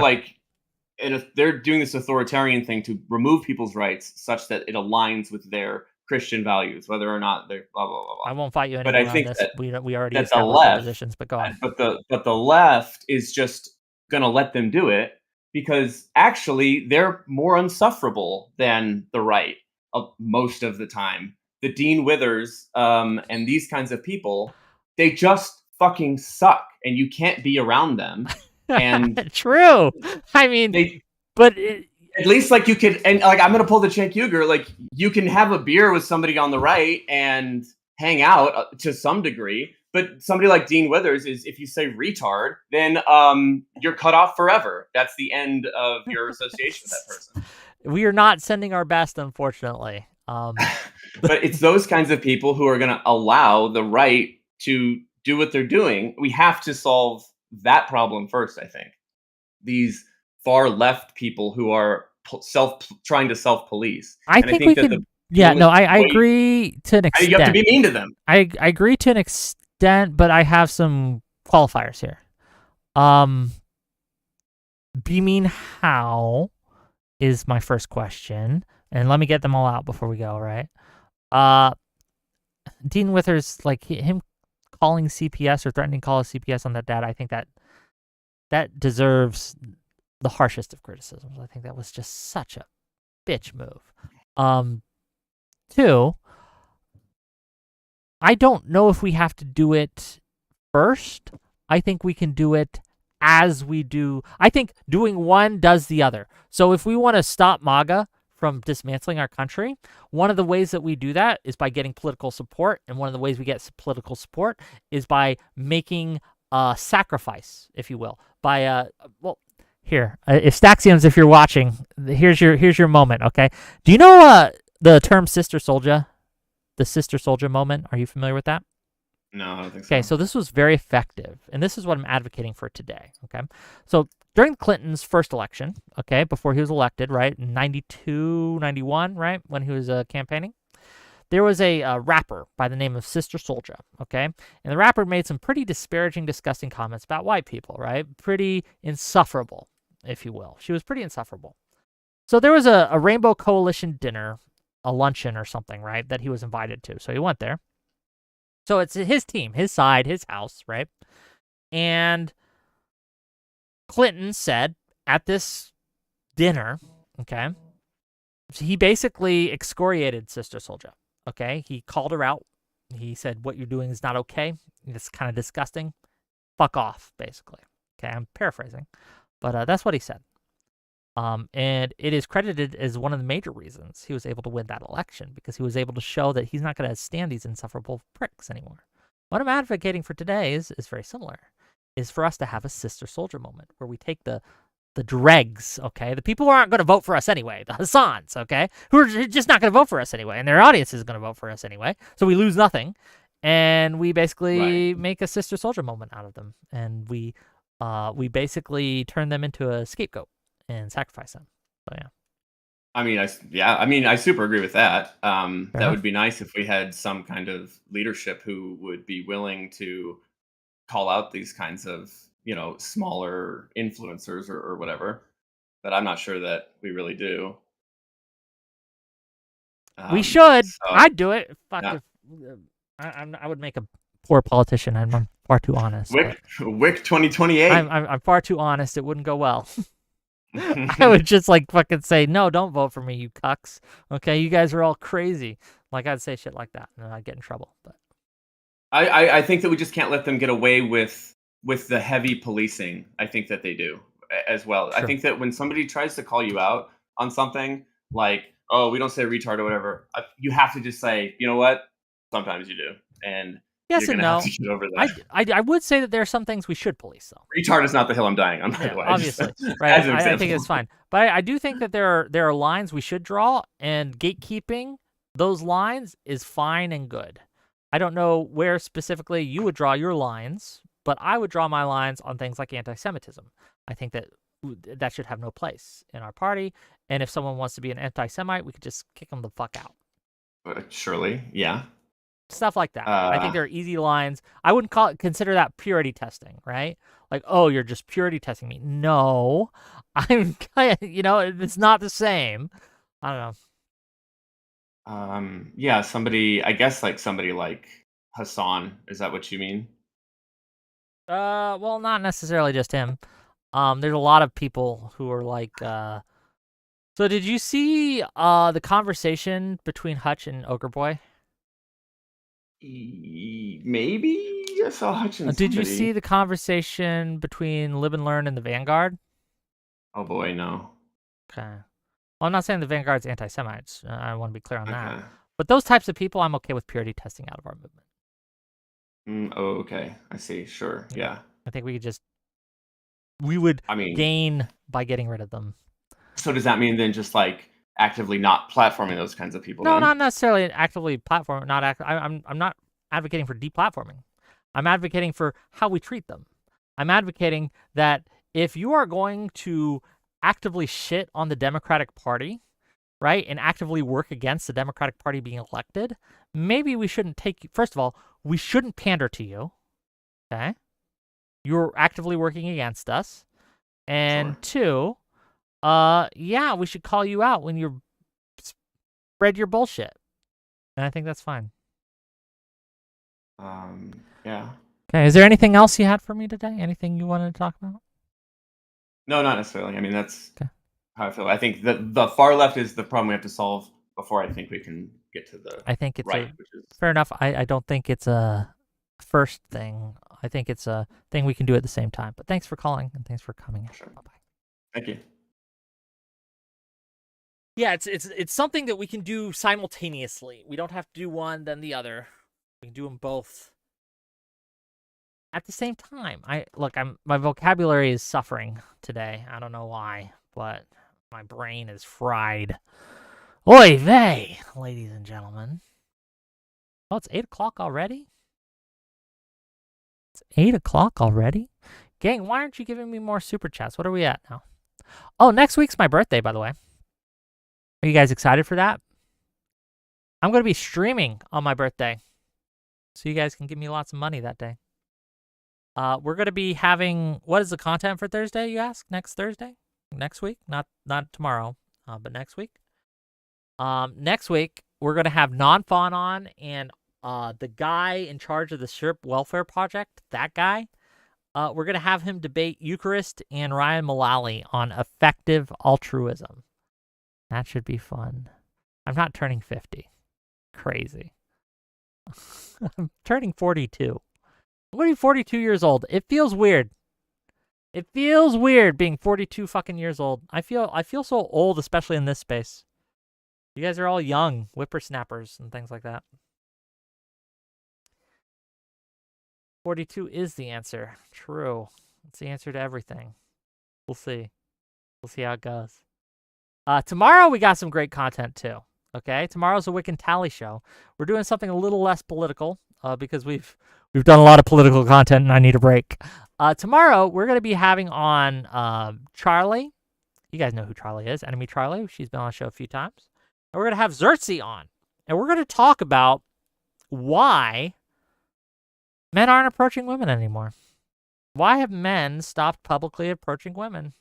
like, and they're doing this authoritarian thing to remove people's rights such that it aligns with their Christian values, whether or not they're blah blah blah.
I won't fight you anymore on this. We already established
the left
positions, but go on.
But the left is just gonna let them do it because actually they're more unsufferable than the right most of the time. The Dean Withers and these kinds of people, they just fucking suck, and you can't be around them. And
true. I mean,
at least like you could, and like I'm gonna pull the Cenk Uygur, like you can have a beer with somebody on the right and hang out to some degree. But somebody like Dean Withers is, if you say retard, then you're cut off forever. That's the end of your association with that person.
We are not sending our best, unfortunately.
But it's those kinds of people who are going to allow the right to do what they're doing. We have to solve that problem first, I think. These far left people who are trying to self-police.
I think we could. Yeah, no, I agree to an extent.
You have to be mean to them.
I agree to an extent, but I have some qualifiers here. Be mean how is my first question, and let me get them all out before we go, right? Dean Withers, like him calling CPS or threatening to call a CPS on that data, I think that deserves the harshest of criticisms. I think that was just such a bitch move. 2, I don't know if we have to do it first. I think we can do it as we do. I think doing one does the other. So if we want to stop MAGA from dismantling our country, one of the ways that we do that is by getting political support. And one of the ways we get political support is by making a sacrifice, if you will. By, here, if Staxiums, if you're watching, here's your moment, okay? Do you know the term sister soldier? The sister soldier moment? Are you familiar with that?
No, I don't think so.
Okay, so this was very effective, and this is what I'm advocating for today, okay? So during Clinton's first election, okay, before he was elected, right, in 92, 91, right, when he was campaigning, there was a rapper by the name of Sister Souljah, okay? And the rapper made some pretty disparaging, disgusting comments about white people, right? Pretty insufferable, if you will. She was pretty insufferable. So there was a Rainbow Coalition dinner, a luncheon or something, right, that he was invited to. So he went there. So it's his team, his side, his house, right? And Clinton said at this dinner, okay, he basically excoriated Sister Souljah, okay? He called her out. He said, what you're doing is not okay. It's kind of disgusting. Fuck off, basically. Okay, I'm paraphrasing. But that's what he said. And it is credited as one of the major reasons he was able to win that election, because he was able to show that he's not going to stand these insufferable pricks anymore. What I'm advocating for today is very similar, is for us to have a Sister Souljah moment where we take the dregs, okay, the people who aren't going to vote for us anyway, the Hassans, okay, who are just not going to vote for us anyway, and their audience is going to vote for us anyway, so we lose nothing, and we basically make a Sister Souljah moment out of them, and we basically turn them into a scapegoat and sacrifice them. So yeah.
I mean, I super agree with that. That would be nice if we had some kind of leadership who would be willing to call out these kinds of, smaller influencers or whatever. But I'm not sure that we really do.
We should.
So,
I'd do it. Fuck
yeah.
I would make a poor politician. I'm far too honest.
Wick 2028.
I'm far too honest. It wouldn't go well. I would just fucking say, no, don't vote for me, you cucks. Okay, you guys are all crazy. I'd say shit like that, and I'd get in trouble. But
I think that we just can't let them get away with the heavy policing. I think that they do as well. Sure. I think that when somebody tries to call you out on something like, oh, we don't say retard or whatever, you have to just say, you know what? Sometimes you do, and
yes and no.
Have to get over that.
I would say that there are some things we should police, though.
Retard is not the hill I'm dying on, by the way.
Obviously, right? I think it's fine, but I do think that there are lines we should draw, and gatekeeping those lines is fine and good. I don't know where specifically you would draw your lines, but I would draw my lines on things like anti-Semitism. I think that should have no place in our party, and if someone wants to be an anti-Semite, we could just kick them the fuck out.
Surely, yeah.
Stuff like that. I think there are easy lines. I wouldn't consider that purity testing, right? Oh, you're just purity testing me. No, it's not the same. I don't know.
Yeah, somebody like Hassan. Is that what you mean?
Well, not necessarily just him. There's a lot of people who are So did you see the conversation between Hutch and Ogre Boy?
Maybe I saw Hutch and
Did you see the conversation between Live and Learn and the Vanguard?
Oh boy, no.
Okay. Well, I'm not saying the Vanguard's anti-Semites. I want to be clear on that. But those types of people, I'm okay with purity testing out of our movement.
Oh, okay. I see. Sure. Yeah.
I think we would gain by getting rid of them.
So does that mean then just like actively not platforming those kinds of people?
No,
then?
not necessarily actively platforming. I'm not advocating for deplatforming. I'm advocating for how we treat them. I'm advocating that if you are going to actively shit on the Democratic Party, right, and actively work against the Democratic Party being elected, maybe we shouldn't take. First of all, we shouldn't pander to you. Okay, you're actively working against us, and
Sure.
2, yeah, we should call you out when you spread your bullshit, and I think that's fine.
Yeah.
Okay, is there anything else you had for me today? Anything you wanted to talk about?
No, not necessarily. I mean, that's
Okay.
how I feel. I think the far left is the problem we have to solve before I think we can get to the
I think it's
right, which is
fair enough. I don't think it's a first thing. I think it's a thing we can do at the same time. But thanks for calling and thanks for coming.
Sure.
Bye-bye.
Thank you.
Yeah, it's something that we can do simultaneously. We don't have to do one then the other. We can do them both at the same time. My vocabulary is suffering today. I don't know why, but my brain is fried. Oy vey, ladies and gentlemen. Oh, it's 8 o'clock already? It's 8 o'clock already? Gang, why aren't you giving me more super chats? What are we at now? Oh, next week's my birthday, by the way. Are you guys excited for that? I'm going to be streaming on my birthday, so you guys can give me lots of money that day. We're going to be having, what is the content for Thursday, you ask? Next Thursday? Next week? Not tomorrow, but next week. Next week, we're going to have Non-Fawn on, and the guy in charge of the Shrimp Welfare Project, that guy, we're going to have him debate Eucharist and Ryan Mullally on effective altruism. That should be fun. I'm not turning 50. Crazy. I'm turning 42. I'm going to be 42 years old. It feels weird. It feels weird being 42 fucking years old. I feel so old, especially in this space. You guys are all young, whippersnappers and things like that. 42 is the answer. True. It's the answer to everything. We'll see. We'll see how it goes. Tomorrow we got some great content too. Okay, tomorrow's a Wiccan Tally show. We're doing something a little less political because we've done a lot of political content and I need a break. Tomorrow we're going to be having on Charlie. You guys know who Charlie is, Enemy Charlie. She's been on the show a few times. And we're going to have Xerxes on. And we're going to talk about why men aren't approaching women anymore. Why have men stopped publicly approaching women?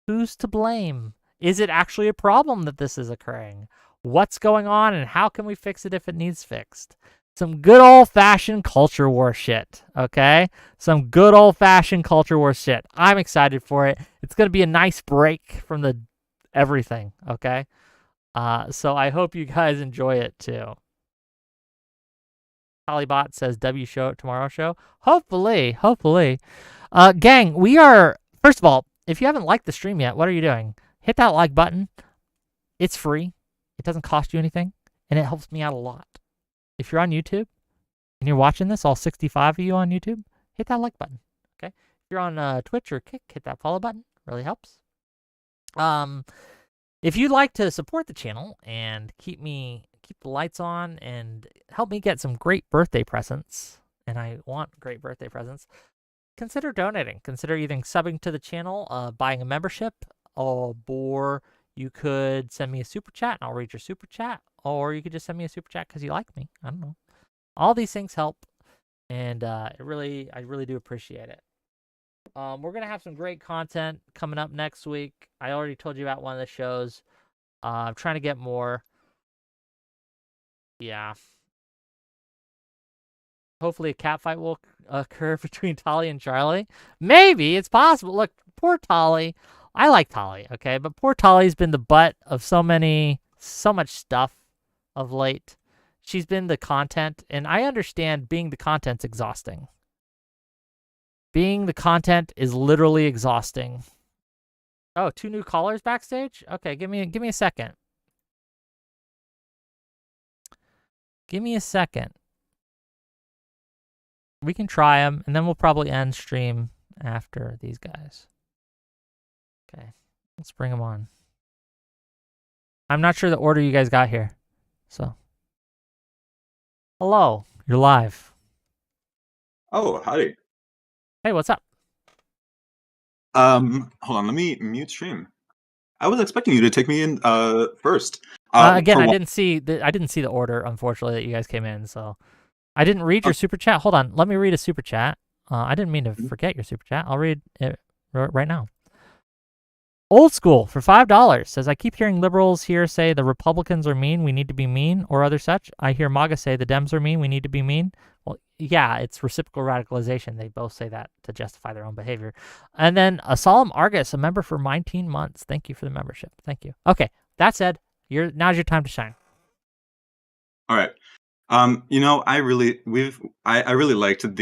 Who's to blame? Is it actually a problem that this is occurring? What's going on and how can we fix it if it needs fixed? Some good old-fashioned culture war shit, okay? Some good old-fashioned culture war shit. I'm excited for it. It's going to be a nice break from the everything, okay? So I hope you guys enjoy it too. Hollybot says W show tomorrow show. Hopefully. Gang, we are, first of all, if you haven't liked the stream yet, what are you doing? Hit that like button. It's free. It doesn't cost you anything, and it helps me out a lot. If you're on YouTube and you're watching this, all 65 of you on YouTube, hit that like button, okay? If you're on Twitch or Kick, hit that follow button. Really helps. If you'd like to support the channel and keep the lights on and help me get some great birthday presents, and I want great birthday presents, consider donating. Consider either subbing to the channel, buying a membership, or you could send me a super chat and I'll read your super chat, or you could just send me a super chat because you like me. I don't know. All these things help, and I really do appreciate it. We're gonna have some great content coming up next week. I already told you about one of the shows. I'm trying to get more. Yeah. Hopefully a catfight will occur between Tali and Charlie. Maybe. It's possible. Look, poor Tali. I like Tali, okay? But poor Tali's been the butt of so much stuff of late. She's been the content, and I understand being the content's exhausting. Being the content is literally exhausting. Oh, 2 new callers backstage? Okay, give me a second. Give me a second. We can try them, and then we'll probably end stream after these guys. Okay, let's bring them on. I'm not sure the order you guys got here. So, hello, you're live.
Oh, howdy.
Hey, what's up?
Hold on, let me mute stream. I was expecting you to take me in first.
Again, I didn't see the order, unfortunately, that you guys came in. So, I didn't read your super chat. Hold on, let me read a super chat. I didn't mean to forget your super chat. I'll read it right now. Old School for $5 says, I keep hearing liberals here say the Republicans are mean, we need to be mean, or other such. I hear MAGA say the Dems are mean, we need to be mean. Well, yeah, it's reciprocal radicalization. They both say that to justify their own behavior. And then a Solemn Argus, a member for 19 months. Thank you for the membership. Thank you. Okay, that said, now's your time to shine.
All right. I really liked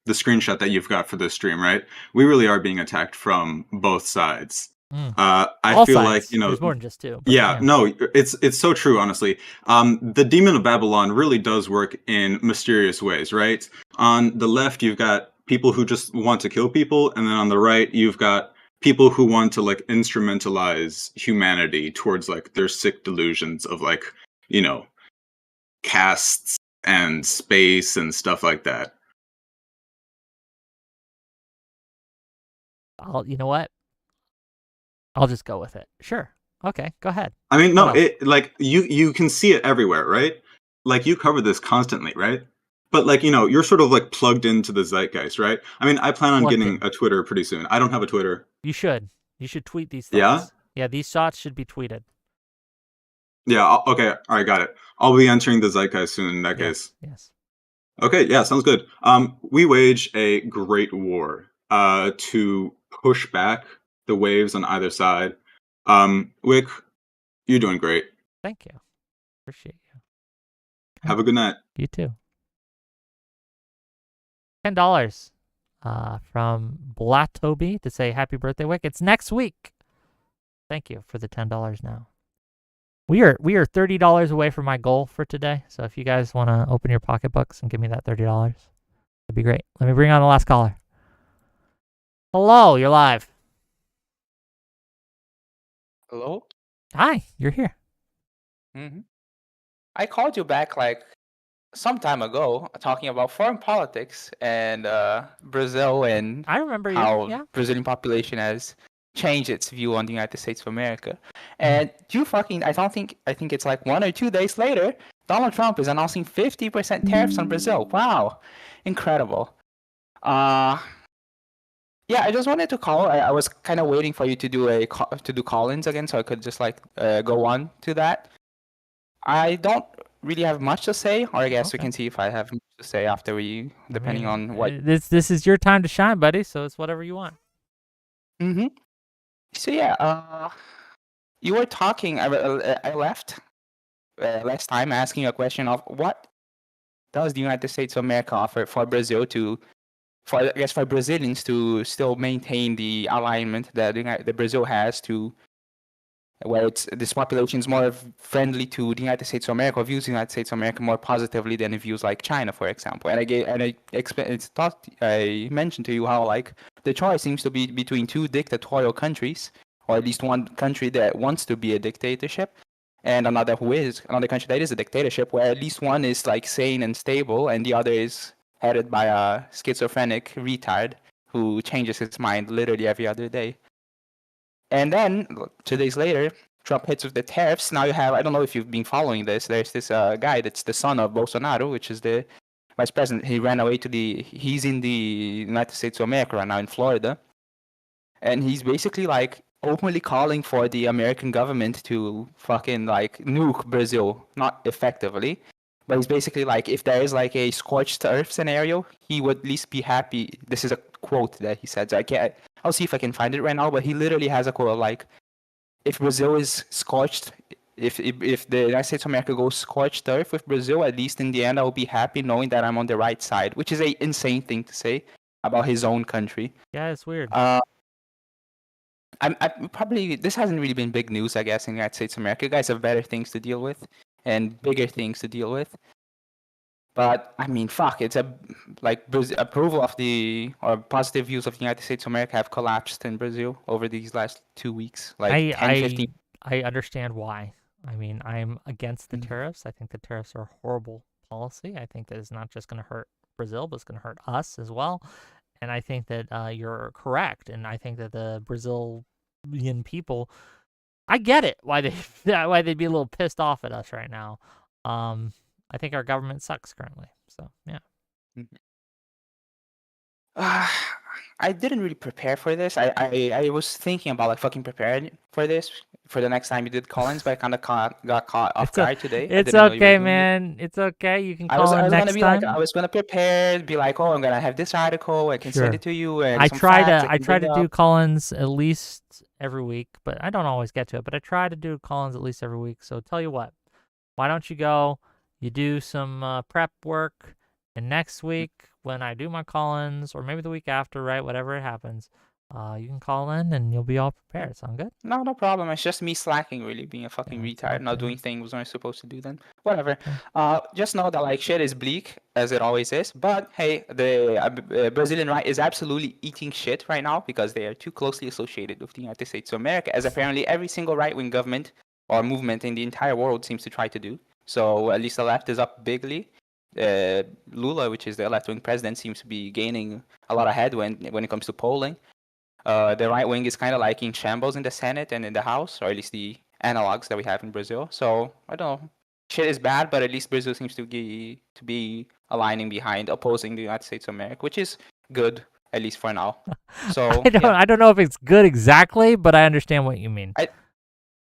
the screenshot that you've got for this stream, right? We really are being attacked from both sides. I
All
feel
sides.
like,
There's more than just two.
Yeah, no, it's so true, honestly. The Demon of Babylon really does work in mysterious ways, right? On the left, you've got people who just want to kill people, and then on the right, you've got people who want to like instrumentalize humanity towards like their sick delusions of like, castes and space and stuff like that.
You know what? I'll just go with it. Sure. Okay, go ahead.
I mean, no, you can see it everywhere, right? Like you cover this constantly, right? But like, you're sort of like plugged into the zeitgeist, right? I mean, I plan on getting a Twitter pretty soon. I don't have a Twitter.
You should tweet these thoughts. Yeah, these thoughts should be tweeted.
Yeah, okay. All right, got it. I'll be entering the zeitgeist soon in that case.
Yes.
Okay, yeah, sounds good. We wage a great war to push back the waves on either side. Wick, you're doing great.
Thank you. Appreciate you.
Have a good night.
You too. $10 from Blatoby to say happy birthday, Wick. It's next week. Thank you for the $10 now. We are $30 away from my goal for today. So if you guys want to open your pocketbooks and give me that $30, that'd be great. Let me bring on the last caller. Hello, you're live.
Hello?
Hi, you're here.
I called you back like some time ago talking about foreign politics and Brazil and
I remember
how Brazilian population has changed its view on the United States of America. And I think it's like 1 or 2 days later, Donald Trump is announcing 50% tariffs on Brazil. Wow. Incredible. Yeah, I just wanted to call. I was kind of waiting for you to do call-ins again, so I could just like go on to that. I don't really have much to say, or I guess we can see if I have much to say after depending on what.
This is your time to shine, buddy. So it's whatever you want.
So yeah, you were talking. I left last time asking a question of what does the United States of America offer for Brazil for Brazilians to still maintain the alignment that Brazil has to where this population is more friendly to the United States of America, or views the United States of America more positively than it views like China, for example. And I mentioned to you how like the choice seems to be between two dictatorial countries, or at least one country that wants to be a dictatorship, and another country that is a dictatorship, where at least one is like sane and stable, and the other is headed by a schizophrenic retard who changes his mind literally every other day. And then 2 days later, Trump hits with the tariffs. Now you have, I don't know if you've been following this, there's this guy that's the son of Bolsonaro, which is the vice president. He ran away he's in the United States of America right now in Florida. And he's basically like openly calling for the American government to fucking like nuke Brazil, not effectively. But he's basically like, if there is like a scorched earth scenario, he would at least be happy. This is a quote that he said. So I'll see if I can find it right now. But he literally has a quote like, if Brazil is scorched, if the United States of America goes scorched earth with Brazil, at least in the end, I will be happy knowing that I'm on the right side, which is an insane thing to say about his own country.
Yeah, it's weird.
I probably, this hasn't really been big news, I guess, in the United States of America. You guys have better things to deal with and bigger things to deal with. But I mean, fuck, it's approval of or positive views of the United States of America have collapsed in Brazil over these last 2 weeks. Like 10, 15.
I understand why. I mean, I'm against the tariffs. I think the tariffs are a horrible policy. I think that it's not just going to hurt Brazil, but it's going to hurt us as well. And I think that you're correct. And I think that the Brazilian people, I get it why they'd be a little pissed off at us right now. I think our government sucks currently. So yeah.
I didn't really prepare for this. I was thinking about like fucking preparing for this for the next time you did Collins, but I kind of got caught off guard today.
It's okay, man. It's okay. You can call in next time.
Like, I was gonna prepare, be like, oh, I'm gonna have this article. I can send it to you. And
I try to do Collins at least every week, but I don't always get to it. But I try to do Collins at least every week. So tell you what, why don't you go? You do some prep work, and next week when I do my Collins, or maybe the week after, right? Whatever it happens, you can call in and you'll be all prepared. Sound good?
No problem. It's just me slacking, really, being a fucking retard, not doing things I'm supposed to do then. Whatever. Just know that like shit is bleak, as it always is. But hey, the Brazilian right is absolutely eating shit right now because they are too closely associated with the United States of America, as apparently every single right-wing government or movement in the entire world seems to try to do. So at least the left is up bigly. Lula, which is the left-wing president, seems to be gaining a lot of headwind when it comes to polling. The right wing is kind of like in shambles in the Senate and in the House, or at least the analogs that we have in Brazil. So I don't know. Shit is bad, but at least Brazil seems to be aligning behind opposing the United States of America, which is good, at least for now. So
I don't know if it's good exactly, but I understand what you mean.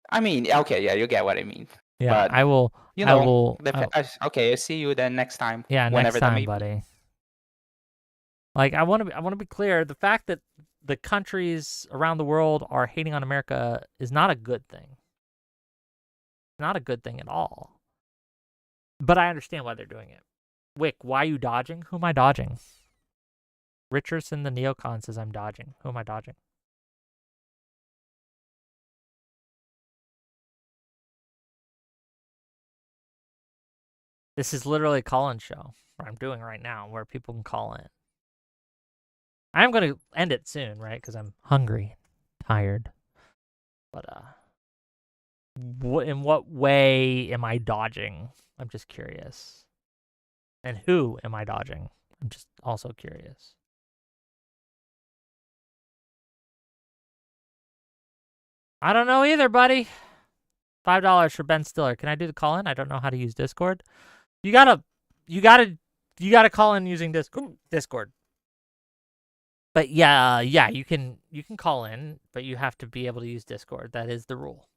I mean, okay, yeah, you get what I mean.
Yeah,
but,
I will.
You know, okay, I'll see you then next time.
Yeah, next time, buddy. Like I want to be clear. The fact that the countries around the world are hating on America is not a good thing. Not a good thing at all. But I understand why they're doing it. Wick, why are you dodging? Who am I dodging? Richardson, the neocon, says I'm dodging. Who am I dodging? This is literally a call-in show, what I'm doing right now, where people can call in. I'm going to end it soon, right? Because I'm hungry, tired. But in what way am I dodging? I'm just curious. And who am I dodging? I'm just also curious. I don't know either, buddy. $5 for Ben Stiller. Can I do the call-in? I don't know how to use Discord. You gotta call in using Discord. But yeah, you can call in, but you have to be able to use Discord. That is the rule,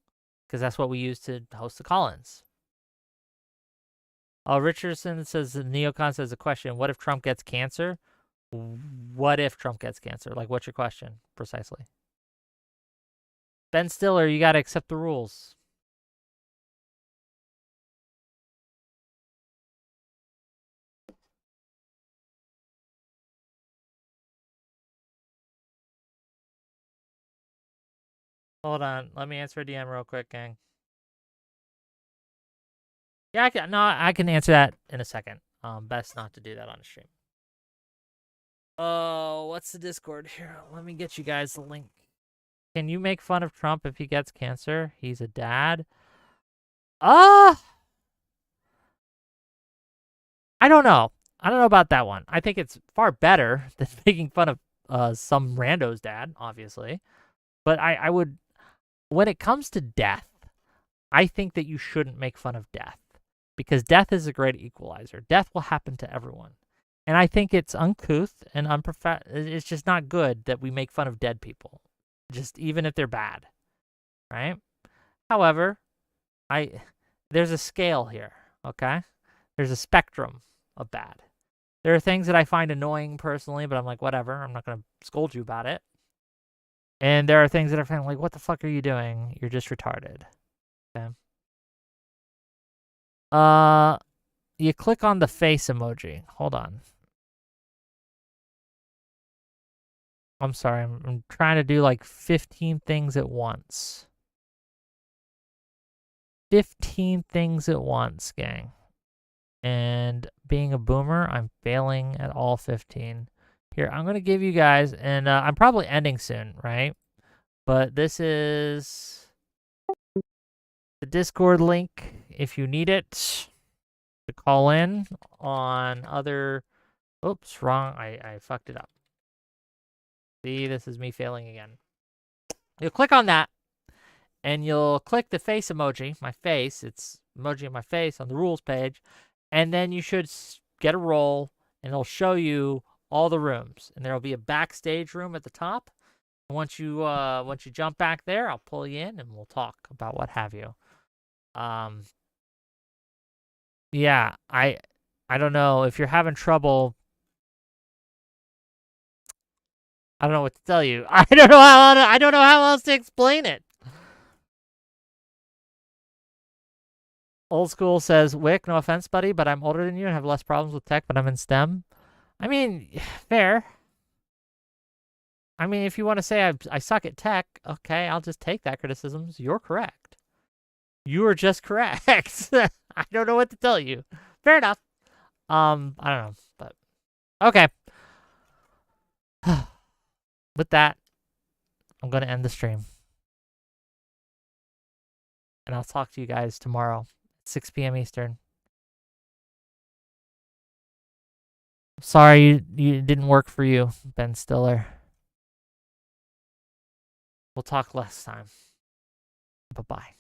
because that's what we use to host the call-ins. Richardson says, the neocon says a question: what if Trump gets cancer? What if Trump gets cancer? Like, what's your question precisely? Ben Stiller, you gotta accept the rules. Hold on, let me answer a DM real quick, gang. Yeah, I can answer that in a second. Best not to do that on the stream. Oh, what's the Discord here? Let me get you guys the link. Can you make fun of Trump if he gets cancer? He's a dad. I don't know. I don't know about that one. I think it's far better than making fun of some rando's dad, obviously. But I would, when it comes to death, I think that you shouldn't make fun of death, because death is a great equalizer. Death will happen to everyone. And I think it's uncouth and it's just not good that we make fun of dead people, just even if they're bad, right? However, there's a scale here, okay? There's a spectrum of bad. There are things that I find annoying personally, but I'm like, whatever, I'm not going to scold you about it. And there are things that I find like, what the fuck are you doing? You're just retarded. Okay. You click on the face emoji. Hold on. I'm sorry. I'm trying to do like 15 things at once. 15 things at once, gang. And being a boomer, I'm failing at all 15. Here, I'm going to give you guys, and I'm probably ending soon, right? But this is the Discord link if you need it to call in on other. Oops, wrong. I fucked it up. See, this is me failing again. You'll click on that, and you'll click the face emoji, my face. It's emoji of my face on the rules page, and then you should get a roll, and it'll show you all the rooms, and there'll be a backstage room at the top. Once you jump back there, I'll pull you in, and we'll talk about what have you. Yeah, I don't know if you're having trouble. I don't know what to tell you. I don't know how else to explain it. Old School says, Wick, no offense, buddy, but I'm older than you and have less problems with tech, but I'm in STEM. I mean, fair. I mean, if you want to say I suck at tech, okay, I'll just take that criticism. You're correct. You are just correct. I don't know what to tell you. Fair enough. I don't know, but okay. With that, I'm going to end the stream. And I'll talk to you guys tomorrow at 6 p.m. Eastern. Sorry you didn't work for you, Ben Stiller. We'll talk less time. Bye-bye.